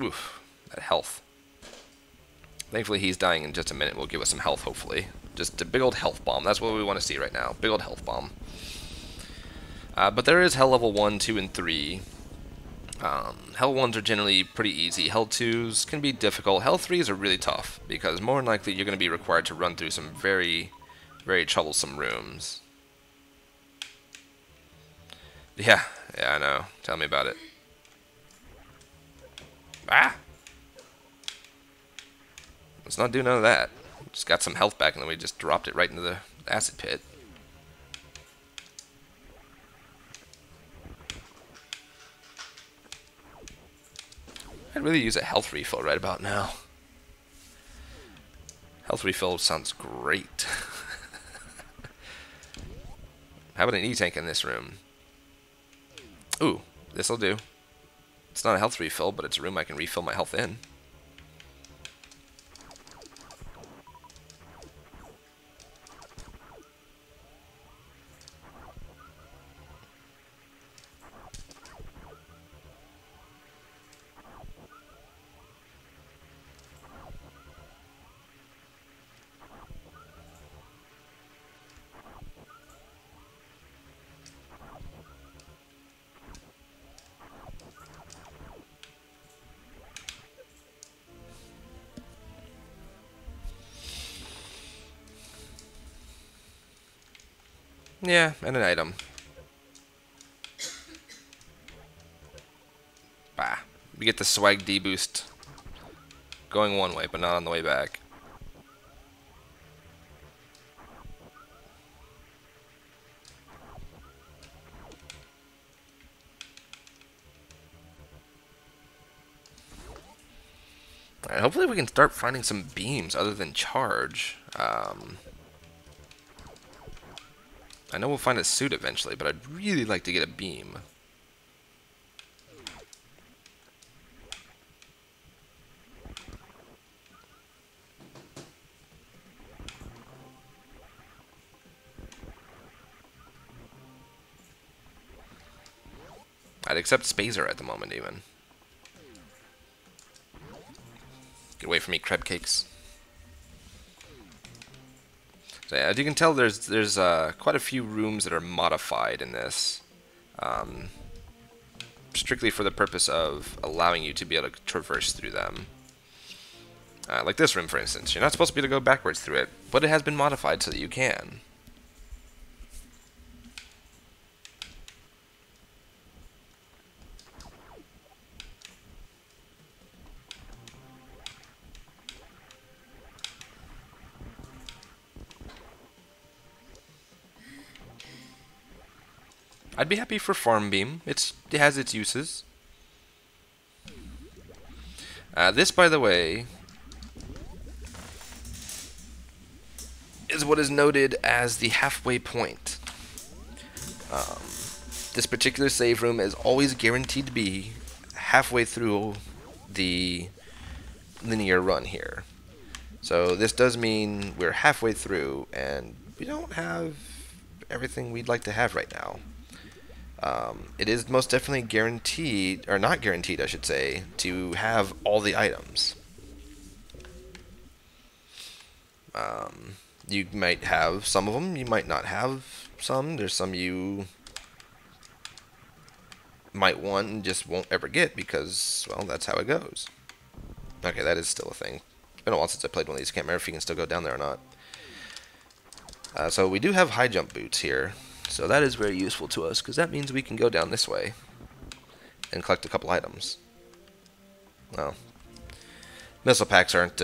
Oof, that health. Thankfully he's dying in just a minute, will give us some health hopefully. Just a big old health bomb, that's what we want to see right now, big old health bomb. But there is hell level 1, 2, and 3. Hell 1s are generally pretty easy. Hell 2s can be difficult. Hell 3s are really tough, because more than likely you're going to be required to run through some very, very troublesome rooms. Yeah, I know. Tell me about it. Ah! Let's not do none of that. Just got some health back and then we just dropped it right into the acid pit. I'd really use a health refill right about now. Health refill sounds great. How about an E-tank in this room? Ooh, this'll do. It's not a health refill, but it's a room I can refill my health in. Yeah, and an item. Bah. We get the swag D boost going one way, but not on the way back. Alright, hopefully we can start finding some beams other than charge. I know we'll find a suit eventually, but I'd really like to get a beam. I'd accept Spazer at the moment, even. Get away from me, crab cakes. So yeah, as you can tell, there's quite a few rooms that are modified in this, strictly for the purpose of allowing you to be able to traverse through them. Like this room, for instance. You're not supposed to be able to go backwards through it, but it has been modified so that you can. I'd be happy for Farm Beam. It has its uses. This, by the way, is what is noted as the halfway point. This particular save room is always guaranteed to be halfway through the linear run here. So this does mean we're halfway through, and we don't have everything we'd like to have right now. It is most definitely guaranteed, or not guaranteed, I should say, to have all the items. You might have some of them, you might not have some. There's some you might want and just won't ever get because, well, that's how it goes. Okay, that is still a thing. It's been a while since I played one of these. I can't remember if you can still go down there or not. So we do have high jump boots here. So that is very useful to us because that means we can go down this way and collect a couple items. Well, missile packs aren't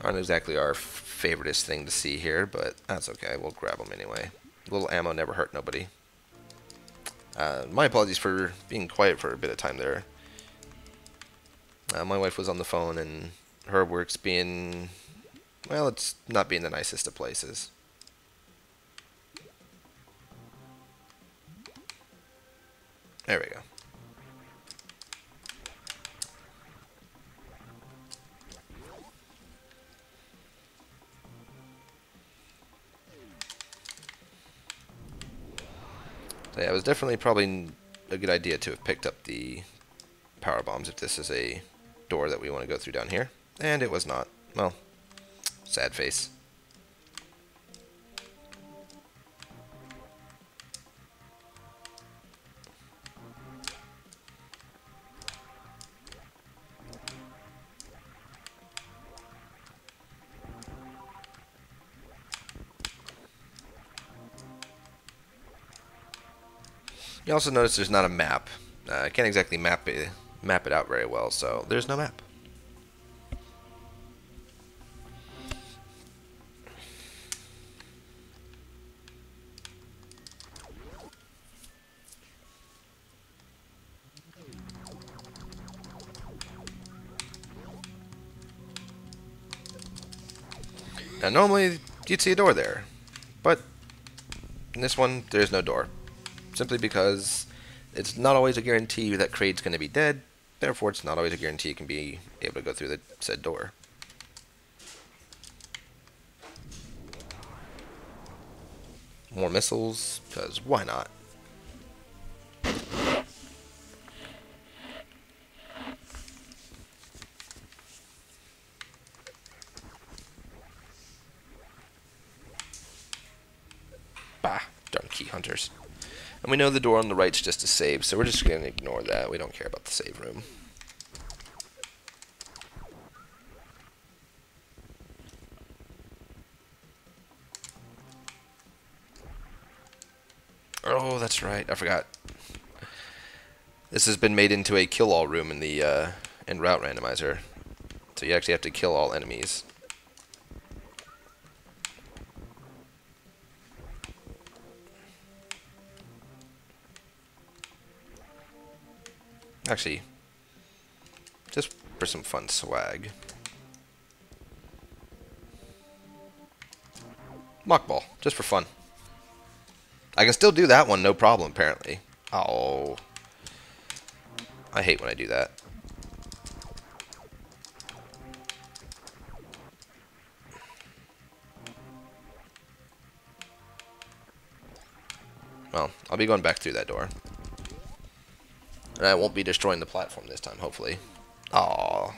exactly our favoriteest thing to see here, but that's okay. We'll grab them anyway. A little ammo never hurt nobody. My apologies for being quiet for a bit of time there. My wife was on the phone and her work's being, well, it's not being the nicest of places. There we go. So yeah, it was definitely probably a good idea to have picked up the power bombs if this is a door that we want to go through down here. And it was not. Well, sad face. You also notice there's not a map. I can't exactly map it out very well, so there's no map. Now normally you'd see a door there, but in this one there's no door. Simply because it's not always a guarantee that Kraid's going to be dead, therefore it's not always a guarantee you can be able to go through the said door. More missiles, because why not? Bah, darn key hunters. And we know the door on the right's just a save, so we're just going to ignore that. We don't care about the save room. Oh, that's right. I forgot. This has been made into a kill-all room in the in Route Randomizer. So you actually have to kill all enemies. Actually, just for some fun swag. Mock ball, just for fun. I can still do that one, no problem, apparently. Oh. I hate when I do that. Well, I'll be going back through that door. And I won't be destroying the platform this time, hopefully. Aww.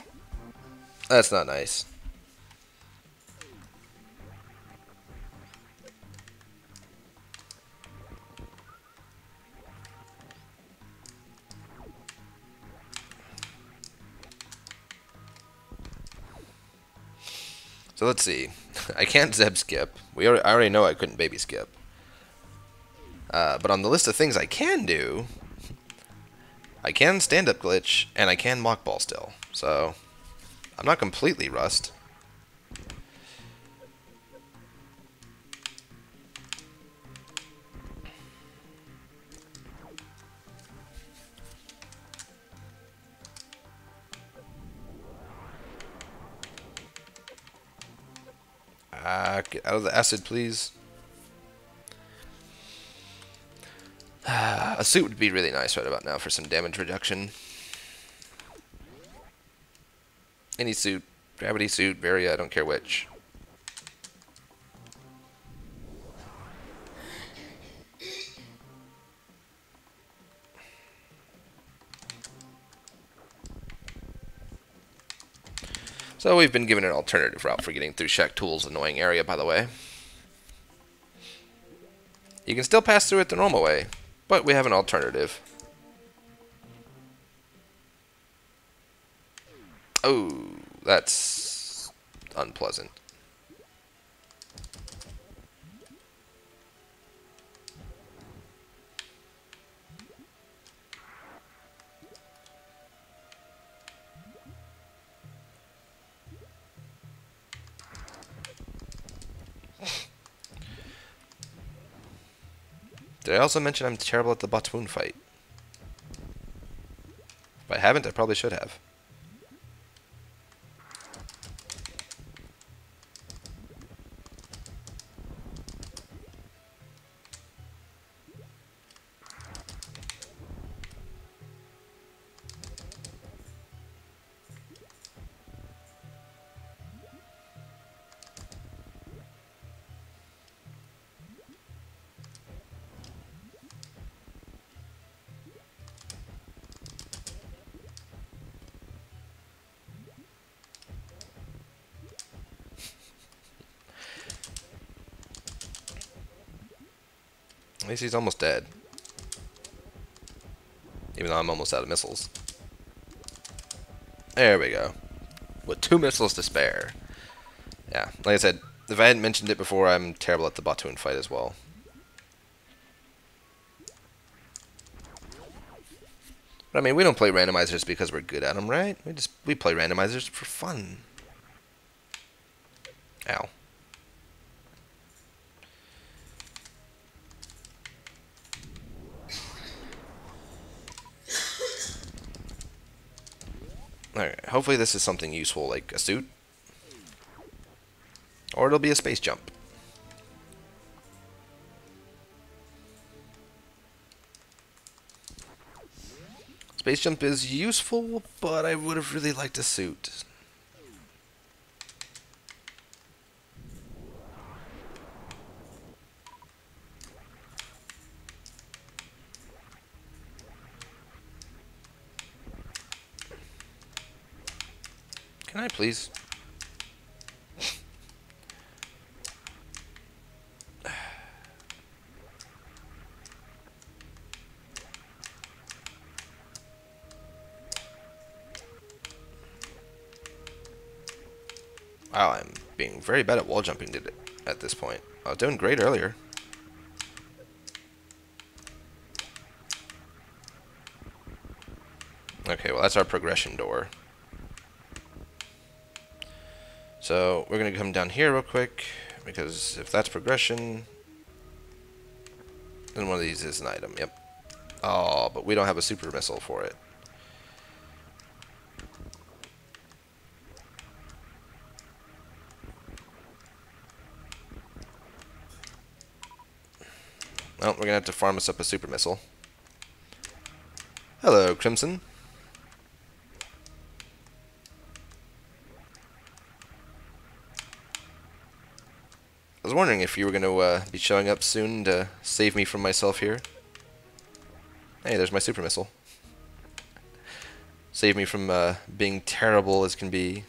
That's not nice. So let's see. I can't Zeb skip. I already know I couldn't baby skip. But on the list of things I can do, I can stand-up glitch, and I can mock ball still. So, I'm not completely rust. Get out of the acid, please. A suit would be really nice right about now for some damage reduction. Any suit. Gravity suit, Varia, I don't care which. So we've been given an alternative route for getting through Shaq Tool's annoying area, by the way. You can still pass through it the normal way, but we have an alternative. Oh, that's unpleasant. Did I also mention I'm terrible at the Batoon fight? If I haven't, I probably should have. At least he's almost dead. Even though I'm almost out of missiles. There we go. With 2 missiles to spare. Yeah, like I said, if I hadn't mentioned it before, I'm terrible at the Batoon fight as well. But I mean, we don't play randomizers because we're good at them, right? We play randomizers for fun. Ow. Alright, hopefully this is something useful, like a suit. Or it'll be a space jump. Space jump is useful, but I would have really liked a suit. Can I please? Wow, I'm being very bad at wall jumping at this point. I was doing great earlier. Okay, well that's our progression door. So we're going to come down here real quick, because if that's progression, then one of these is an item, yep. Oh, but we don't have a super missile for it. Well, we're going to have to farm us up a super missile. Hello, Crimson. I was wondering if you were going to be showing up soon to save me from myself here. Hey, there's my super missile. Save me from being terrible as can be.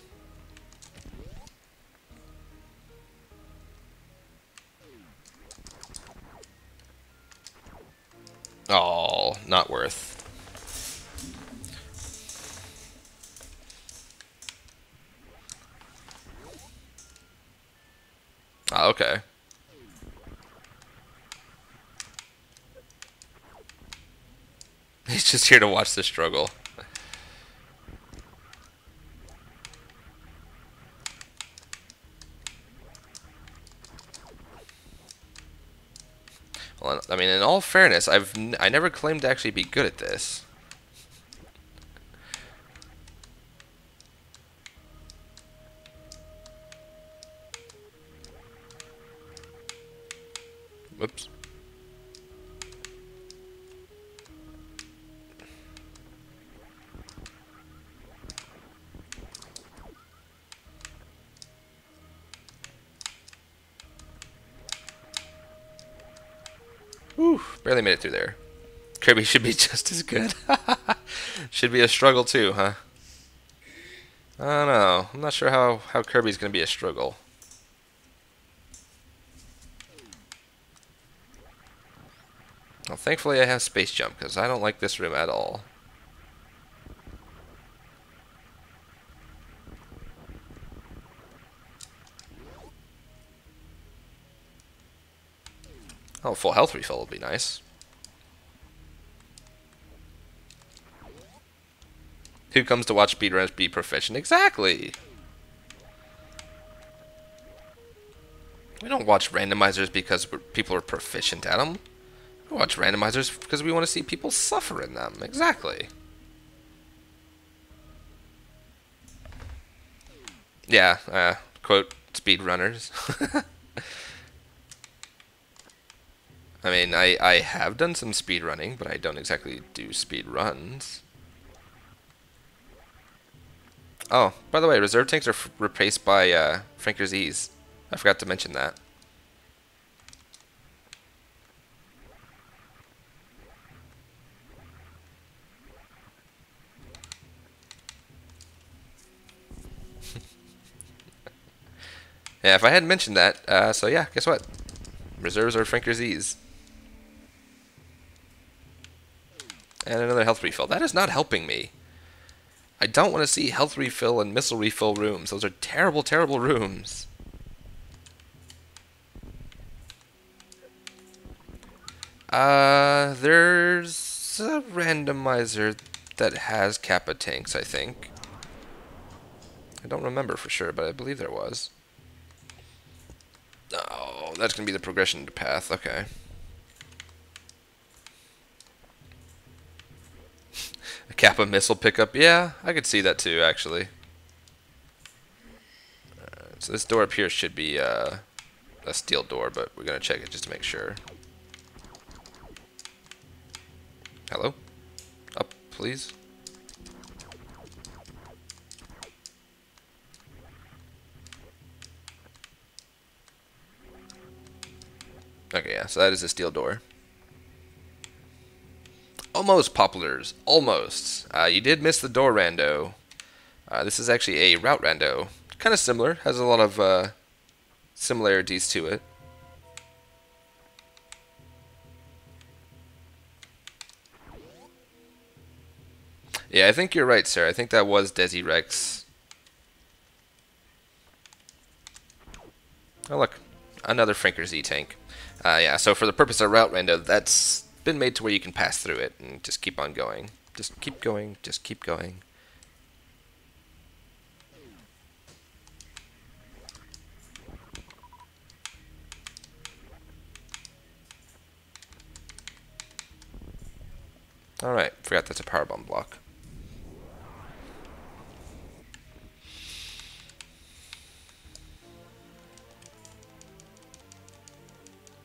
Oh, not worth. Ah, okay. He's just here to watch the struggle. Well, I mean, in all fairness, I never claimed to actually be good at this. Whew, barely made it through there. Kirby should be just as good. Should be a struggle too, huh? I don't know. I'm not sure how Kirby's gonna be a struggle. Well, thankfully I have space jump, because I don't like this room at all. Oh, full health refill would be nice. Who comes to watch speedrunners be proficient? Exactly! We don't watch randomizers because people are proficient at them. We watch randomizers because we want to see people suffer in them. Exactly. Yeah, quote, speedrunners. I mean, I have done some speedrunning, but I don't exactly do speedruns. Oh, by the way, reserve tanks are replaced by Franker's E's. I forgot to mention that. Yeah, if I hadn't mentioned that, so yeah, guess what? Reserves are Franker's E's. And another health refill. That is not helping me. I don't want to see health refill and missile refill rooms. Those are terrible, terrible rooms. There's a randomizer that has Kappa tanks, I think. I don't remember for sure, but I believe there was. Oh, that's going to be the progression path. Okay. A Kappa missile pickup. Yeah, I could see that too, actually. So this door up here should be a steel door, but we're going to check it just to make sure. Hello? Up, please. Okay, yeah, so that is a steel door. Almost poplars. Almost. You did miss the door rando. This is actually a route rando. Kind of similar. Has a lot of similarities to it. Yeah, I think you're right, sir. I think that was Desi Rex. Oh, look. Another Franker's E-tank. Yeah, so for the purpose of route rando, that's been made to where you can pass through it and just keep on going. Just keep going. Just keep going. Alright, forgot that's a power bomb block.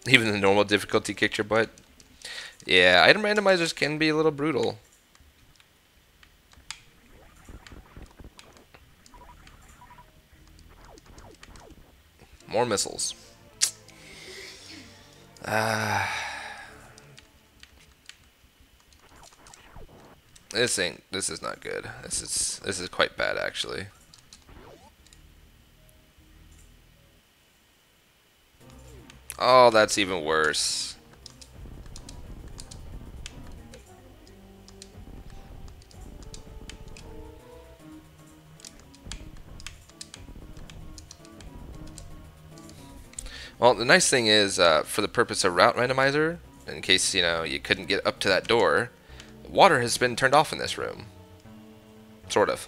Even the normal difficulty kicked your butt. Yeah, item randomizers can be a little brutal. More missiles. This is not good. This is quite bad, actually. Oh, that's even worse. Well, the nice thing is, for the purpose of route randomizer, in case, you know, you couldn't get up to that door, water has been turned off in this room. Sort of.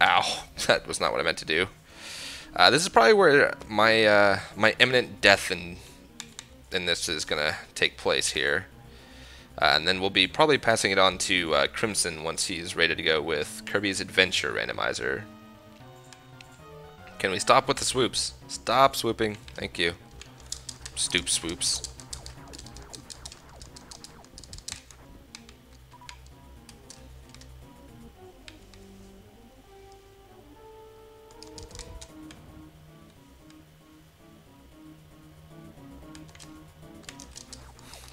Ow, that was not what I meant to do. This is probably where my imminent death in this is gonna take place here. And then we'll be probably passing it on to Crimson once he's ready to go with Kirby's Adventure Randomizer. Can we stop with the swoops? Stop swooping. Thank you. Stoop swoops.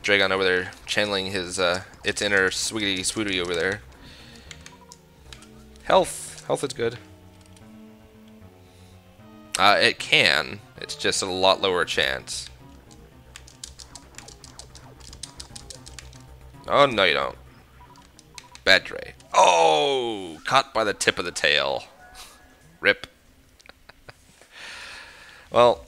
Dragon over there channeling his its inner sweetie swooty over there. Health is good. It can. It's just a lot lower chance. Oh no, you don't. Bad Dre. Oh, caught by the tip of the tail. Rip. Well,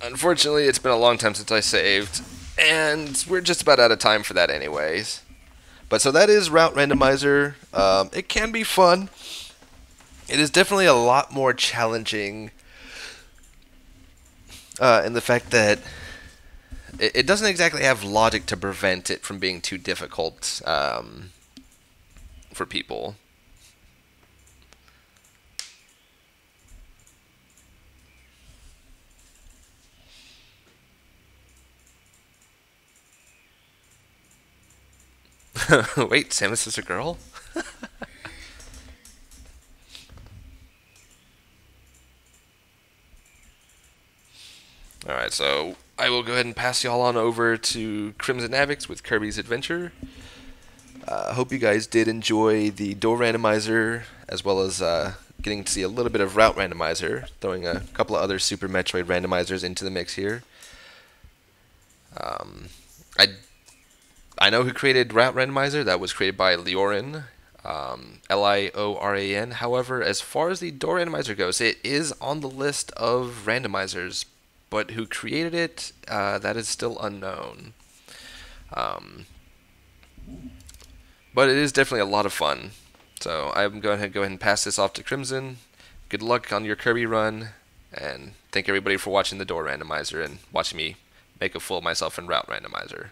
unfortunately, it's been a long time since I saved. And we're just about out of time for that anyways. But so that is Route Randomizer. It can be fun. It is definitely a lot more challenging in the fact that it doesn't exactly have logic to prevent it from being too difficult for people. Wait, Samus is a girl? Alright, so I will go ahead and pass y'all on over to Crimson Avix with Kirby's Adventure. I hope you guys did enjoy the Door Randomizer, as well as getting to see a little bit of Route Randomizer, throwing a couple of other Super Metroid randomizers into the mix here. I know who created Route Randomizer. That was created by Lioran, Lioran. However, as far as the Door Randomizer goes, it is on the list of randomizers, but who created it, that is still unknown. But it is definitely a lot of fun. So I'm going to go ahead and pass this off to Crimson. Good luck on your Kirby run, and thank everybody for watching the Door Randomizer and watching me make a fool of myself in Route Randomizer.